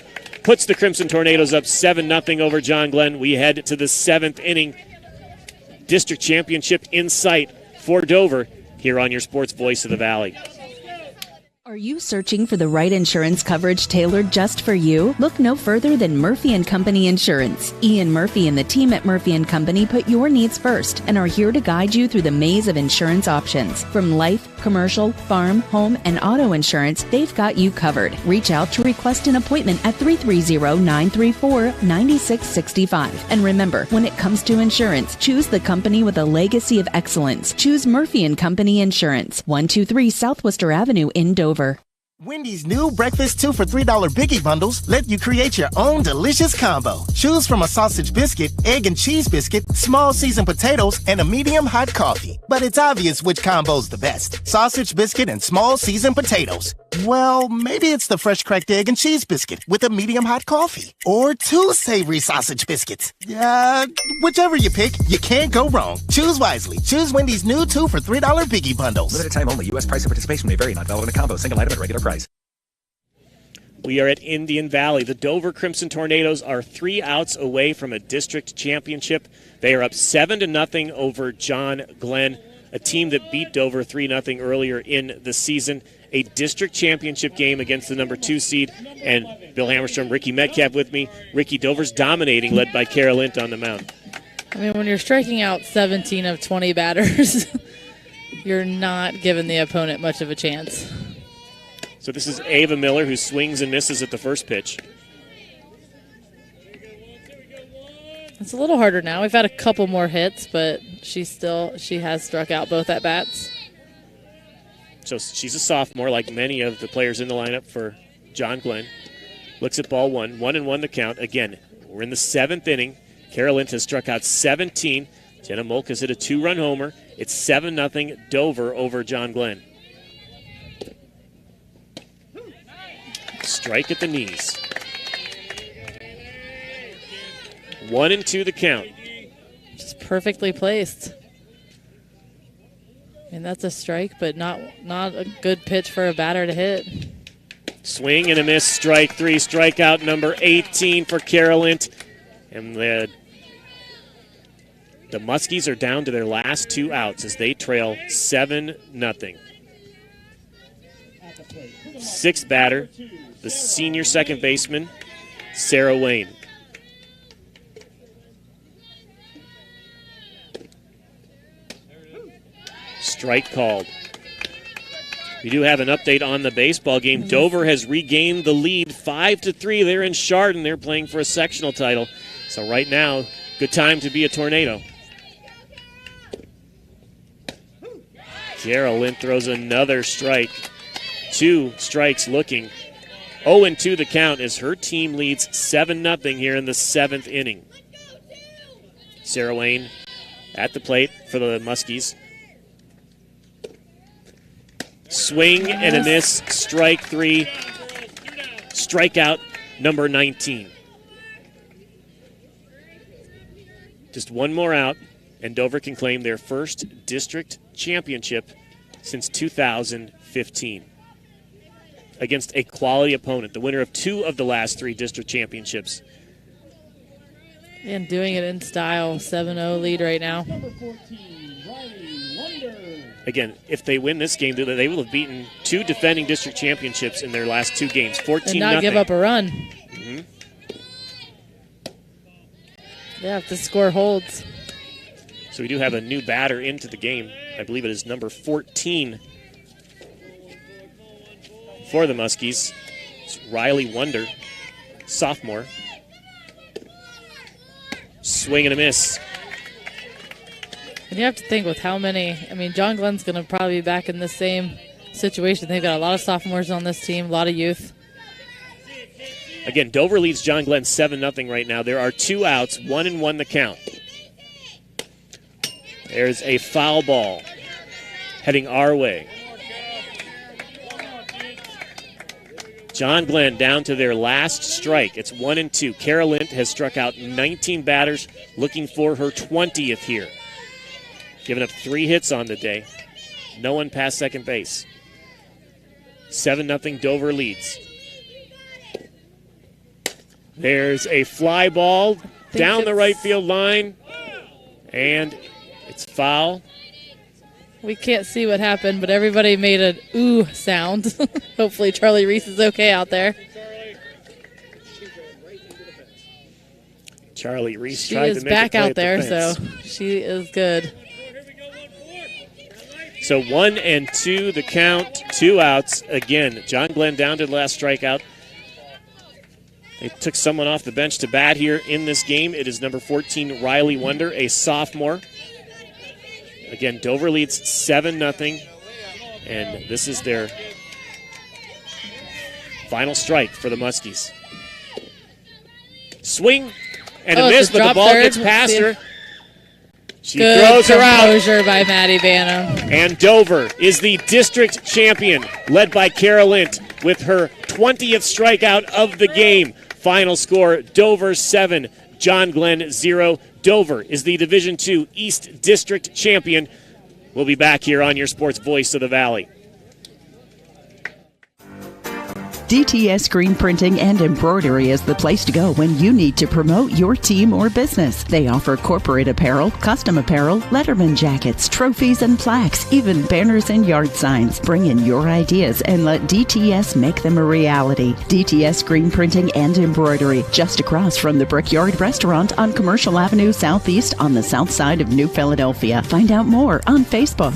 [SPEAKER 2] puts the Crimson Tornadoes up 7-0 over John Glenn. We head to the 7th inning. District championship in sight for Dover here on your Sports Voice of the Valley.
[SPEAKER 15] Are you searching for the right insurance coverage tailored just for you? Look no further than Murphy & Company Insurance. Ian Murphy and the team at Murphy & Company put your needs first and are here to guide you through the maze of insurance options. From life, commercial, farm, home, and auto insurance, they've got you covered. Reach out to request an appointment at 330-934-9665. And remember, when it comes to insurance, choose the company with a legacy of excellence. Choose Murphy & Company Insurance, 123 South Worcester Avenue in Dover.
[SPEAKER 14] Wendy's new breakfast 2 for $3 Biggie bundles let you create your own delicious combo. Choose from a sausage biscuit, egg and cheese biscuit, small seasoned potatoes, and a medium hot coffee. But it's obvious which combo's the best. Sausage biscuit and small seasoned potatoes. Well, maybe it's the fresh cracked egg and cheese biscuit with a medium hot coffee. Or 2 savory sausage biscuits. Whichever you pick, you can't go wrong. Choose wisely. Choose Wendy's new 2 for $3 Biggie bundles.
[SPEAKER 20] Limited time only. U.S. price and participation may vary. Not valid in a combo. Single item at regular price.
[SPEAKER 2] We are at Indian Valley. The Dover Crimson Tornadoes are 3 outs away from a district championship. They are up 7-0 over John Glenn, a team that beat Dover 3-0 earlier in the season. A district championship game against the number 2 seed. And Bill Hammerstrom, Rikki Metcalf with me. Rikki, Dover's dominating, led by Kara Lint on the mound.
[SPEAKER 3] I mean, when you're striking out 17 of 20 batters, you're not giving the opponent much of a chance.
[SPEAKER 2] So this is Ava Miller, who swings and misses at the first pitch.
[SPEAKER 3] It's a little harder now. We've had a couple more hits, but she has struck out both at bats.
[SPEAKER 2] So she's a sophomore, like many of the players in the lineup for John Glenn. Looks at ball 1, 1-1 the count. Again, we're in the 7th inning. Carolyn has struck out 17. Jenna Molk has hit a 2-run homer. It's 7-0 Dover over John Glenn. Strike at the knees. 1-2 the count.
[SPEAKER 3] Just perfectly placed. And that's a strike, but not a good pitch for a batter to hit.
[SPEAKER 2] Swing and a miss, strike 3, strikeout number 18 for Carolyn. And the Muskies are down to their last 2 outs as they trail 7-0. Sixth batter, the senior second baseman, Sarah Wayne. Strike called. We do have an update on the baseball game. Dover has regained the lead 5-3. They're in Chardon. They're playing for a sectional title. So right now, good time to be a Tornado. Carolyn throws another strike. 2 strikes looking. 0-2 the count as her team leads 7-0 here in the 7th inning. Sarah Wayne at the plate for the Muskies. Swing and a miss, strike 3, strikeout number 19. Just one more out, and Dover can claim their first district championship since 2015 against a quality opponent, the winner of 2 of the last 3 district championships.
[SPEAKER 3] And doing it in style, 7-0 lead right now.
[SPEAKER 2] Again, if they win this game, they will have beaten 2 defending district championships in their last 2 games, 14-0.
[SPEAKER 3] And not give up a run.
[SPEAKER 2] Mm-hmm.
[SPEAKER 3] Yeah, if the score holds.
[SPEAKER 2] So we do have a new batter into the game. I believe it is number 14 for the Muskies. It's Riley Wonder, sophomore. Swing and a miss.
[SPEAKER 3] And you have to think with how many, John Glenn's going to probably be back in the same situation. They've got a lot of sophomores on this team, a lot of youth.
[SPEAKER 2] Again, Dover leads John Glenn 7-0 right now. There are 2 outs, 1-1 the count. There's a foul ball heading our way. John Glenn down to their last strike. It's 1-2. Kara Lint has struck out 19 batters, looking for her 20th here. Giving up 3 hits on the day. No one past second base. 7-0 Dover leads. There's a fly ball down the right field line. And it's foul.
[SPEAKER 3] We can't see what happened, but everybody made an ooh sound. Hopefully Charlie Reese is okay out there.
[SPEAKER 2] Charlie Reese
[SPEAKER 3] she
[SPEAKER 2] tried
[SPEAKER 3] is
[SPEAKER 2] to make
[SPEAKER 3] back
[SPEAKER 2] a play
[SPEAKER 3] out
[SPEAKER 2] at the
[SPEAKER 3] there,
[SPEAKER 2] fence.
[SPEAKER 3] so she is good.
[SPEAKER 2] So 1-2 the count, 2 outs. Again, John Glenn down to the last strikeout. They took someone off the bench to bat here in this game. It is number 14, Riley Wonder, a sophomore. Again, Dover leads 7-0, and this is their Final strike for the Muskies. Swing and a miss, but the ball gets past her. She throws her out.
[SPEAKER 3] Good composure by Maddie Banham.
[SPEAKER 2] And Dover is the district champion, led by Kara Lint with her 20th strikeout of the game. Final score, Dover 7, John Glenn 0. Dover is the Division II East District champion. We'll be back here on your Sports Voice of the Valley.
[SPEAKER 7] DTS Screen Printing and Embroidery is the place to go when you need to promote your team or business. They offer corporate apparel, custom apparel, letterman jackets, trophies and plaques, even banners and yard signs. Bring in your ideas and let DTS make them a reality. DTS Screen Printing and Embroidery, just across from the Brickyard Restaurant on Commercial Avenue Southeast on the south side of New Philadelphia. Find out more on Facebook.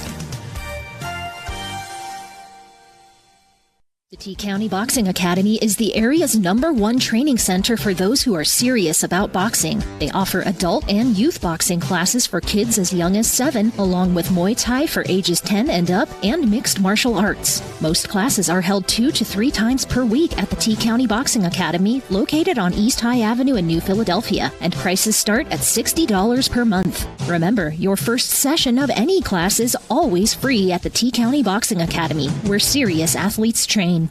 [SPEAKER 13] The T County Boxing Academy is the area's #1 training center for those who are serious about boxing. They offer adult and youth boxing classes for kids as young as 7, along with Muay Thai for ages 10 and up, and mixed martial arts. Most classes are held 2 to 3 times per week at the T County Boxing Academy, located on East High Avenue in New Philadelphia, and prices start at $60 per month. Remember, your first session of any class is always free at the T County Boxing Academy, where serious athletes train.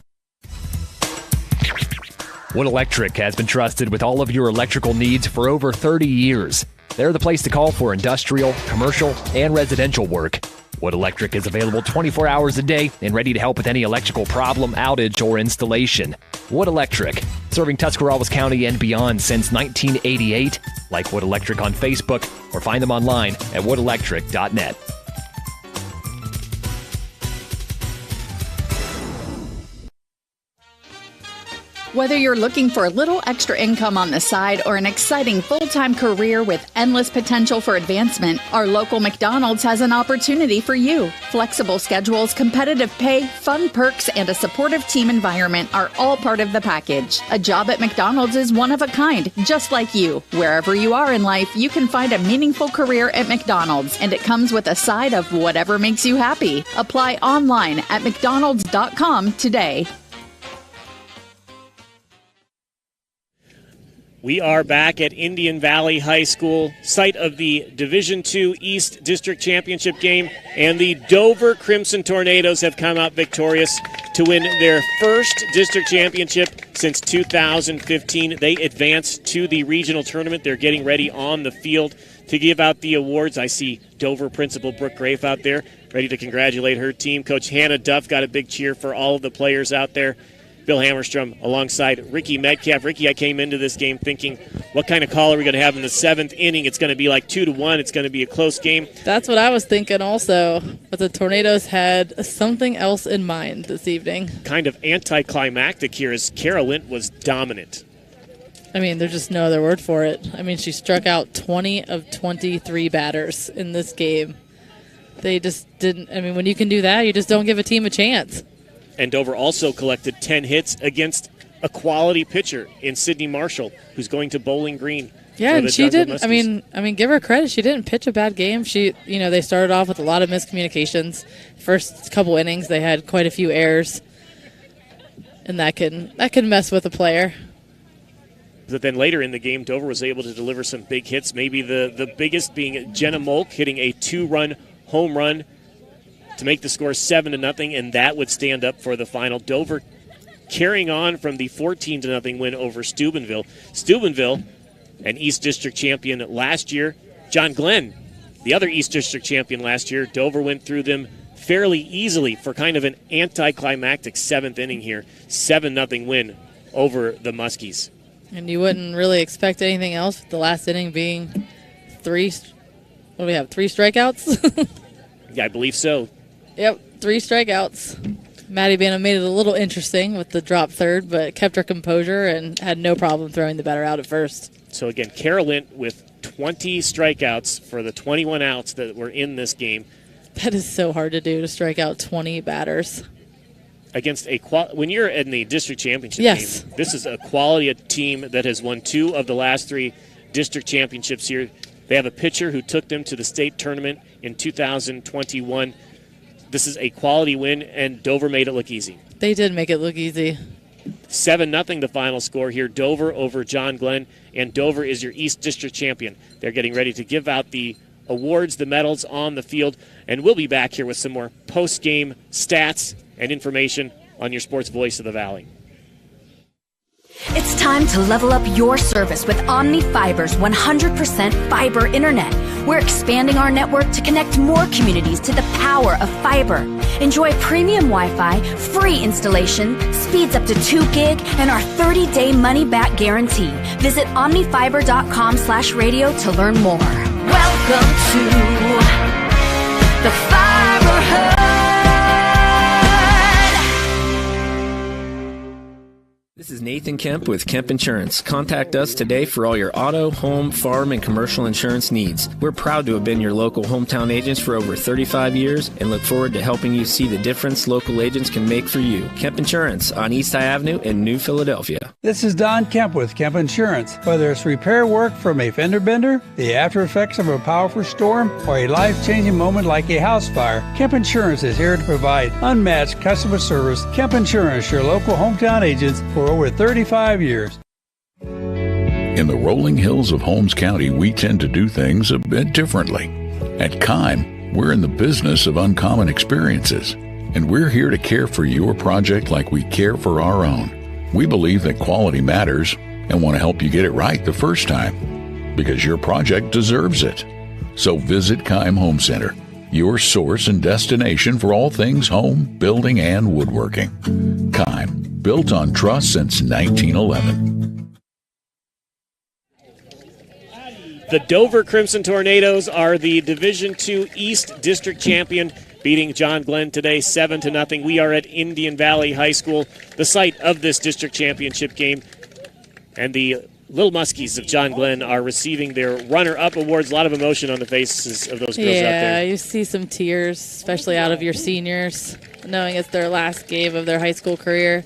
[SPEAKER 11] Wood Electric has been trusted with all of your electrical needs for over 30 years. They're the place to call for industrial, commercial, and residential work. Wood Electric is available 24 hours a day and ready to help with any electrical problem, outage, or installation. Wood Electric, serving Tuscarawas County and beyond since 1988. Like Wood Electric on Facebook or find them online at woodelectric.net.
[SPEAKER 1] Whether you're looking for a little extra income on the side or an exciting full-time career with endless potential for advancement, our local McDonald's has an opportunity for you. Flexible schedules, competitive pay, fun perks, and a supportive team environment are all part of the package. A job at McDonald's is one of a kind, just like you. Wherever you are in life, you can find a meaningful career at McDonald's, and it comes with a side of whatever makes you happy. Apply online at mcdonalds.com today.
[SPEAKER 2] We are back at Indian Valley High School, site of the Division II East District Championship game, and the Dover Crimson Tornadoes have come out victorious to win their first district championship since 2015. They advance to the regional tournament. They're getting ready on the field to give out the awards. I see Dover Principal Brooke Grafe out there, ready to congratulate her team. Coach Hannah Duff got a big cheer for all of the players out there. Bill Hammerstrom alongside Rikki Metcalf. Rikki, I came into this game thinking, what kind of call are we going to have in the 7th inning? It's going to be like 2-1. It's going to be a close game.
[SPEAKER 3] That's what I was thinking also. But the Tornadoes had something else in mind this evening.
[SPEAKER 2] Kind of anticlimactic here as Kara Lint was dominant.
[SPEAKER 3] I mean, there's just no other word for it. I mean, she struck out 20 of 23 batters in this game. They just didn't. I mean, when you can do that, you just don't give a team a chance.
[SPEAKER 2] And Dover also collected 10 hits against a quality pitcher in Sydney Marshall, who's going to Bowling Green.
[SPEAKER 3] Yeah, and she didn't. I mean, give her credit. She didn't pitch a bad game. They started off with a lot of miscommunications. First couple innings, they had quite a few errors, and that can mess with a player.
[SPEAKER 2] But then later in the game, Dover was able to deliver some big hits. Maybe the biggest being Jenna Molk hitting a 2-run home run to make the score 7-0, and that would stand up for the final. Dover carrying on from the 14-0 win over Steubenville. Steubenville, an East District champion last year. John Glenn, the other East District champion last year. Dover went through them fairly easily for kind of an anticlimactic 7th inning here. 7-0 win over the Muskies.
[SPEAKER 3] And you wouldn't really expect anything else with the last inning being 3 strikeouts?
[SPEAKER 2] Yeah, I believe so.
[SPEAKER 3] Yep, 3 strikeouts. Maddie Banham made it a little interesting with the drop third, but kept her composure and had no problem throwing the batter out at first.
[SPEAKER 2] So again, Kara Lint with 20 strikeouts for the 21 outs that were in this game.
[SPEAKER 3] That is so hard to do, to strike out 20 batters.
[SPEAKER 2] Against when you're in the district championship
[SPEAKER 3] yes.
[SPEAKER 2] game, this is a quality team that has won 2 of the last 3 district championships here. They have a pitcher who took them to the state tournament in 2021. This is a quality win, and Dover made it look easy.
[SPEAKER 3] They did make it look easy.
[SPEAKER 2] 7-0 the final score here. Dover over John Glenn, and Dover is your East District champion. They're getting ready to give out the awards, the medals on the field, and we'll be back here with some more post-game stats and information on your Sports Voice of the Valley.
[SPEAKER 5] It's time to level up your service with Omni Fiber's 100% fiber internet. We're expanding our network to connect more communities to the power of fiber. Enjoy premium Wi-Fi, free installation, speeds up to 2 gig, and our 30-day money-back guarantee. Visit omnifiber.com/radio to learn more. Welcome to the Fiber Hub.
[SPEAKER 9] This is Nathan Kemp with Kemp Insurance. Contact us today for all your auto, home, farm, and commercial insurance needs. We're proud to have been your local hometown agents for over 35 years and look forward to helping you see the difference local agents can make for you. Kemp Insurance on East High Avenue in New Philadelphia.
[SPEAKER 10] This is Don Kemp with Kemp Insurance. Whether it's repair work from a fender bender, the after effects of a powerful storm, or a life-changing moment like a house fire, Kemp Insurance is here to provide unmatched customer service. Kemp Insurance, your local hometown agents for over 35 years.
[SPEAKER 8] In the rolling hills of Holmes County, we tend to do things a bit differently. At Kime, we're in the business of uncommon experiences, and we're here to care for your project like we care for our own. We believe that quality matters and want to help you get it right the first time, because your project deserves it. So visit Kime Home Center, your source and destination for all things home, building, and woodworking. Kime, built on trust since 1911.
[SPEAKER 2] The Dover Crimson Tornadoes are the Division II East District champion, beating John Glenn today 7-0. We are at Indian Valley High School, the site of this district championship game. And the Little Muskies of John Glenn are receiving their runner-up awards. A lot of emotion on the faces of those girls out there.
[SPEAKER 3] Yeah, you see some tears, especially out of your seniors, knowing it's their last game of their high school career.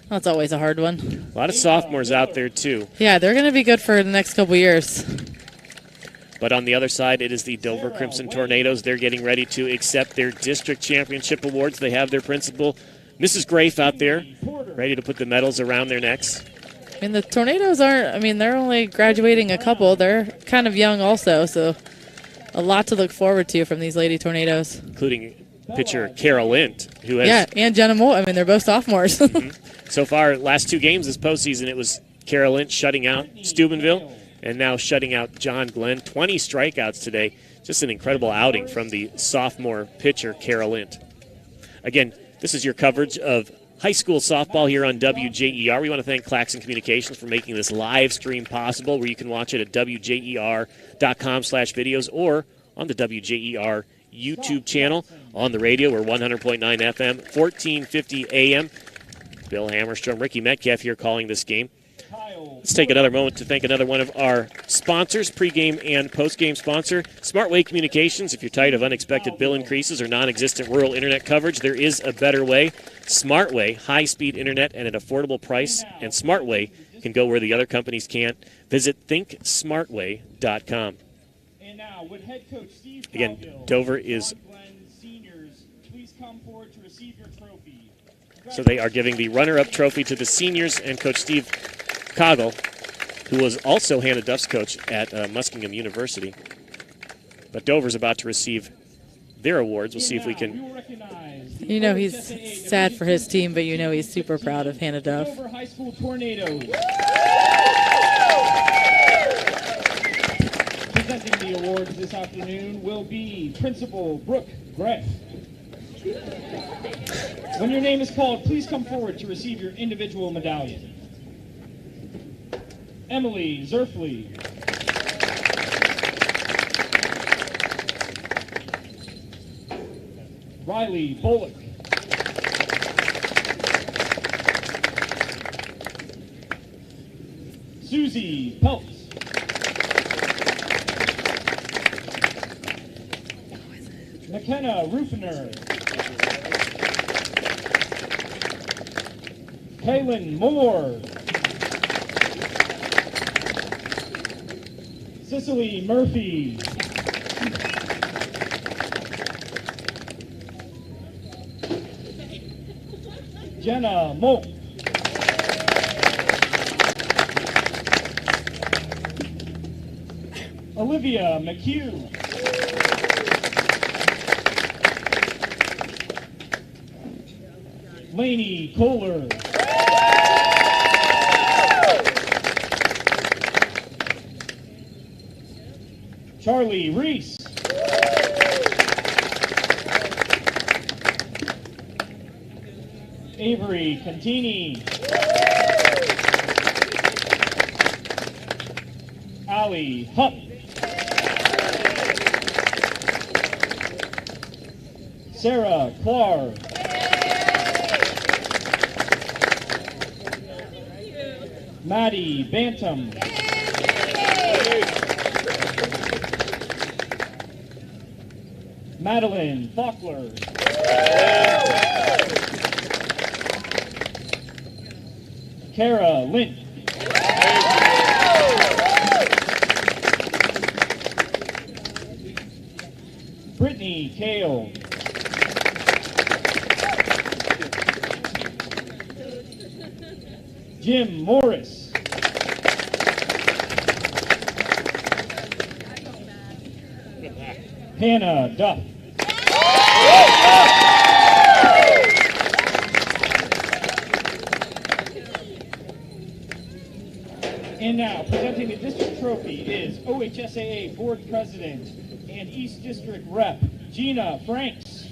[SPEAKER 3] That's always a hard one.
[SPEAKER 2] A lot of sophomores out there, too.
[SPEAKER 3] Yeah, they're going to be good for the next couple years.
[SPEAKER 2] But on the other side, it is the Dover Crimson Tornadoes. They're getting ready to accept their district championship awards. They have their principal, Mrs. Grafe, out there, ready to put the medals around their necks.
[SPEAKER 3] And the Tornadoes they're only graduating a couple. They're kind of young also, so a lot to look forward to from these Lady Tornadoes.
[SPEAKER 2] Including pitcher Carol Lint, who has...
[SPEAKER 3] Yeah, and Jenna Moore. They're both sophomores.
[SPEAKER 2] Mm-hmm. So far, last 2 games this postseason, it was Carol Lint shutting out Steubenville and now shutting out John Glenn. 20 strikeouts today. Just an incredible outing from the sophomore pitcher, Carol Lint. Again, this is your coverage of high school softball here on WJER. We want to thank Claxon Communications for making this live stream possible, where you can watch it at WJER.com/videos or on the WJER YouTube channel. On the radio, we're 100.9 FM, 1450 AM. Bill Hammerstrom, Rikki Metcalf here calling this game. Let's take another moment to thank another one of our sponsors, pregame and postgame sponsor, Smartway Communications. If you're tired of unexpected bill increases or non-existent rural internet coverage, there is a better way. Smartway, high-speed internet at an affordable price, and Smartway can go where the other companies can't. Visit thinksmartway.com. Again, Dover is... So they are giving the runner-up trophy to the seniors and Coach Steve Coggle, who was also Hannah Duff's coach at Muskingum University. But Dover's about to receive their awards. We'll see if we can...
[SPEAKER 3] He's sad for his team, but he's super proud of Hannah Duff.
[SPEAKER 17] Dover High School Tornadoes. Presenting the awards this afternoon will be Principal Brooke Greff. When your name is called, please come forward to receive your individual medallion. Emily Zerfley. Riley Bullock. Susie Peltz. McKenna Rufiner. Kaylin Moore. Cicely Murphy. Jenna Moak. Olivia McHugh. Lainey Kohler. Charlie Reese. Avery Contini. Ali Hupp. Sarah Clark. Maddie Bantam. Madeline Faulkner. Kara Lynch. Brittany Kale. Jim Morris. Hannah Duff. And now, presenting the district trophy is OHSAA Board President and East District Rep, Gina Franks.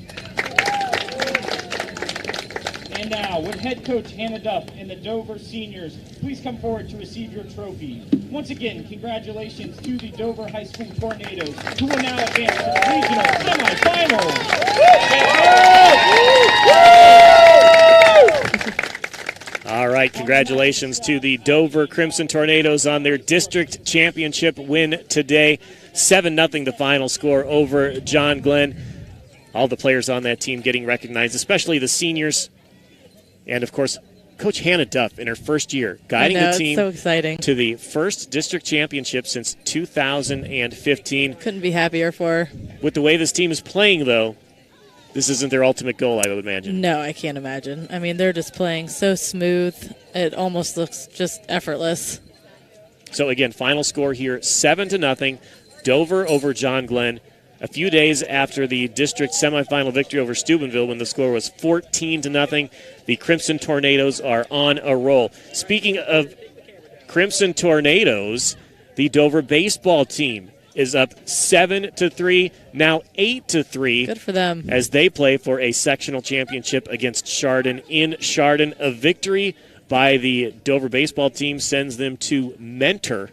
[SPEAKER 17] And now, would Head Coach Hannah Duff and the Dover Seniors please come forward to receive your trophy. Once again, congratulations to the Dover High School Tornadoes, who will now advance to the regional semifinals.
[SPEAKER 2] All right, congratulations to the Dover Crimson Tornadoes on their district championship win today. 7-0 the final score over John Glenn. All the players on that team getting recognized, especially the seniors. And, of course, Coach Hannah Duff in her first year guiding the team
[SPEAKER 3] so exciting.
[SPEAKER 2] To the first district championship since 2015.
[SPEAKER 3] Couldn't be happier for her.
[SPEAKER 2] With the way this team is playing, though, this isn't their ultimate goal, I would imagine.
[SPEAKER 3] No, I can't imagine. I mean, they're just playing so smooth. It almost looks just effortless.
[SPEAKER 2] So, again, final score here, 7-0. Dover over John Glenn. A few days after the district semifinal victory over Steubenville when the score was 14-0, the Crimson Tornadoes are on a roll. Speaking of Crimson Tornadoes, the Dover baseball team is up 7-3, now 8-3.
[SPEAKER 3] Good for them.
[SPEAKER 2] As they play for a sectional championship against Chardon in Chardon. A victory by the Dover baseball team sends them to Mentor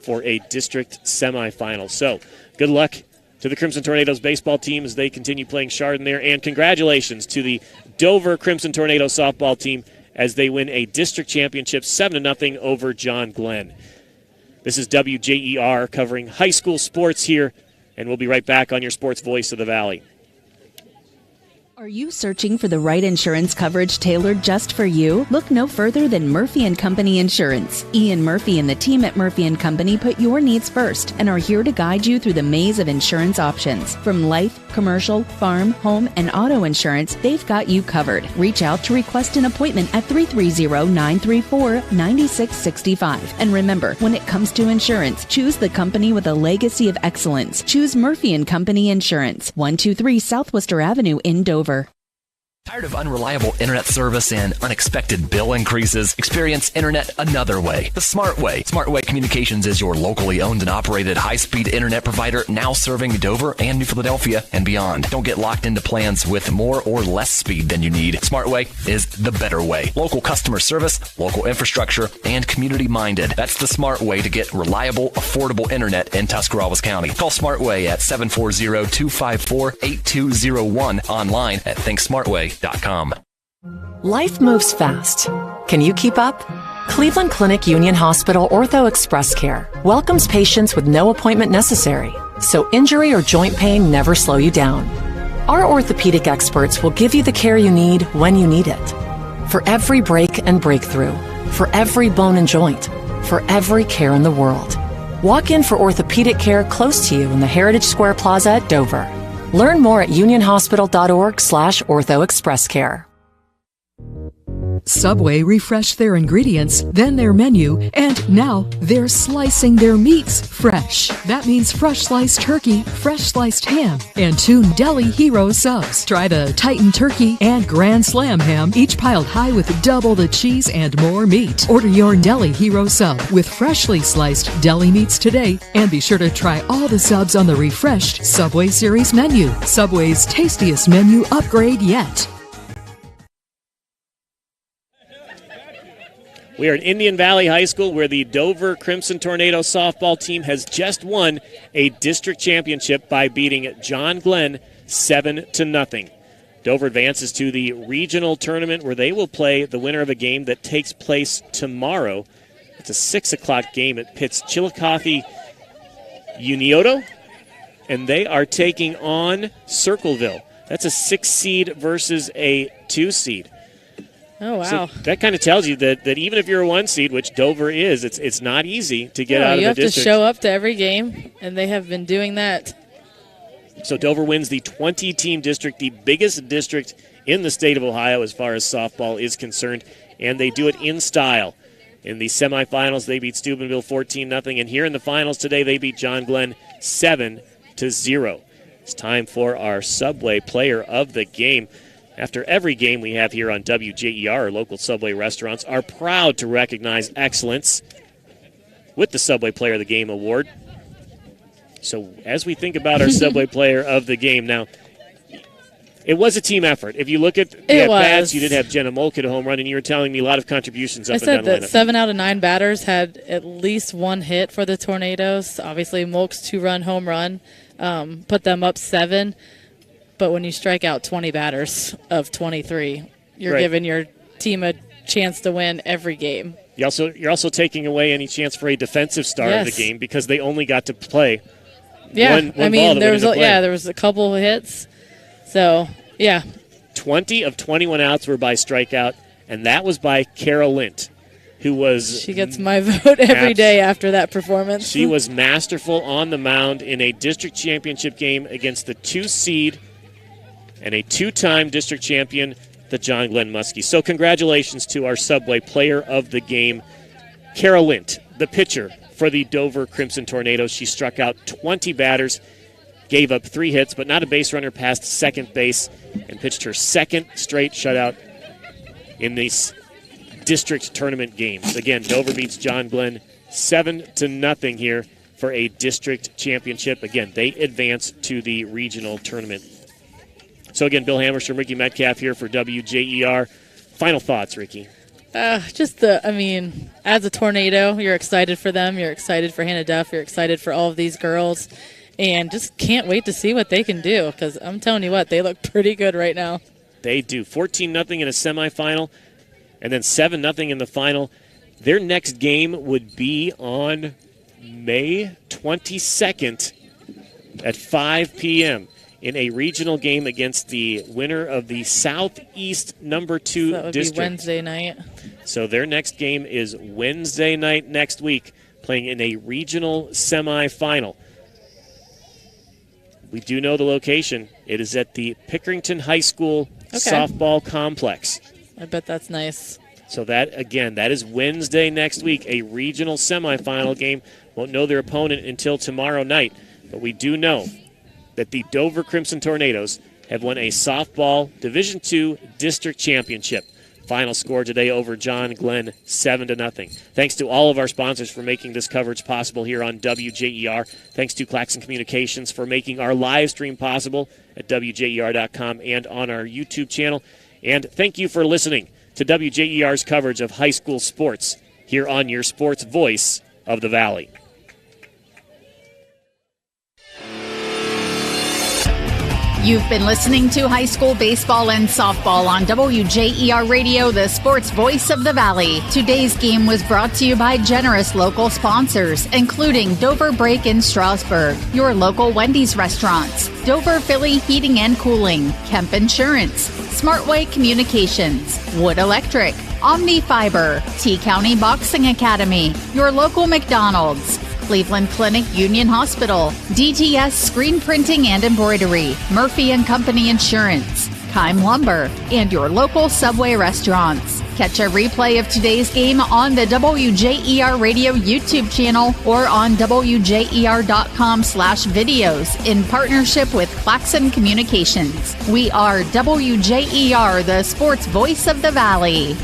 [SPEAKER 2] for a district semifinal. So, good luck to the Crimson Tornadoes baseball team as they continue playing Chardon there. And congratulations to the Dover Crimson Tornado softball team as they win a district championship 7-0 over John Glenn. This is WJER covering high school sports here, and we'll be right back on your Sports Voice of the Valley.
[SPEAKER 15] Are you searching for the right insurance coverage tailored just for you? Look no further than Murphy & Company Insurance. Ian Murphy and the team at Murphy & Company put your needs first and are here to guide you through the maze of insurance options. From life, commercial, farm, home, and auto insurance, they've got you covered. Reach out to request an appointment at 330-934-9665. And remember, when it comes to insurance, choose the company with a legacy of excellence. Choose Murphy & Company Insurance, 123 South Worcester Avenue in Dover.
[SPEAKER 11] Tired of unreliable internet service and unexpected bill increases? Experience internet another way, the smart way. Smart Way Communications is your locally owned and operated high-speed internet provider, now serving Dover and New Philadelphia and beyond. Don't get locked into plans with more or less speed than you need. Smart Way is the better way. Local customer service, local infrastructure, and community-minded. That's the smart way to get reliable, affordable internet in Tuscarawas County. Call Smart Way at 740-254-8201, online at ThinkSmartWay.com.
[SPEAKER 12] Life moves fast. Can you keep up? Cleveland Clinic Union Hospital Ortho Express Care welcomes patients with no appointment necessary, so injury or joint pain never slow you down. Our orthopedic experts will give you the care you need when you need it. For every break and breakthrough, for every bone and joint, for every care in the world. Walk in for orthopedic care close to you in the Heritage Square Plaza at Dover. Learn more at unionhospital.org/orthoexpresscare.
[SPEAKER 16] Subway refreshed their ingredients, then their menu, and now they're slicing their meats fresh. That means fresh sliced turkey, fresh sliced ham, and 2 Deli Hero subs. Try the Titan Turkey and Grand Slam ham, each piled high with double the cheese and more meat. Order your Deli Hero sub with freshly sliced deli meats today, and be sure to try all the subs on the refreshed Subway Series menu. Subway's tastiest menu upgrade yet.
[SPEAKER 2] We are at Indian Valley High School, where the Dover Crimson Tornado softball team has just won a district championship by beating John Glenn 7-0. Dover advances to the regional tournament, where they will play the winner of a game that takes place tomorrow. It's a 6 o'clock game. It pits Chillicothe Unioto, and they are taking on Circleville. That's a 6 seed versus a 2 seed.
[SPEAKER 3] Oh, wow.
[SPEAKER 2] So that kind of tells you that even if you're a 1 seed, which Dover is, it's not easy to get out of the district.
[SPEAKER 3] You have to show up to every game, and they have been doing that.
[SPEAKER 2] So Dover wins the 20-team district, the biggest district in the state of Ohio as far as softball is concerned, and they do it in style. In the semifinals, they beat Steubenville 14-0, and here in the finals today, they beat John Glenn 7-0. It's time for our Subway Player of the Game. After every game we have here on WJER, our local Subway restaurants are proud to recognize excellence with the Subway Player of the Game award. So as we think about our Subway Player of the Game, now, it was a team effort. If you look at the at-bats, you did have Jenna Molk at a home run, and you were telling me a lot of contributions up and down the lineup.
[SPEAKER 3] I said that 7 out of 9 batters had at least 1 hit for the Tornadoes. Obviously, Molk's 2-run home run put them up 7. But when you strike out 20 batters of 23, you're giving your team a chance to win every game.
[SPEAKER 2] You're also taking away any chance for a defensive star of the game, because they only got to play one ball
[SPEAKER 3] there was a couple of hits. So,
[SPEAKER 2] 20 of 21 outs were by strikeout, and that was by Carol Lint, who was...
[SPEAKER 3] She gets my vote every day after that performance.
[SPEAKER 2] She was masterful on the mound in a district championship game against the 2 seed and a 2-time district champion, the John Glenn Muskies. So congratulations to our Subway Player of the Game, Carol Lint, the pitcher for the Dover Crimson Tornadoes. She struck out 20 batters, gave up 3 hits, but not a base runner past second base, and pitched her 2nd straight shutout in these district tournament games. Again, Dover beats John Glenn 7-0 here for a district championship. Again, they advance to the regional tournament. So again, Bill Hammerstrom, Rikki Metcalf here for WJER. Final thoughts, Rikki?
[SPEAKER 3] As a Tornado, you're excited for them. You're excited for Hannah Duff. You're excited for all of these girls. And just can't wait to see what they can do, because I'm telling you what, they look pretty good right now.
[SPEAKER 2] They do. 14-0 in a semifinal, and then 7-0 in the final. Their next game would be on May 22nd at 5 p.m. in a regional game against the winner of the Southeast number 2
[SPEAKER 3] that would
[SPEAKER 2] district.
[SPEAKER 3] Be Wednesday night.
[SPEAKER 2] So their next game is Wednesday night next week, playing in a regional semifinal. We do know the location. It is at the Pickerington High School softball complex.
[SPEAKER 3] I bet that's nice.
[SPEAKER 2] So that is Wednesday next week, a regional semifinal game. Won't know their opponent until tomorrow night, but we do know that the Dover Crimson Tornadoes have won a softball Division II district championship. Final score today over John Glenn, 7-0. Thanks to all of our sponsors for making this coverage possible here on WJER. Thanks to Claxon Communications for making our live stream possible at WJER.com and on our YouTube channel. And thank you for listening to WJER's coverage of high school sports here on your sports voice of the Valley.
[SPEAKER 1] You've been listening to high school baseball and softball on WJER Radio, the sports voice of the Valley. Today's game was brought to you by generous local sponsors, including Dover Break in Strasburg, your local Wendy's restaurants, Dover Philly Heating and Cooling, Kemp Insurance, Smartway Communications, Wood Electric, Omni Fiber, T-County Boxing Academy, your local McDonald's, Cleveland Clinic Union Hospital, DTS Screen Printing and Embroidery, Murphy & Company Insurance, Kime Lumber, and your local Subway restaurants. Catch a replay of today's game on the WJER Radio YouTube channel or on WJER.com/videos in partnership with Claxon Communications. We are WJER, the sports voice of the Valley.